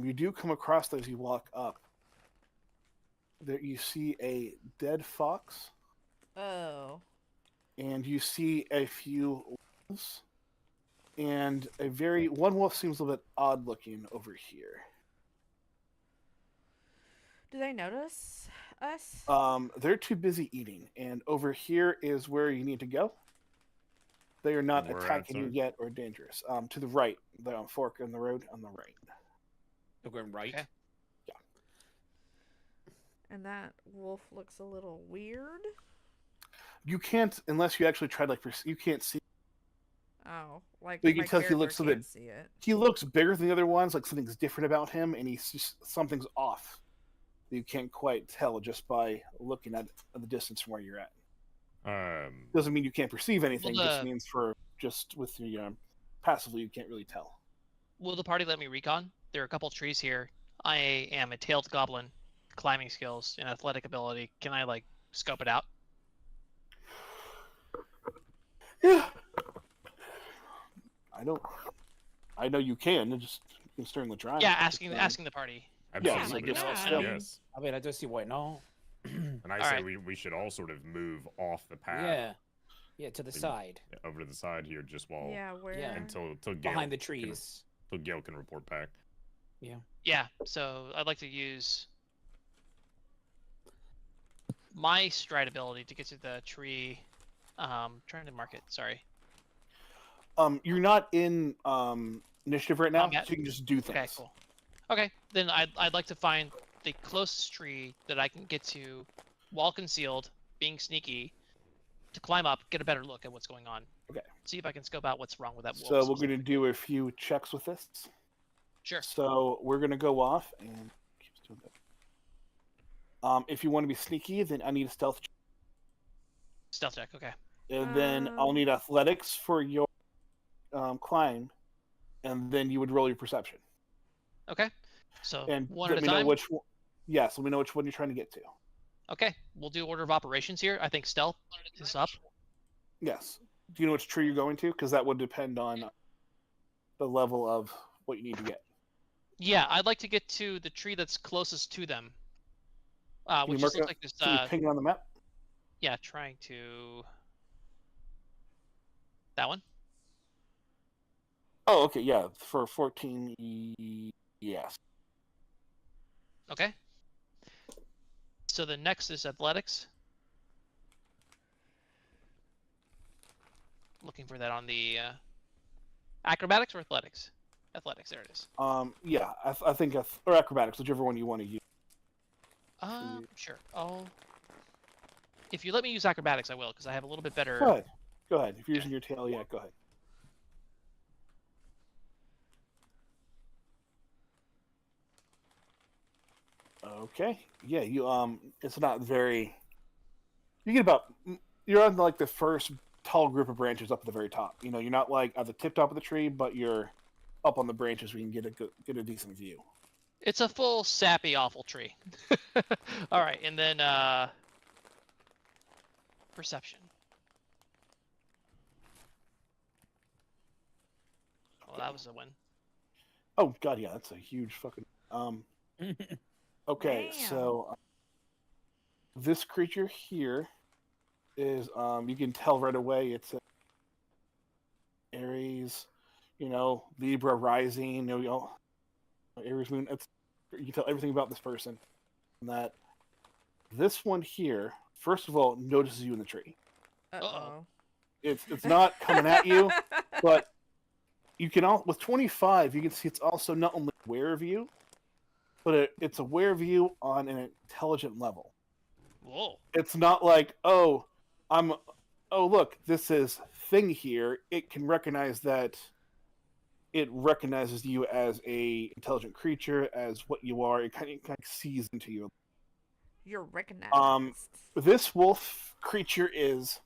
You do come across those as you walk up. There you see a dead fox, Oh. and you see a few wolves, and one wolf seems a little bit odd looking over here. Do they notice us? They're too busy eating, and over here is where you need to go. They are not Where attacking you outside? yet or dangerous. To the right, the fork in the road on the right. We're going right. Okay. And that wolf looks a little weird. You can't unless you actually try you can't see. Oh, like But you my can tell he character looks a can't bit- see it. He looks bigger than the other ones, like something's different about him, and something's off. You can't quite tell just by looking at the distance from where you're at. Doesn't mean you can't perceive anything. Well, Just means just with the passively, you can't really tell. Will the party let me recon? There are a couple trees here. I am a tailed goblin, climbing skills and athletic ability. Can I scope it out? Yeah. I know you can. Just considering the drive. Yeah, asking the party. Absolutely. like, yeah. Yes. I mean, I don't see why not. And I All say right. we should all sort of move off the path Yeah. Yeah, to the And- side. over to the side here, just while Yeah, where? Yeah. until Gail Behind the can- trees. Till Gail can report back. Yeah, so I'd like to use my stride ability to get to the tree. Trying to mark it. Sorry. You're not in initiative right now, Combat. so you can just do things. Okay, cool. Okay, then I'd like to find the closest tree that I can get to, while concealed, being sneaky, to climb up, get a better look at what's going on. Okay. See if I can scope out what's wrong with that wolf. So we're going to specifically. do a few checks with this. Sure. So we're going to go off and keeps doing that. If you want to be sneaky, then I need a stealth check. Stealth check. Okay. And then I'll need athletics for your climb, and then you would roll your perception. Okay. So And one let at a me know time. which one. Yes, let me know which one you're trying to get to. Okay, we'll do order of operations here. I think stealth is up. Yes. Do you know which tree you're going to? Because that would depend on the level of what you need to get. Yeah, I'd like to get to the tree that's closest to them. Can you Which mark just looks it- like this. Can you ping it on the map? Yeah, trying to. That one. Oh, okay, yeah. For 14, yes. Okay. so the next is athletics. Looking for that on the acrobatics or athletics. Athletics, there it is. Yeah, I think or acrobatics, whichever one you want to use. Sure. If you let me use acrobatics, I will, because I have a little bit better. Go ahead. Go ahead. If you're Okay. using your tail, yeah, go ahead. Okay. Yeah, it's not very. You get about. You're on like the first tall group of branches up at the very top. You know, you're not like at the tip top of the tree, but you're up on the branches where you can get a decent view. It's a full sappy, awful tree. All right, and then perception. Well, that was a win. Oh god, yeah, that's a huge fucking. Okay, Damn. so this creature here is you can tell right away it's Aries, Libra rising, Aries moon. You can tell everything about this person. And that this one here, first of all, notices you in the tree. Uh-oh. It's not coming at you, but you can with 25, you can see it's also not only aware of you, but it's aware of you on an intelligent level. Whoa. It's not like, oh, look, this is thing here. It can recognize that it recognizes you as a intelligent creature, as what you are. It kind of sees into you. You're recognized. This wolf creature is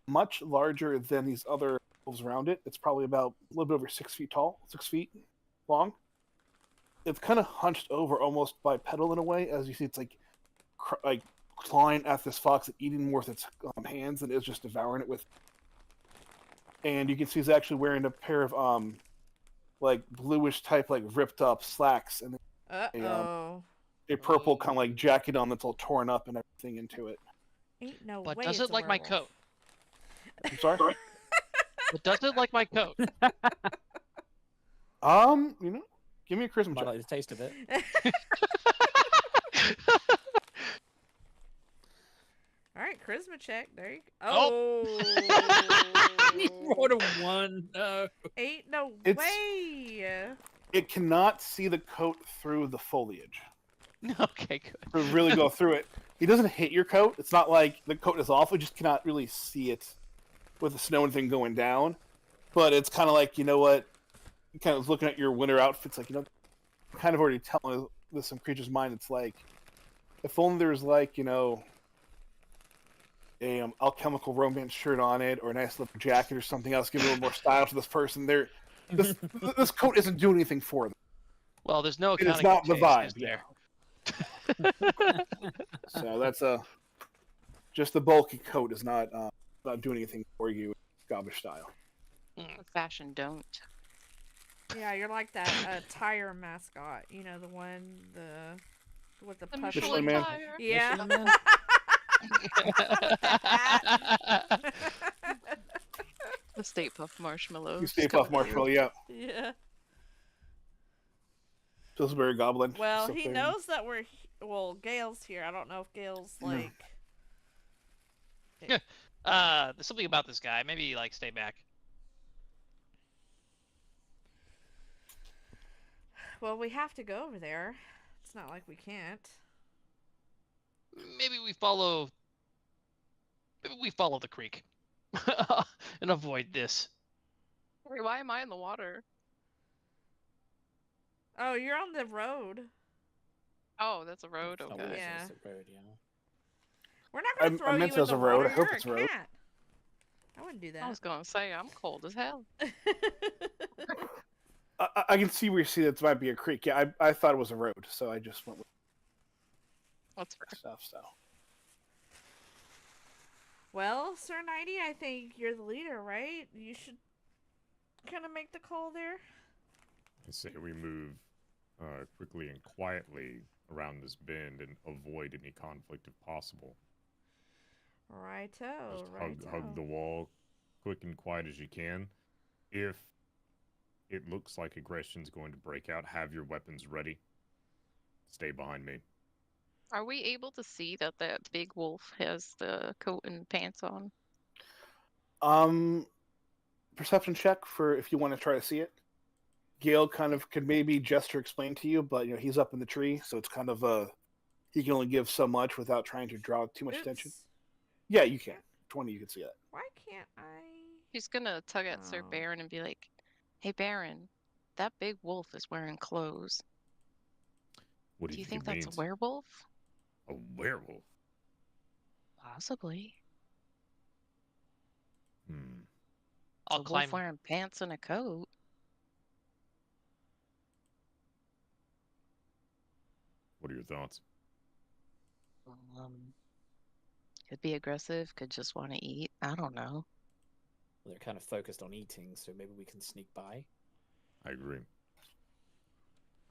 much larger than these other wolves around it. It's probably about a little bit over 6 feet tall, 6 feet long. It's kind of hunched over, almost bipedal in a way, as you see. It's like clawing at this fox and eating more with its hands than it is just devouring it with. And you can see he's actually wearing a pair of like bluish type, like ripped up slacks, and a purple kind of like jacket on that's all torn up and everything into it. Ain't no But way. does it's it a like my werewolf. coat? I'm sorry. But does it like my coat? Give me a charisma Might check. like the taste of it. All right, charisma check. There you go. Oh. He rolled a 1. No. Ain't no It's- way. It cannot see the coat through the foliage. Okay, good. To really go through it. He doesn't hit your coat. It's not like the coat is off. We just cannot really see it with the snow and thing going down. But it's kind of like, you know what? Kind of looking at your winter outfits, like, kind of already telling with some creature's mind. It's like, if only there was like, a alchemical romance shirt on it, or a nice leather jacket or something else, give a little more style to this person. This coat isn't doing anything for them. Well, there's no It's accounting not for the taste, vibe. is there? So that's just the bulky coat is not doing anything for you, Scottish style. Fashion don't. Yeah, you're like that tire mascot. You know, the one with the puffy. Michelin Man. tire. Yeah. Michelin Man? The Stay Puft Marshmallow. You Stay Puft Marshmallow, yeah. Yeah. Pillsbury Goblin. Well, Still he there. knows that Gail's here. I don't know if Gail's like. There's something about this guy. Maybe like stay back. Well, we have to go over there. It's not like we can't. Maybe we follow the creek and avoid this. Wait, why am I in the water? Oh, you're on the road. Oh, that's a road. Oh, Okay. Yeah. it's the road, yeah. We're not gonna I throw meant you in as the a road. water. I hope You're it's a a road. cat. I wouldn't do I that. was gonna say I'm cold as hell. I can see where you see that might be a creek. Yeah, I thought it was a road, so I just went with What's for stuff. So Well, Sir Nighty, I think you're the leader, right? You should kind of make the call there. I say we move quickly and quietly around this bend and avoid any conflict if possible. Righto, Just righto. hug the wall, quick and quiet as you can. If it looks like aggression's going to break out, have your weapons ready. Stay behind me. Are we able to see that that big wolf has the coat and pants on? Perception check for if you want to try to see it. Gale kind of could maybe gesture explain to you, but he's up in the tree, so it's kind of he can only give so much without trying to draw too much attention. Oops. Yeah, you can. 20, you can see that. Why can't I? He's gonna tug at Sir Oh. Baron and be like, "Hey, Baron, that big wolf is wearing clothes. What Do do you you think it that's a means? werewolf? A werewolf? Possibly. Hmm. I'll A wolf climb. wearing pants and a coat. What are your thoughts? Um, could be aggressive, could just want to eat. I don't know. Well, they're kind of focused on eating, so maybe we can sneak by. I agree.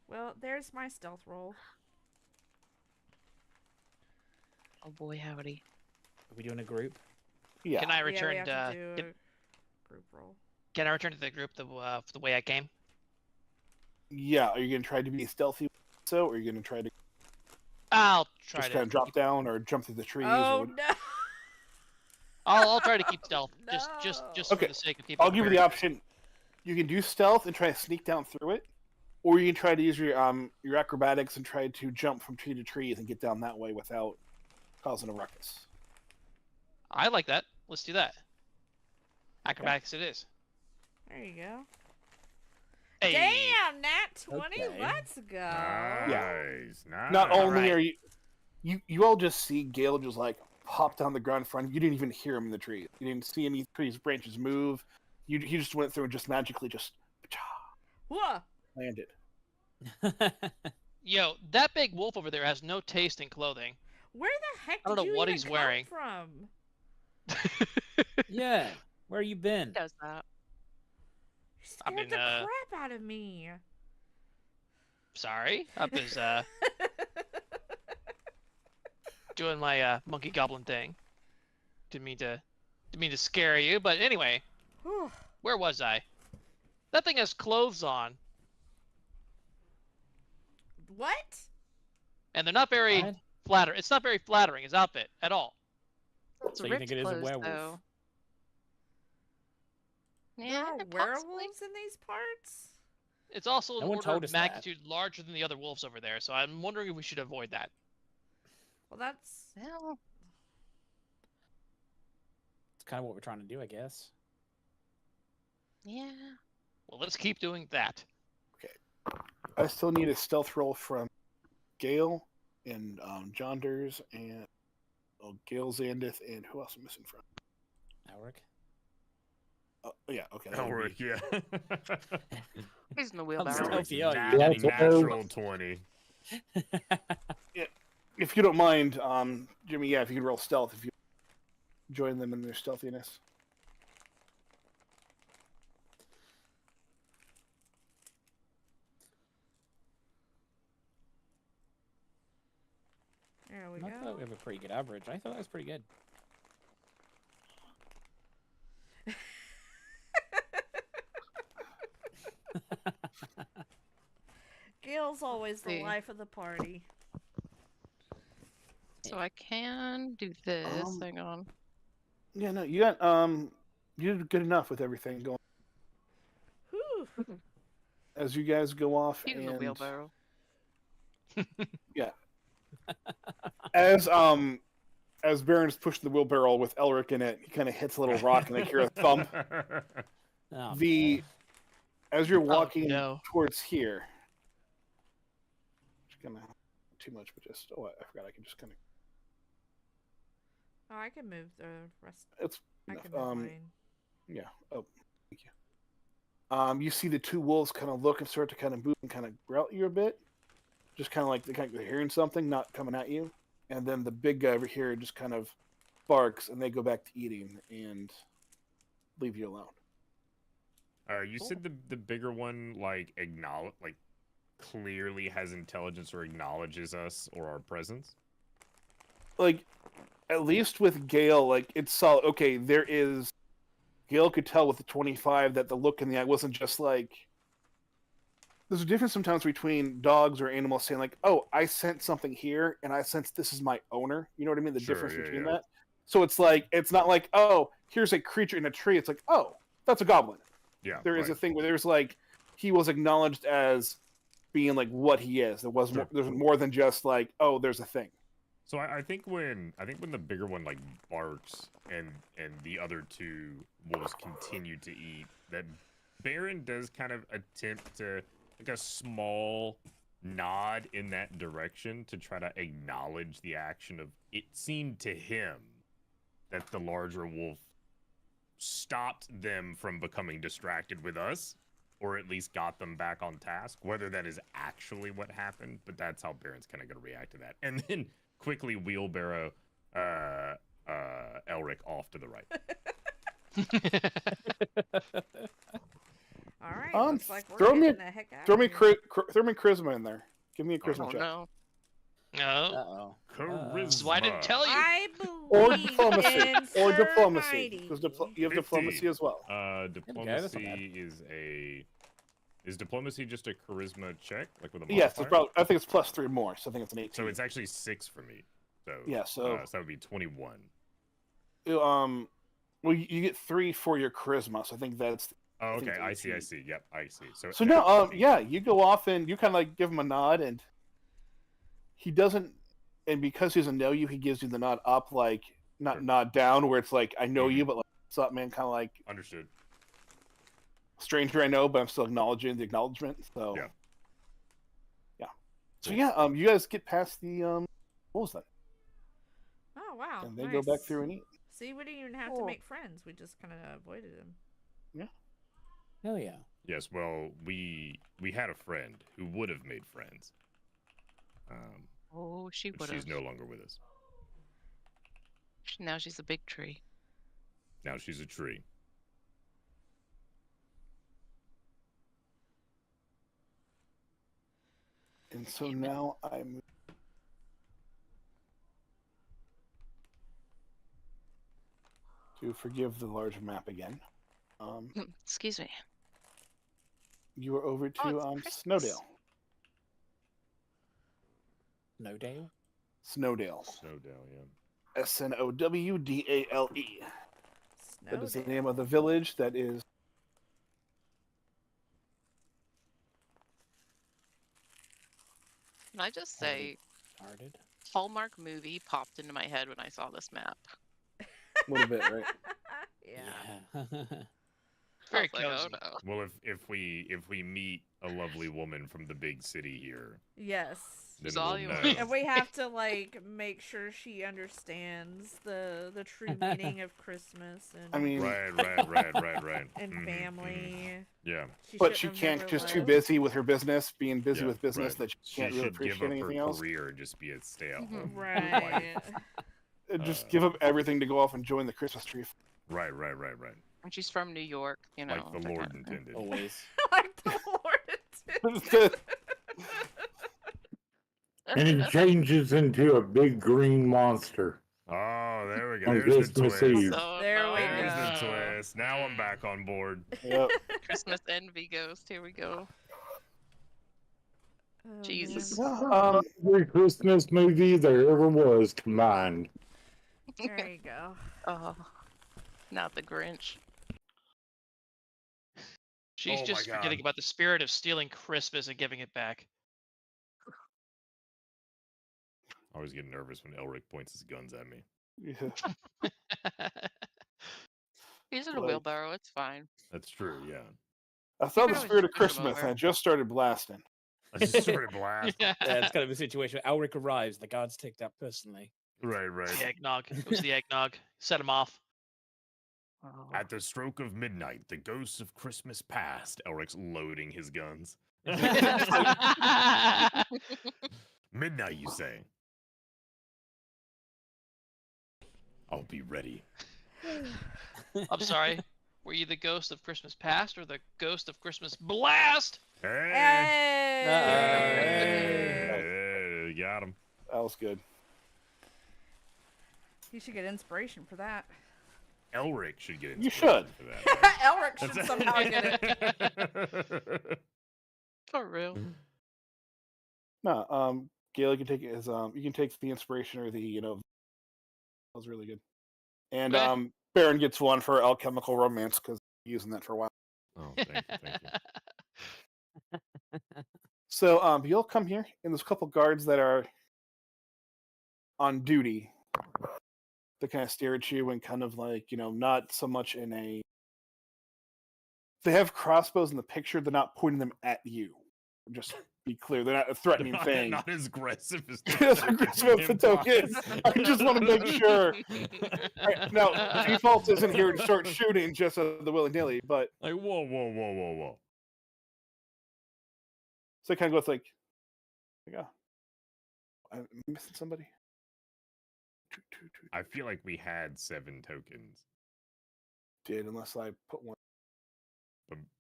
Well, there's my stealth roll. Oh boy, howdy. Are we doing a group? Yeah. Can I Yeah, we return have to? to do Yep. a group roll. Can I return to the group the way I came? Yeah. Are you going to try to be stealthy, or are you going to try to I'll try just to. kind of drop down or jump through the trees? Or Oh what? no! I'll try to keep stealth, just No. Okay, for the sake of people. I'll give you the option. You can do stealth and try to sneak down through it, or you can try to use your acrobatics and try to jump from tree to trees and get down that way without causing a ruckus. I like that. Let's do that. Acrobatics it is. There you go. Hey. Damn, nat 20. Okay. Let's go. Nice. Nice. Not only Alright. are you all just see Gale just like pop down the ground in front of you. You didn't even hear him in the tree. You didn't see any trees branches move. He just went through and just magically just Whoa. landed. Yo, that big wolf over there has no taste in clothing. Where the heck I don't did know you what even he's come wearing. from? Yeah. Where you been? Does that? You I scared mean, the crap out of me. Sorry, I was doing my monkey goblin thing. Didn't mean to scare you, but anyway, Whew. where was I? That thing has clothes on, What? and they're not very What? flattering. It's not very flattering, his outfit at all. It's So you ripped think it is a clothes, werewolf? though. There Yeah, are possibly. werewolves in these parts? It's also No an one order told of us that. magnitude larger than the other wolves over there, so I'm wondering if we should avoid that. Well, that's... Well, It's kind of what we're trying to do, I guess. yeah. Well, let's keep doing that. I still need a stealth roll from Gale and Jonders and Gale Zandith and who else am I missing from? Alric? Yeah, okay. that would Elric, be- yeah. He's in the I'm wheelbarrow. stealthy, are Nat- you? That's natural 20. If you don't mind, Jimmy, yeah, if you could roll stealth, if you join them in their stealthiness. There we I go. thought we have a pretty good average. I thought that was pretty good. Gale's always the see. life of the party. So I can do this. Um, Hang on. Yeah, no, you got you did good enough with everything going. Whew. As you guys go off He's in the and wheelbarrow. as Baron's pushing the wheelbarrow with Elric in it, he kind of hits a little rock and I hear a thump. Oh, As you're walking no. towards here, just gonna too much, but just I forgot I can just kind of Oh, I can move the rest. it's I enough. can move mine. Yeah. Oh, thank you. You see the two wolves kind of look and start to kind of move and kind of growl at you a bit, just kind of like they're hearing something, not coming at you. And then the big guy over here just kind of barks, and they go back to eating and leave you alone. You said the bigger one like clearly has intelligence or acknowledges us or our presence. Like, at least with Gale, like it's solid. Okay, there is. Gale could tell with the 25 that the look in the eye wasn't just like. there's a difference sometimes between dogs or animals saying like, "Oh, I sense something here, and I sense this is my owner." You know what I mean? The Sure, difference yeah, between yeah. that. So it's like it's not like, "Oh, here's a creature in a tree." It's like, "Oh, that's a goblin." Yeah, There is a right. thing where there's like he was acknowledged as being like what he is. There was Sure. more, there's more than just like, "Oh, there's a thing." So I think when the bigger one like barks and the other two wolves continue to eat, that Baron does kind of attempt to like a small nod in that direction to try to acknowledge the action of it seemed to him that the larger wolf stopped them from becoming distracted with us, or at least got them back on task. Whether that is actually what happened, but that's how Baron's kind of going to react to that. And then quickly wheelbarrow Elric off to the right. All right, Um, looks like we're throw me getting the heck out Throw of me here. throw me charisma in there. Give me a Oh, charisma Oh check. no. No. Uh-oh. Charisma. So I didn't tell you. I Or believe diplomacy. in Or Sir diplomacy. Heidi. Because you have 50. diplomacy as well. that's not bad. Diplomacy is diplomacy just a charisma check, like with a Yes, it's modifier? probably, I think it's +3 more, so I think it's an 18. So it's actually 6 for me. So Yeah, so- so that would be 21. Well, you get 3 for your charisma, so I think that's. Oh, think okay. it's I 18. see. Yep, I see. So So that no, is 18. yeah, you go off and you kind of like give him a nod, and he doesn't. And because he doesn't know you, he gives you the nod up, like not Sure. nod down, where it's like I know you, Mhm. but like, what's up, man? Kind of like Understood. stranger I know, but I'm still acknowledging the acknowledgement. So Yeah. So Cool. yeah, you guys get past the wolves then, Oh wow! and they nice. go back through and eat. See, we didn't even have to make friends. We just kind of avoided them. Hell yeah. Yes. Well, we had a friend who would have made friends. Oh, she But would she's have. no longer with us. Now she's a big tree. Now she's a tree. And so now I'm to forgive the large map again. Excuse me. You are over to Oh, it's Christmas. Snowdale. No Dale? Snowdale. Snowdale, yeah. Snowdale. That is the Snowdale. name of the village that is. Can I just say, Started. Hallmark movie popped into my head when I saw this map. A little bit, right? Yeah. Very I was like, cozy. oh no. Well, if we meet a lovely woman from the big city here, Yes. then She's all we'll you know. want. And we have to like make sure she understands the true meaning of Christmas and I mean, Right. and Mhm, family. mhm. Yeah. but shouldn't she have can't. never Just too left. busy with her business, being busy Yeah, with business, right. that she can't she really should give appreciate up anything her else. career and just be a stay-at-home wife. Right. And just Uh, give up everything to go off and join the Christmas tree. Right. And she's from New York, you know. Like the that Lord kind of thing. intended. Always. Like the Lord intended. And he changes into a big green monster Oh, there we go. on There's the Christmas twist. Eve. So, There we There's go. the twist. Now I'm back on board. Yep. Christmas envy ghost. Here we go. Oh, Jesus. man. Every Christmas movie there ever was combined. There you go. Oh, not the Grinch. She's Oh my just forgetting God. about the spirit of stealing Christmas and giving it back. I always get nervous when Elric points his guns at me. Yeah. He's in a Like- wheelbarrow. It's fine. That's true, yeah. I felt can the always spirit of push 'em Christmas, over. and I just started blasting. I just started blasting. Yeah, it's kind of a situation. Elric arrives, the guards take that personally. Right. The eggnog. It was the eggnog. Set him off. Oh. At the stroke of midnight, the ghosts of Christmas past. Elric's loading his guns. Midnight, you say? I'll be ready. I'm sorry. Were you the ghost of Christmas past or the ghost of Christmas blast? Hey! Hey! Hey, got him. That was good. You should get inspiration for that. Elric should get You inspiration should. for that. Elric should somehow get it. it. For real. No, Gail, you can take it as you can take the inspiration or the that was really good. And Eh. Baron gets one for alchemical romance because using that for a while. Oh, thank you, thank you. So you'll come here, and there's a couple guards that are on duty. They kind of stare at you and kind of like not so much in a. They have crossbows in the picture. They're not pointing them at you. Just be clear, they're not a threatening thing. Not as aggressive as As aggressive as the token. I just want to make sure. Right, now, default isn't here to start shooting just the willy-nilly, but Like, whoa. so it kind of goes like, yeah, I'm missing somebody. I feel like we had 7 tokens, Did unless I put one.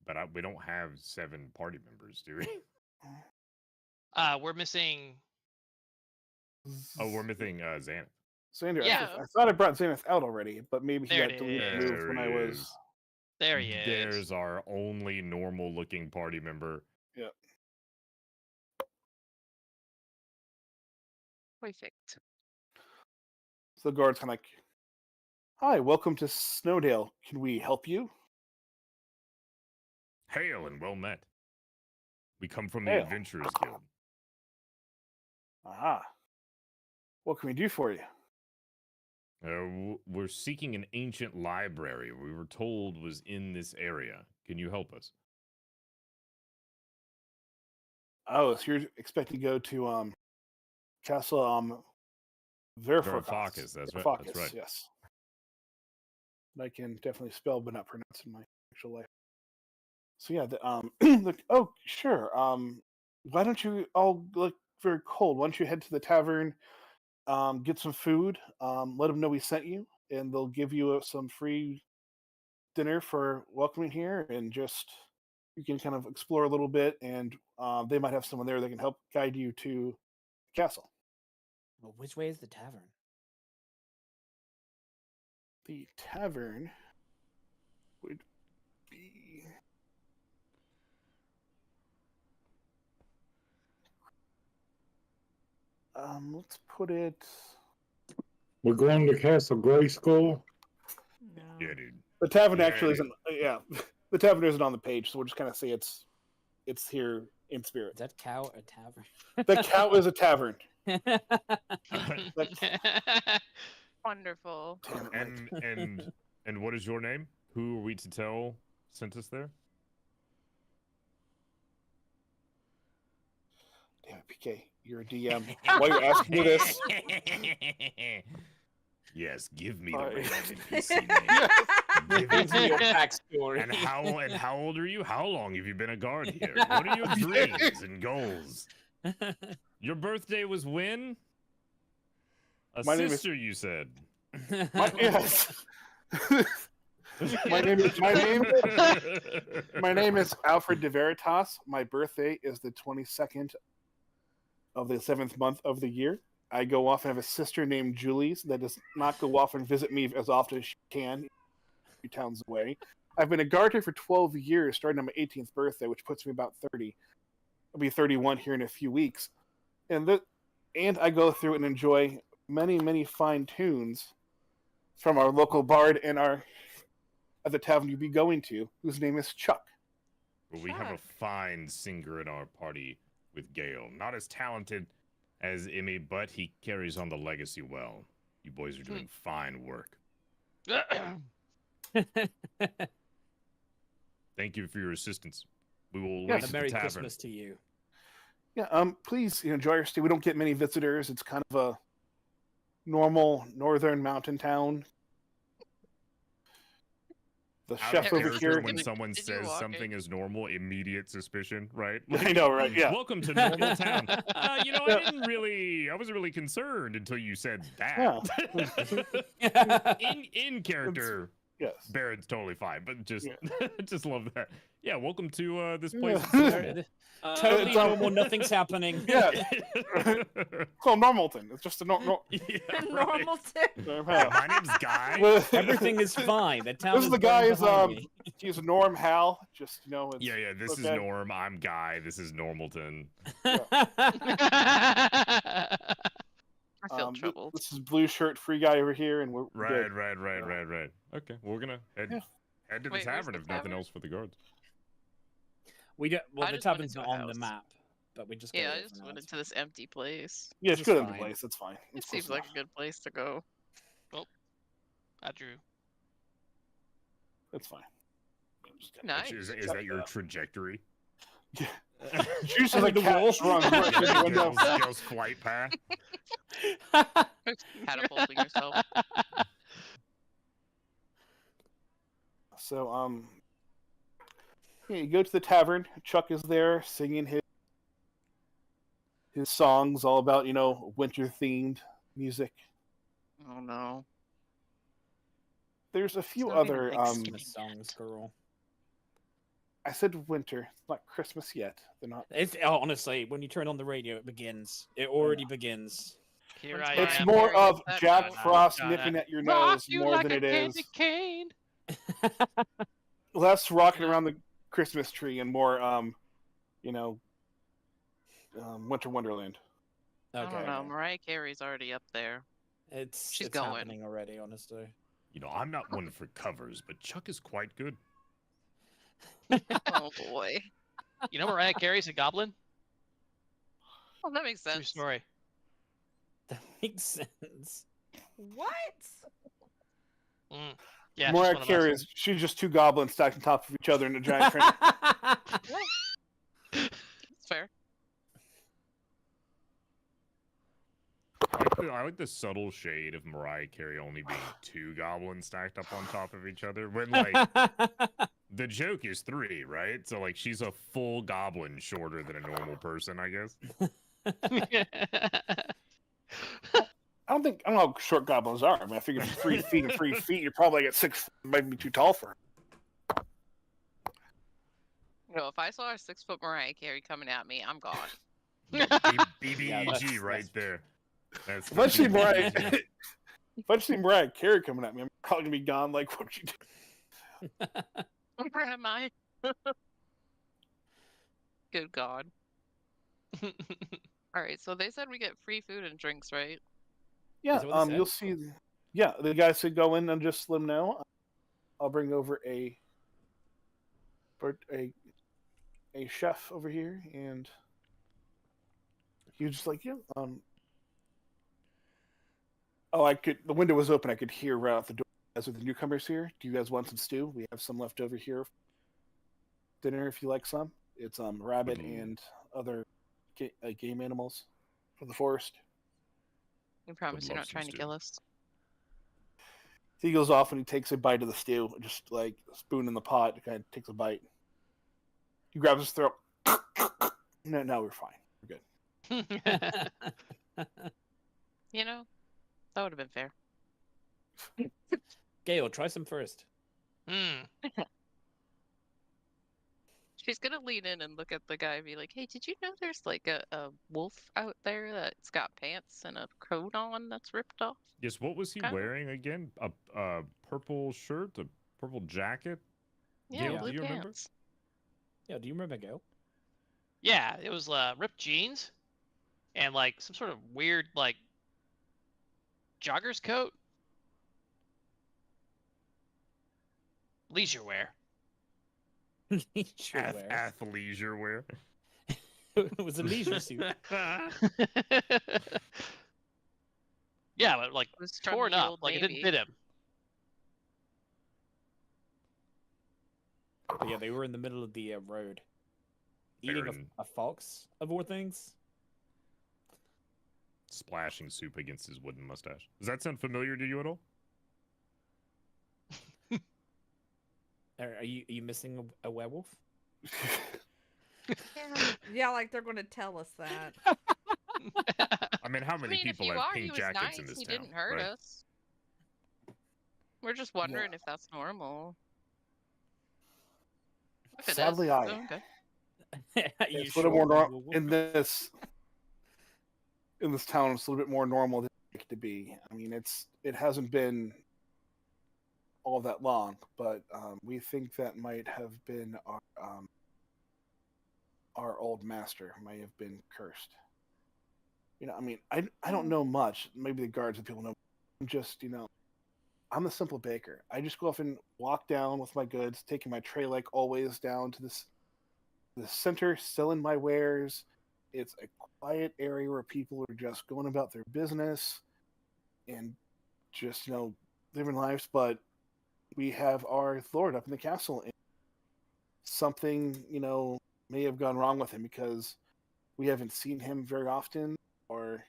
but we don't have 7 party members, do we? We're missing. Oh, we're missing Xanath. Xander. Yeah. I thought I brought Xanath out already, but maybe he There got it deleted is. moves when I There he was. is. There he is. There's our only normal-looking party member. Perfect. So the guard's kind of like, "Hi, welcome to Snowdale. Can we help you?" Hail and well met. We come from the Hail. Adventurers Guild. Aha. What can we do for you? We're seeking an ancient library we were told was in this area. Can you help us? Oh, so you're expecting to go to Castle Verifocus, that's right. Verifocus, That's right. yes. I can definitely spell but not pronounce in my actual life. So yeah, oh sure. Why don't you all look very cold? Why don't you head to the tavern, get some food, let them know we sent you, and they'll give you some free dinner for welcoming here, and just you can kind of explore a little bit, and they might have someone there that can help guide you to the castle. Well, which way is the tavern? The tavern would be. Let's put it. We're going to Castle Grayskull. No. Yeah, dude. The tavern Yeah, actually yeah. isn't. Yeah, the tavern isn't on the page, so we'll just kind of say it's here in Is spirit. that cow a tavern? The cow is a tavern. Wonderful. Damn it, Mike. And what is your name? Who are we to tell sent us there? Damn it, PK, you're a DM. Why you're asking me this? Yes, give me the Sorry. random NPC name. Give it to Your me. backstory. And how old are you? How long have you been a guard here? What are your dreams and goals? Your birthday was when? A My name is- sister, you said. Yes. My name is Alfred de Veritas. My birthday is the 22nd of the 7th month of the year. I go off and have a sister named Julie that does not go off and visit me as often as she can, a few towns away. I've been a guard here for 12 years, starting on my 18th birthday, which puts me about 30. I'll be 31 here in a few weeks. And I go through and enjoy many, many fine tunes from our local bard and at the tavern you'll be going to, whose name is Chuck. But we have a fine singer in our party with Gale. Not as talented as Emmy, but he carries on the legacy well. You boys are doing fine work. Thank you for your assistance. We will wait Yes. at the Merry tavern. Christmas to you. Yeah, please enjoy your stay. We don't get many visitors. It's kind of a normal northern mountain town. The Out chef of over character here. when someone Did you says walk something in? is normal, immediate suspicion, right? I know, right? Yeah. Welcome to normal town. I wasn't really concerned until you said that. in character, Yes. Baron's totally fine, but just Yeah. just love that. Yeah, welcome to this place. Yeah. Totally it's, normal, nothing's happening. Yeah. It's called Normalton. It's just a normal. Yeah, right. Normal too. My name's Guy. Well, Everything is fine. The town This is is the burning guy's behind me. He's Norm Hal. Just it's Yeah, yeah. This is okay. Norm. I'm Guy. This is Normalton. I feel troubled. This is blue shirt free guy over here, and we're Right, good. right. Okay, we're gonna head Yeah. head to the Wait, where's tavern the if nothing tavern? else for the guards. We don't. Well, I the just went tavern's into not a on the house. map, but we just go Yeah, I there just for now. went It's into this empty place. Yeah, This it's is good in the fine. place. It's fine. It It's close seems like enough. a good place to go. I drew. It's fine. I'm just gonna- Nice. Is that your trajectory? Yeah. Choose Through the the cat wall. runs right through the window. Gil's flight path. Catapulting yourself. So yeah, you go to the tavern. Chuck is there singing his songs, all about winter themed music. Oh no. There's a few not even other Christmas songs, girl. I said winter. It's not Christmas yet. They're not. It's honestly, when you turn on the radio, it begins. It already begins. Here When's I Mariah It's am. more Carey? of That Jack done? Frost Done. nipping at your Rock nose you more like than a it is candy cane. less rocking around the Christmas tree and more Winter Wonderland. I Okay, don't know. okay. Mariah Carey's already up there. She's It's going. happening already, honestly. I'm not one for covers, but Chuck is quite good. Oh boy. You know Mariah Carey's a goblin? Well, that makes True sense. story. That makes sense. What? Mm. Yeah, she's Mariah one of Carey us. she's just two goblins stacked on top of each other in a giant train. It's fair. I like the subtle shade of Mariah Carey only being two goblins stacked up on top of each other. When the joke is three, right? So she's a full goblin shorter than a normal person, I guess. I don't know how short goblins are. I mean, I figure 3 feet and 3 feet, you're probably at 6 feet. Might be too tall for her. If I saw a 6-foot Mariah Carey coming at me, I'm gone. BBEG right there. That's If I see BBEG. Mariah Carey coming at me, I'm probably gonna be gone. Like, what you do? Where am I? Good God. All right, so they said we get free food and drinks, right? Yeah, that what they you'll see. Yeah, the guy said go in and just let him know. I'll bring over a chef over here, and he was just like, yeah. Oh, I could. The window was open. I could hear right out the door. As with the newcomers here, do you guys want some stew? We have some left over here. Dinner, if you like some. It's rabbit and other game animals from the forest. You promise you're love not some trying to stew. kill us? He goes off and he takes a bite of the stew, just like a spoon in the pot. Kind of takes a bite. He grabs his throat. No, we're fine. We're good. That would have been fair. Gail, try some first. She's gonna lean in and look at the guy and be like, "Hey, did you know there's like a wolf out there that's got pants and a coat on that's ripped off?" Yes, what was he Kinda. wearing again? A purple shirt, a purple jacket? Yeah, Gail, blue do you remember? pants. Yeah, do you remember Gail? Yeah, it was ripped jeans and some sort of weird jogger's coat. Leisure wear. Leisure wear. Athleisure wear. It was a leisure suit. Yeah, but It was from torn the up. Old It didn't Navy. fit him. But yeah, they were in the middle of the road. Eating Baron. a fox, of all things. Splashing soup against his wooden mustache. Does that sound familiar to you at all? Are you missing a werewolf? Yeah, like they're going to tell us that. I mean, how many If people you have are, pink he was jackets nice. in this He town? didn't hurt right? us. We're just wondering if that's normal. If it is, Sadly, oh, okay. It's a little more normal in this town. It's a little bit more normal than it to be. I mean, it hasn't been all that long, but we think that might have been our old master. Might have been cursed. I mean, I don't know much. Maybe the guards and people know. I'm just, I'm a simple baker. I just go off and walk down with my goods, taking my tray like always down to the center, selling my wares. It's a quiet area where people are just going about their business and just, living lives. But we have our lord up in the castle, and something, may have gone wrong with him because we haven't seen him very often or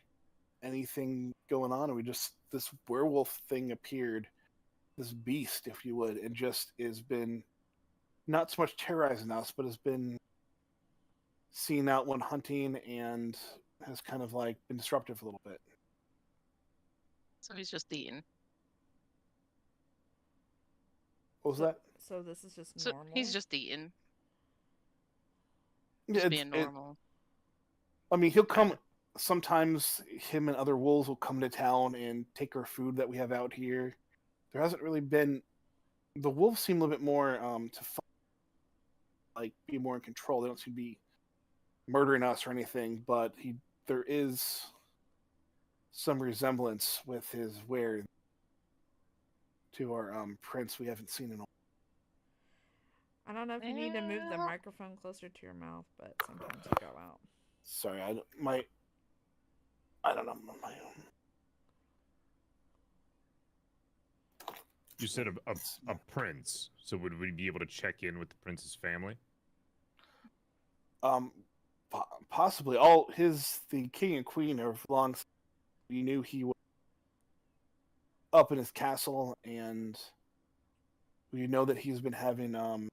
anything going on. And this werewolf thing appeared, this beast, if you would, and just has been not so much terrorizing us, but has been seen out when hunting and has kind of like been disruptive a little bit. So he's just eating. What was So, that? so this is just So normal. he's just eating. Yeah, Just being normal. I mean, he'll come sometimes. Him and other wolves will come to town and take our food that we have out here. There hasn't really been. The wolves seem a little bit more be more in control. They don't seem to be murdering us or anything. But there is some resemblance with his wear to our prince we haven't seen in a while. I don't know if you need to move the Yeah. microphone closer to your mouth, but sometimes you go out. Sorry, I don't know my You said a prince. So would we be able to check in with the prince's family? Possibly. The king and queen of long. We knew he was up in his castle, and we know that he's been having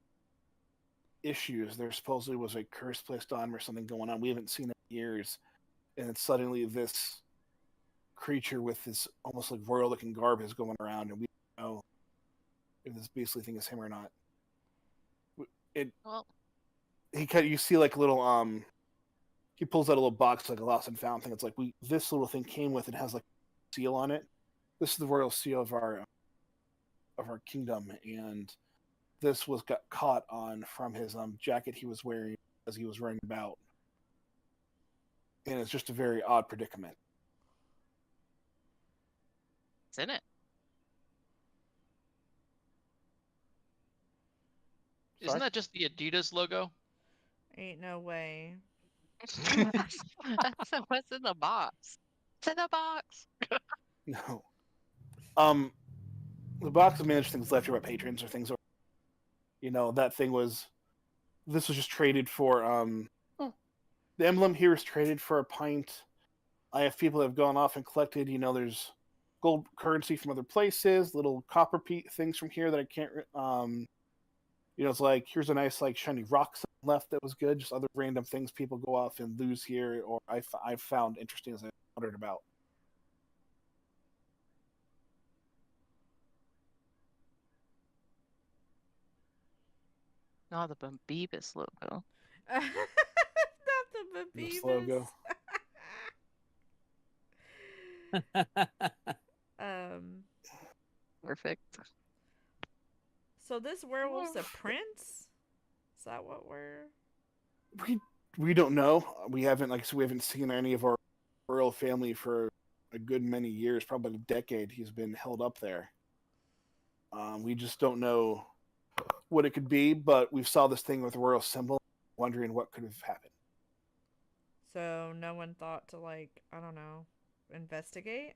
issues. There supposedly was a curse placed on him or something going on. We haven't seen it in years, and then suddenly this creature with this almost like royal-looking garb is going around, and we don't know if this beastly thing is him or not. Well, You see like a little he pulls out a little box like a lost and found thing. It's like this little thing came with it, has like a seal on it. This is the royal seal of our kingdom, and this got caught on from his jacket he was wearing as he was running about, and it's just a very odd predicament. it's in it. Isn't that just the Adidas logo? Ain't no way. That's what's in the box. It's in the box. No, the box of managed things left here by patrons or things. That thing was. This was just traded for the emblem here is traded for a pint. I have people that have gone off and collected. There's gold currency from other places, little copper things from here that I can't. It's like here's a nice like shiny rock left that was good. Just other random things people go off and lose here, or I've found interesting as I wondered about. Not the Beavis logo. Not the This Beavis. logo. um. Perfect. So this werewolf's a prince? Is that what we're? We don't know. We haven't we haven't seen any of our royal family for a good many years, probably a decade. He's been held up there. We just don't know what it could be, but we saw this thing with the royal symbol, wondering what could have happened. So no one thought to I don't know, investigate?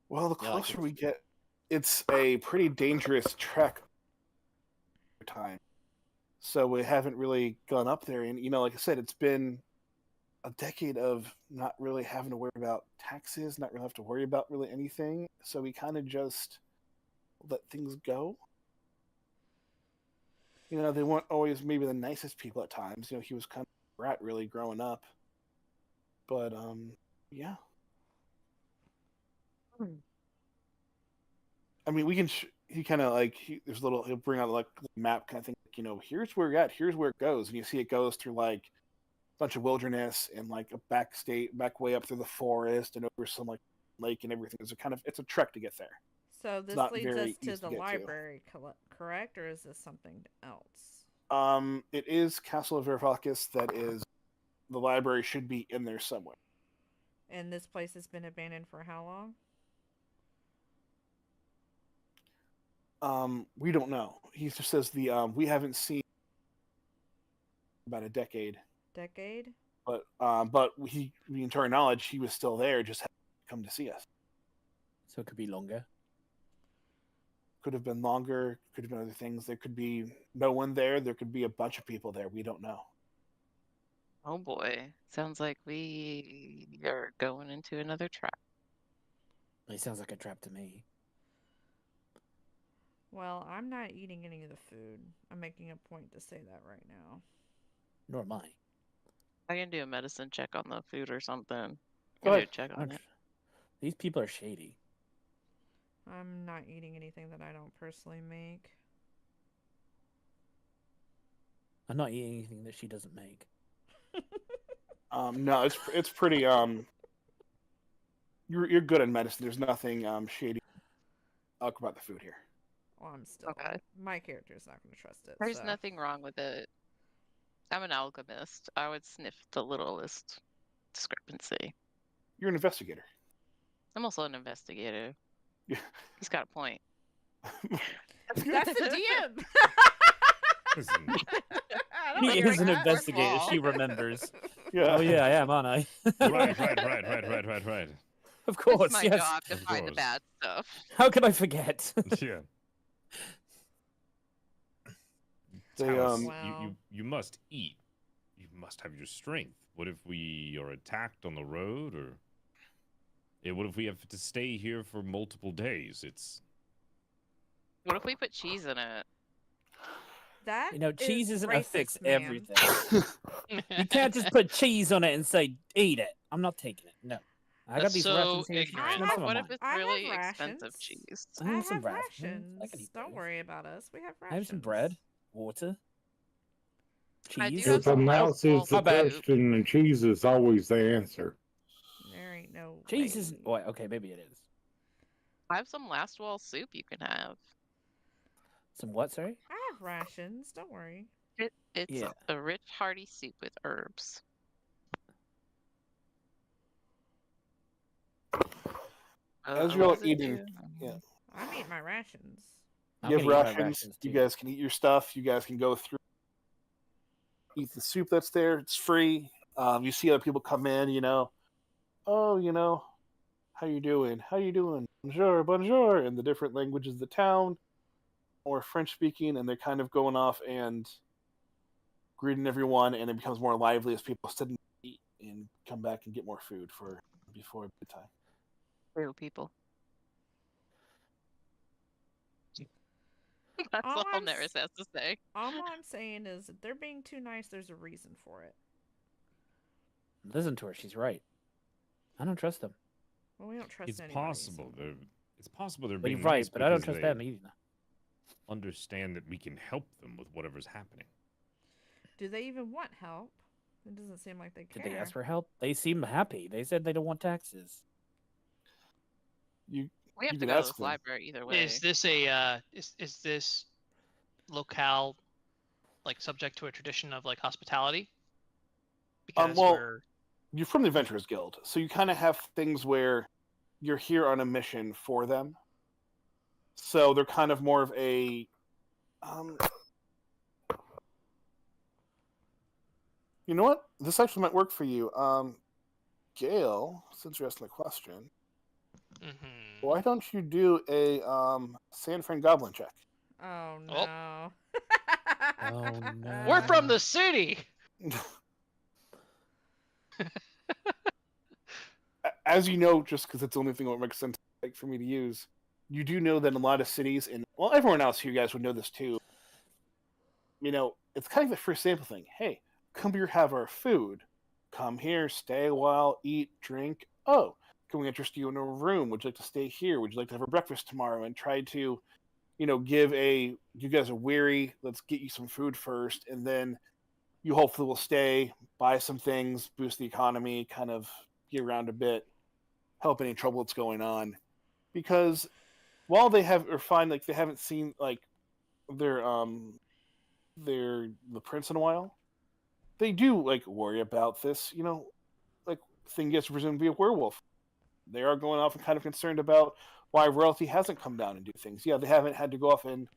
Well, the Yeah, closer we get, it's a pretty dangerous trek time. So we haven't really gone up there. And, like I said, it's been a decade of not really having to worry about taxes, not really have to worry about really anything. So we kind of just let things go. They weren't always maybe the nicest people at times. He was kind of a rat really growing up. But, yeah. I mean, we can. He kind of there's a little. He'll bring out like a map kind of thing. Here's where we're at. Here's where it goes, and you see it goes through like a bunch of wilderness and like a back way up through the forest and over some like lake and everything. It's a trek to get there. So this not leads very us to easy to the get to. library, correct? Or is this something else? It is Castle of Verfalcus. That is, the library should be in there somewhere. And this place has been abandoned for how long? We don't know. He just says we haven't seen about a decade, Decade? but to our knowledge, he was still there, just hadn't come to see us. So it could be longer. Could have been longer. Could have been other things. There could be no one there. There could be a bunch of people there. We don't know. Oh boy. Sounds like we are going into another trap. It sounds like a trap to me. Well, I'm not eating any of the food. I'm making a point to say that right now. Nor am I. I can do a medicine check on the food or something. Go Can do a ahead. check on it. These people are shady. I'm not eating anything that I don't personally make. I'm not eating anything that she doesn't make. No, it's pretty. You're good in medicine. There's nothing shady about the food here. Well, I'm still. Okay. My character's not going to trust it. There's so. nothing wrong with it. I'm an alchemist. I would sniff the littlest discrepancy. You're an investigator. I'm also an investigator. Yeah. He's got a point. That's the DM. Listen, I don't He hear is an that. investigator. First of She all. remembers. Yeah. Oh yeah, I am, aren't I? right. Of It's course, my yes. job to Of find the course. bad stuff. How could I forget? Yeah. They, Talus, Wow. you must eat. You must have your strength. What if we are attacked on the road, or what if we have to stay here for multiple days? It's What if we put cheese in it? That You know, cheese is isn't a fix racist, ma'am. everything. You can't just put cheese on it and say, eat it. I'm not taking it. No. I got That's these so rations here. ignorant. Some of them What are if mine. it's I have really expensive rations. cheese? I I have some have rations. rations. I can eat Don't those. worry about us. We have rations. I have some bread, water, I do cheese. have If a some mouse last is the My bad. question, then cheese is always the answer. There ain't no Cheese way. isn't. Wait, okay, maybe it is. I have some last wall soup you can have. Some what? Sorry. I have rations. Don't worry. It's Yeah. a rich, hearty soup with herbs. As what you're all does it eating, do? yeah. I'm eating my rations. I'm You have gonna eat my rations. You too. guys can eat your stuff. You guys can go through, eat the soup that's there. It's free. You see other people come in. Oh, how you doing? How you doing? Bonjour, bonjour, in the different languages of the town, or French speaking, and they're kind of going off and greeting everyone, and it becomes more lively as people sit and eat and come back and get more food before bedtime. Real people. That's All all I'm s- Neris has to say. All I'm saying is, if they're being too nice, there's a reason for it. Listen to her. She's right. I don't trust them. Well, we don't trust it's anybody. possible. so- It's possible they're But being you're right, nice but I don't because trust they them either. understand that we can help them with whatever's happening. Do they even want help? It doesn't seem like they care. Did they ask for help? They seem happy. They said they don't want taxes. You We have You to can go to ask this them. library either way. Is this a is this locale like subject to a tradition of like hospitality? Because well, we're you're from the Adventurers Guild, so you kind of have things where you're here on a mission for them. So they're kind of more of a you know what? This actually might work for you. Gail, since you're asking the question, Mhm. why don't you do a San Fran Goblin check? Oh no. Oh. Oh, no. We're from the city. As you know, just because it's the only thing that makes sense for me to use, you do know that in a lot of cities, and well, everyone else here, you guys would know this too. It's kind of a free sample thing. Hey, come here, have our food. Come here, stay a while, eat, drink. Oh, can we interest you in a room? Would you like to stay here? Would you like to have a breakfast tomorrow? And try to, give you guys are weary. Let's get you some food first, and then you hopefully will stay, buy some things, boost the economy, kind of get around a bit, help any trouble that's going on. Because while they have or find like they haven't seen like their the prince in a while, they do like worry about this. Like thing gets presumed to be a werewolf. They are going off and kind of concerned about why royalty hasn't come down and do things. Yeah, they haven't had to go off and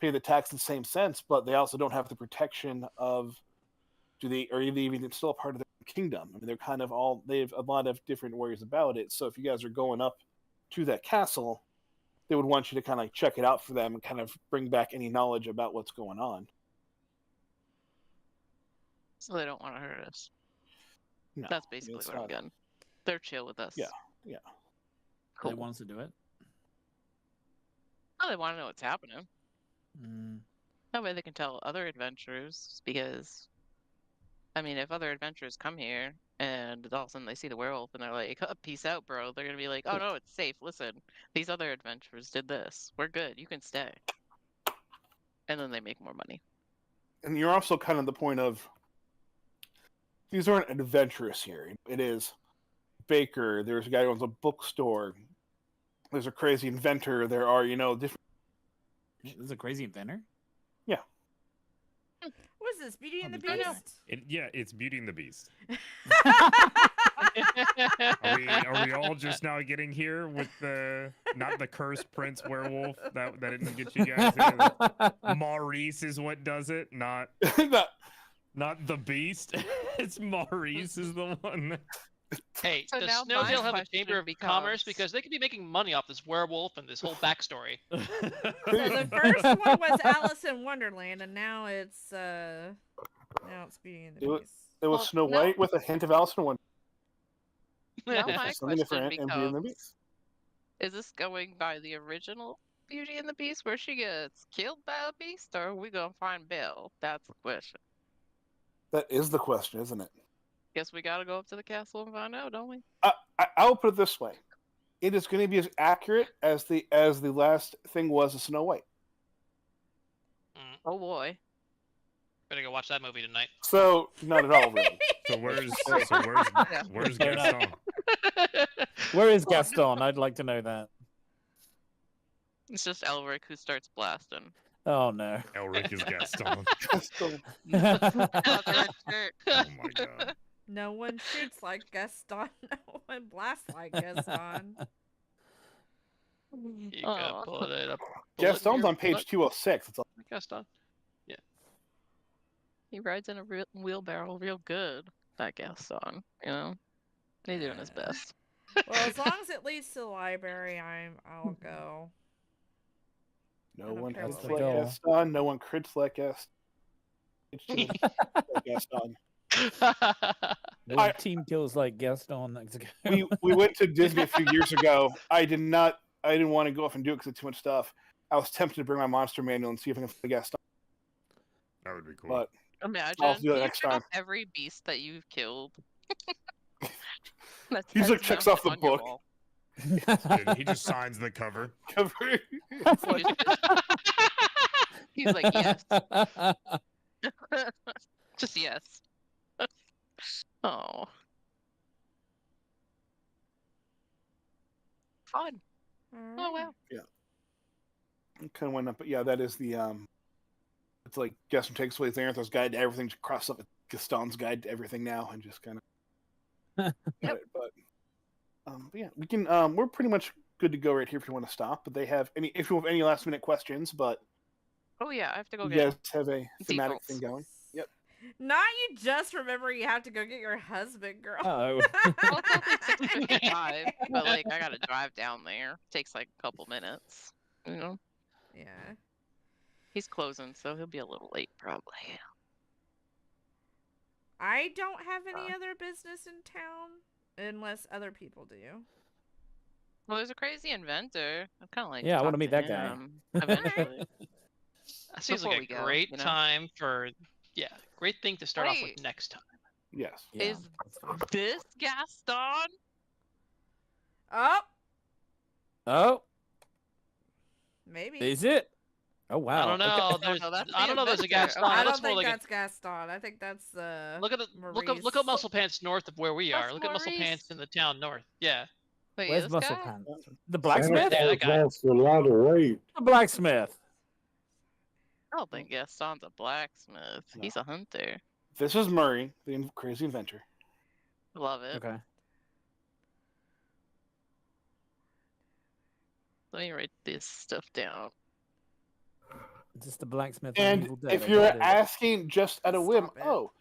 pay the tax in the same sense, but they also don't have the protection of are they even still a part of their kingdom? I mean, they have a lot of different worries about it. So if you guys are going up to that castle, they would want you to kind of like check it out for them and kind of bring back any knowledge about what's going on. So they don't want to hurt us. No, That's basically what I'm getting. They're chill with us. Yeah. They want us to do it. Oh, they want to know what's happening. Mm. That way they can tell other adventurers, because, I mean, if other adventurers come here and all of a sudden they see the werewolf and they're like, oh, peace out, bro, they're going to be like, oh, no, it's safe. Listen, these other adventurers did this. We're good. You can stay. And then they make more money. And you're also kind of the point of these aren't adventurous here. It is baker. There's a guy who owns a bookstore. There's a crazy inventor. There are, different. There's a crazy inventor? What is this, Beauty and the I know. Beast? It's Beauty and the Beast. Are we all just now getting here with not the cursed prince werewolf that didn't get you guys here? Maurice is what does it, not the beast. It's Maurice is the one. Hey, So does now my Snowdale have a chamber question of commerce? becomes- Because they could be making money off this werewolf and this whole backstory. So the first one was Alice in Wonderland, and now it's Beauty and the It Beast. was Well, Snow no. White with a hint of Alice in Wonderland. Now my Something question different and Beauty and the becomes, Beast. is this going by the original Beauty and the Beast where she gets killed by a beast, or are we going to find Belle? That's the question. That is the question, isn't it? Guess we got to go up to the castle and find out, don't we? I'll put it this way: it is going to be as accurate as the last thing was of Snow White. Oh boy. Better go watch that movie tonight. So not at all, really. So where's Gaston? Where is Gaston? I'd like to know that. It's just Elric who starts blasting. Oh no. Elric is Gaston. Other shirt. Oh my god. No one shoots like Gaston. No one blasts like Gaston. You Aw. gotta pull it up. Gaston's on page 206. It's all, Gaston. He rides in a wheelbarrow real good, that Gaston, He's doing his best. Well, as long as it leads to the library, I'll go. no I don't one care hits what like we do. Gaston. No one crits like Gaston. It's just like Gaston. No team kills like Gaston. We went to Disney a few years ago. I didn't want to go off and do it because it's too much stuff. I was tempted to bring my monster manual and see if I can find Gaston, That would be cool. but Imagine I'll do it you next check off time. every beast that you've killed. He's like checks off the book. Dude, he just signs the cover. Cover. It's like, He's like, yes. Just yes. Oh. Fun. Oh, wow. kind of went up, but yeah, that is the it's like Gaston takes away Xanathar's guide to everything, just cross up Gaston's guide to everything now, and just kind of. Yep. But yeah, we can. We're pretty much good to go right here if you want to stop. But they have any if you have any last minute questions, but Oh, yeah, I have to go you get guys have a thematic defaults. thing going. Yep. Not you just remember you have to go get your husband, girl. Oh. Well, it's only 6:55, but I gotta drive down there. Takes a couple minutes. Yeah. He's closing, so he'll be a little late probably. I don't have any other business in town unless other people do. Well, there's a crazy inventor. I'm kind of like. Yeah, I wanna talk meet to that guy. him Eventually. That seems Before like we a go, great time for, great thing to start off with Wait. next time. Yes. Yeah, Is this Gaston? Oh, Oh, maybe. is it? Oh wow. I don't know. Oh, There's, no, that's I the don't know. There's a inventor. Gaston. I It don't looks more think like that's Gaston. I think that's look at Maurice. Muscle Pants north of where we are. That's Look at Muscle Pants Maurice. in the town north. Yeah. Wait, Where's this Muscle guy? Pants? The Santa blacksmith? there, that Claus guy. lost a lot of weight. The blacksmith. I don't think Gaston's a blacksmith. No. He's a hunter. This is Murray, the crazy inventor. Love it. Okay. Let me write this stuff down. Is this the blacksmith from And Evil Dead? if I you're bet it is. asking just at a whim, Stop it. oh,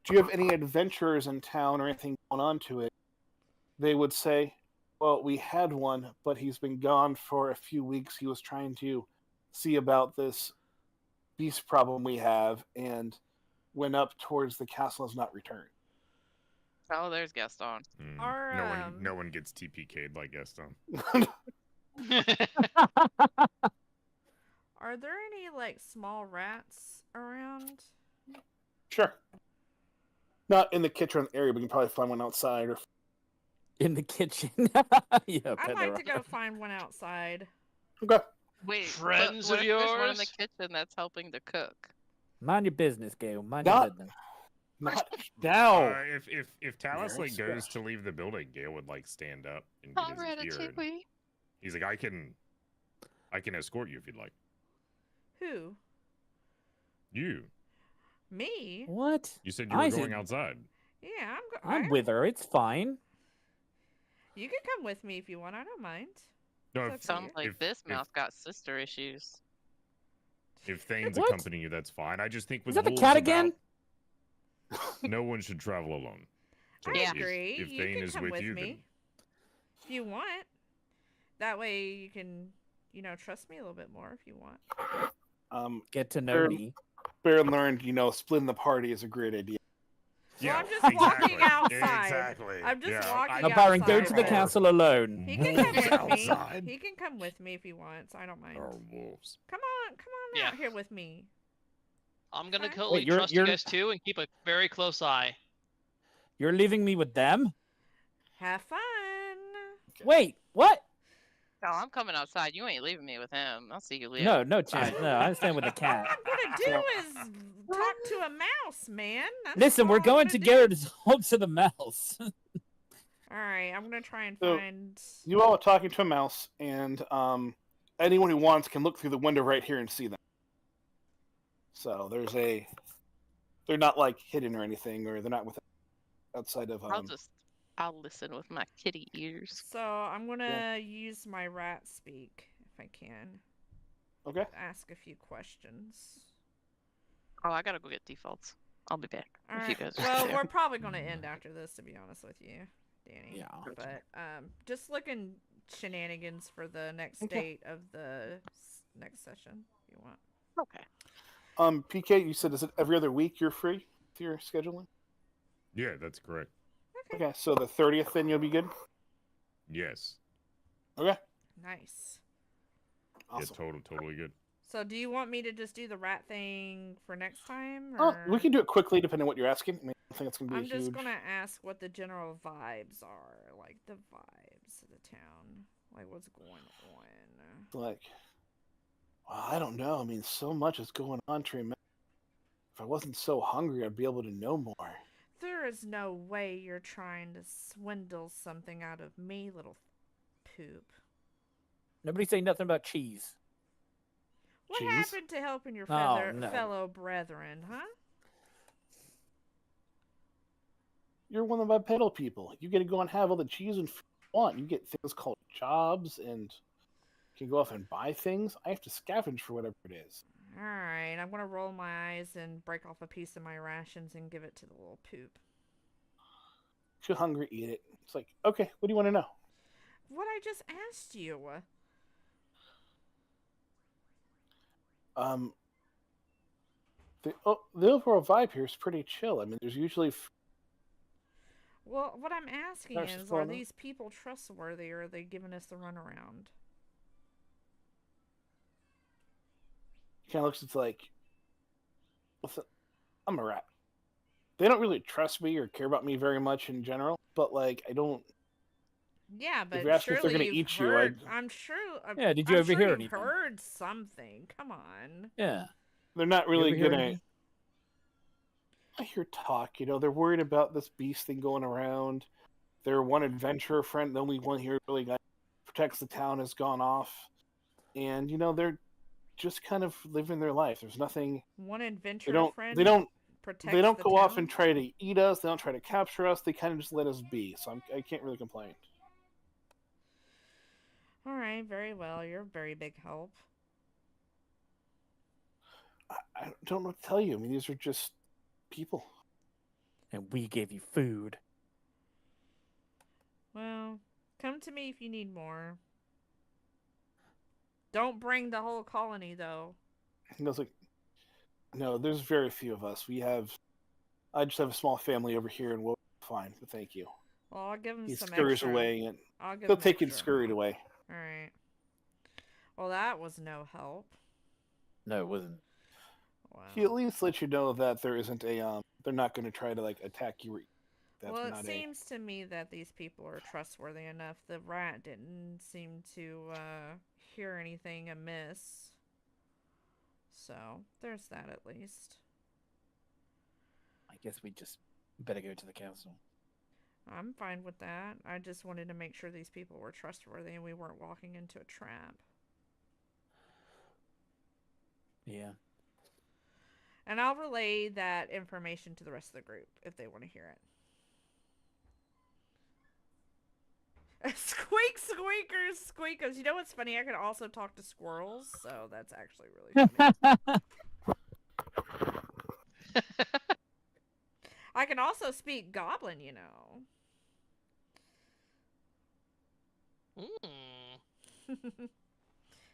do you have any adventurers in town or anything going on to it? They would say, well, we had one, but he's been gone for a few weeks. He was trying to see about this beast problem we have and went up towards the castle and has not returned. Oh, there's Gaston. Our, No one gets TPK'd like Gaston. Are there any like small rats around? Sure. Not in the kitchen area, but you can probably find one outside. Or In the kitchen. Yeah, I'd bet like there to go are. find one outside. Okay. Wait, Friends what of if there's one in the yours? kitchen that's helping to cook? Mind your business, Gail. Mind Not- your business. Not now. If Talos Very like goes special. to leave the building, Gale would like stand up and get his gear. And Ratatouille. he's like, I can escort you if you'd like. Who? You. Me? What? You said you were Isaac. going outside. Yeah, I'm with her. It's fine. You can come with me if you want. I don't mind. No, It's if, okay. Sounds like if- this if- mouse got sister issues. if Thane's What? accompanying you, that's fine. I just think with Is that the wolves cat about, again? no one should travel alone. So I Yeah. agree. If You Thane can is come with with you, me then if you want. That way you can, trust me a little bit more if you want. Get to know Sure. me. Baron learned, splitting the party is a great idea. Well, I'm just walking outside. Exactly. I'm just walking Now, Byron, go outside, to the but- castle alone. He can come Wolves with me. outside. He can come with me if he wants. I don't mind. Or wolves. Come on Yeah. out here with me. I'm gonna Fine. totally Wait, you're- trust you're- you guys too and keep a very close eye. You're leaving me with them? Have fun. Wait, what? No, I'm coming outside. You ain't leaving me with him. I'll see you later. No chance. No, I'm staying with the cat. What I'm gonna do is talk to a mouse, man. That's Listen, all we're I'm going gonna to do. Garrett's home to the mouse. All right, I'm gonna try and So, find. You all are talking to a mouse, and anyone who wants can look through the window right here and see them. So they're not like hidden or anything, or they're not outside of. I'll listen with my kitty ears. So I'm gonna use my rat speak if I can. Okay. Ask a few questions. Oh, I gotta go get defaults. I'll be back. All If you right. guys are Well, there. we're probably gonna end after this, to be honest with you, Danny. Yeah. But just looking shenanigans for the next Okay. date of the next session. If you want. Okay. PK, you said is it every other week you're free with your scheduling? Yeah, that's correct. Okay, so the 30th then you'll be good. Yes. Okay. Nice. Awesome. Yeah, totally good. So, do you want me to just do the rat thing for next time? Oh, Or... we can do it quickly depending on what you're asking. I mean, I think it's gonna be I'm a just huge. gonna ask what the general vibes are, like the vibes of the town, like what's going on. Like, well, I don't know. I mean, so much is going on to remember. If I wasn't so hungry, I'd be able to know more. There is no way you're trying to swindle something out of me, little poop. Nobody say nothing about cheese. What Cheese? happened to helping your Oh, no. fellow brethren, huh? You're one of my pedal people. You get to go and have all the cheese and food you want. You get things called jobs and can go off and buy things. I have to scavenge for whatever it is. Alright, I'm gonna roll my eyes and break off a piece of my rations and give it to the little poop. If you're hungry, eat it. It's like, okay, what do you want to know? What I just asked you. The overall vibe here is pretty chill. I mean, there's usually Well, what I'm asking That's is, fair are enough. these people trustworthy, or are they giving us the runaround? kind of looks. It's like, I'm a rat. They don't really trust me or care about me very much in general. But like, I don't. Yeah, but you're asking if they're surely gonna you've eat you, heard. I'm sure. Yeah, did you I'm ever sure hear you've anything? Heard something? Come on. Yeah. They're not really ever hear good at. anything? I hear talk. They're worried about this beast thing going around. Their one adventurer friend, the only one here really got protects the town, has gone off, and they're just kind of living their life. There's nothing. One They adventure don't. friend They don't. They protects don't the go off and town. try to eat us. They don't try to capture us. They kind of just let us be. So I can't really complain. All right, very well. You're a very big help. I don't know what to tell you. I mean, these are just people. And we gave you food. Well, come to me if you need more. Don't bring the whole colony, though. And I was like, no, there's very few of us. I just have a small family over here, and we'll be fine. But thank you. Well, I'll give him He some scurries extra. away, and I'll give they'll him take it extra. scurried away. All right. Well, that was no help. No, it wasn't. Wow. He at least lets you know that there isn't a they're not going to try to like attack you. Well, it seems to me that these people are trustworthy enough. The rat didn't seem to hear anything amiss. So, there's that at least. I guess we just better go to the council. I'm fine with that. I just wanted to make sure these people were trustworthy and we weren't walking into a trap. Yeah. And I'll relay that information to the rest of the group if they want to hear it. Squeak, squeakers, squeakers. You know what's funny? I can also talk to squirrels, so that's actually really funny. I can also speak goblin, you know.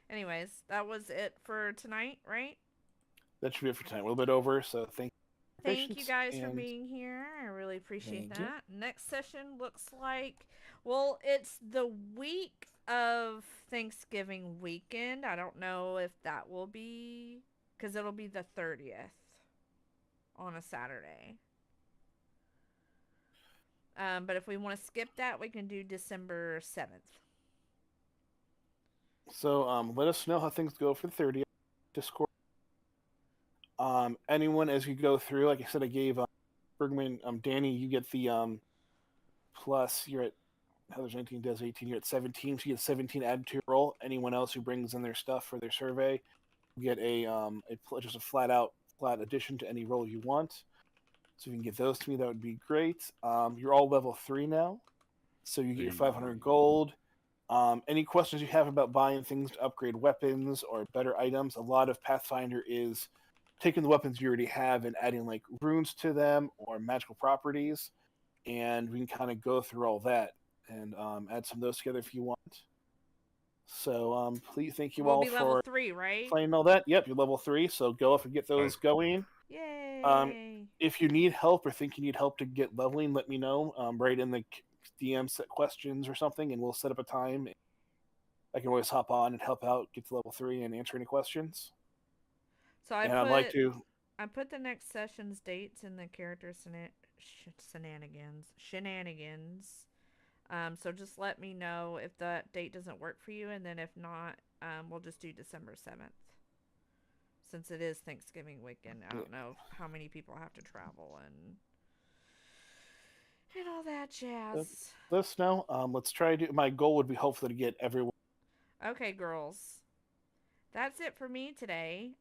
Anyways, that was it for tonight, right? That should be it for tonight. A little bit over, so thank you guys for being here. I really appreciate that. Next session looks like, well, it's the week of Thanksgiving weekend. I don't know if that will be, because it'll be the 30th on a Saturday. But if we want to skip that, we can do December 7th. So let us know how things go for the 30th. Discord. Anyone as you go through, like I said, I gave Bergman, Danny, you get the plus. You're at Heather's 19 does 18. You're at 17. So you get 17 added to your roll. Anyone else who brings in their stuff for their survey, you get just a flat addition to any roll you want. So if you can get those to me, that would be great. You're all level 3 now, so you get your 500 gold. Any questions you have about buying things to upgrade weapons or better items? A lot of Pathfinder is taking the weapons you already have and adding like runes to them or magical properties, and we can kind of go through all that and add some of those together if you want. So please, thank you all be level for 3, right? playing all that. Yep, you're level 3, so go up and get those going. Yay! If you need help or think you need help to get leveling, let me know. Right in the DM set questions or something, and we'll set up a time. I can always hop on and help out, get to level 3, and answer any questions. So I'd like to. I put the next session's dates in the character shenanigans. So just let me know if that date doesn't work for you, and then if not, we'll just do December 7th. Since it is Thanksgiving weekend, I don't know how many people have to travel and all that jazz. Let us know. Let's try to. My goal would be hopefully to get everyone. Okay, girls. That's it for me today.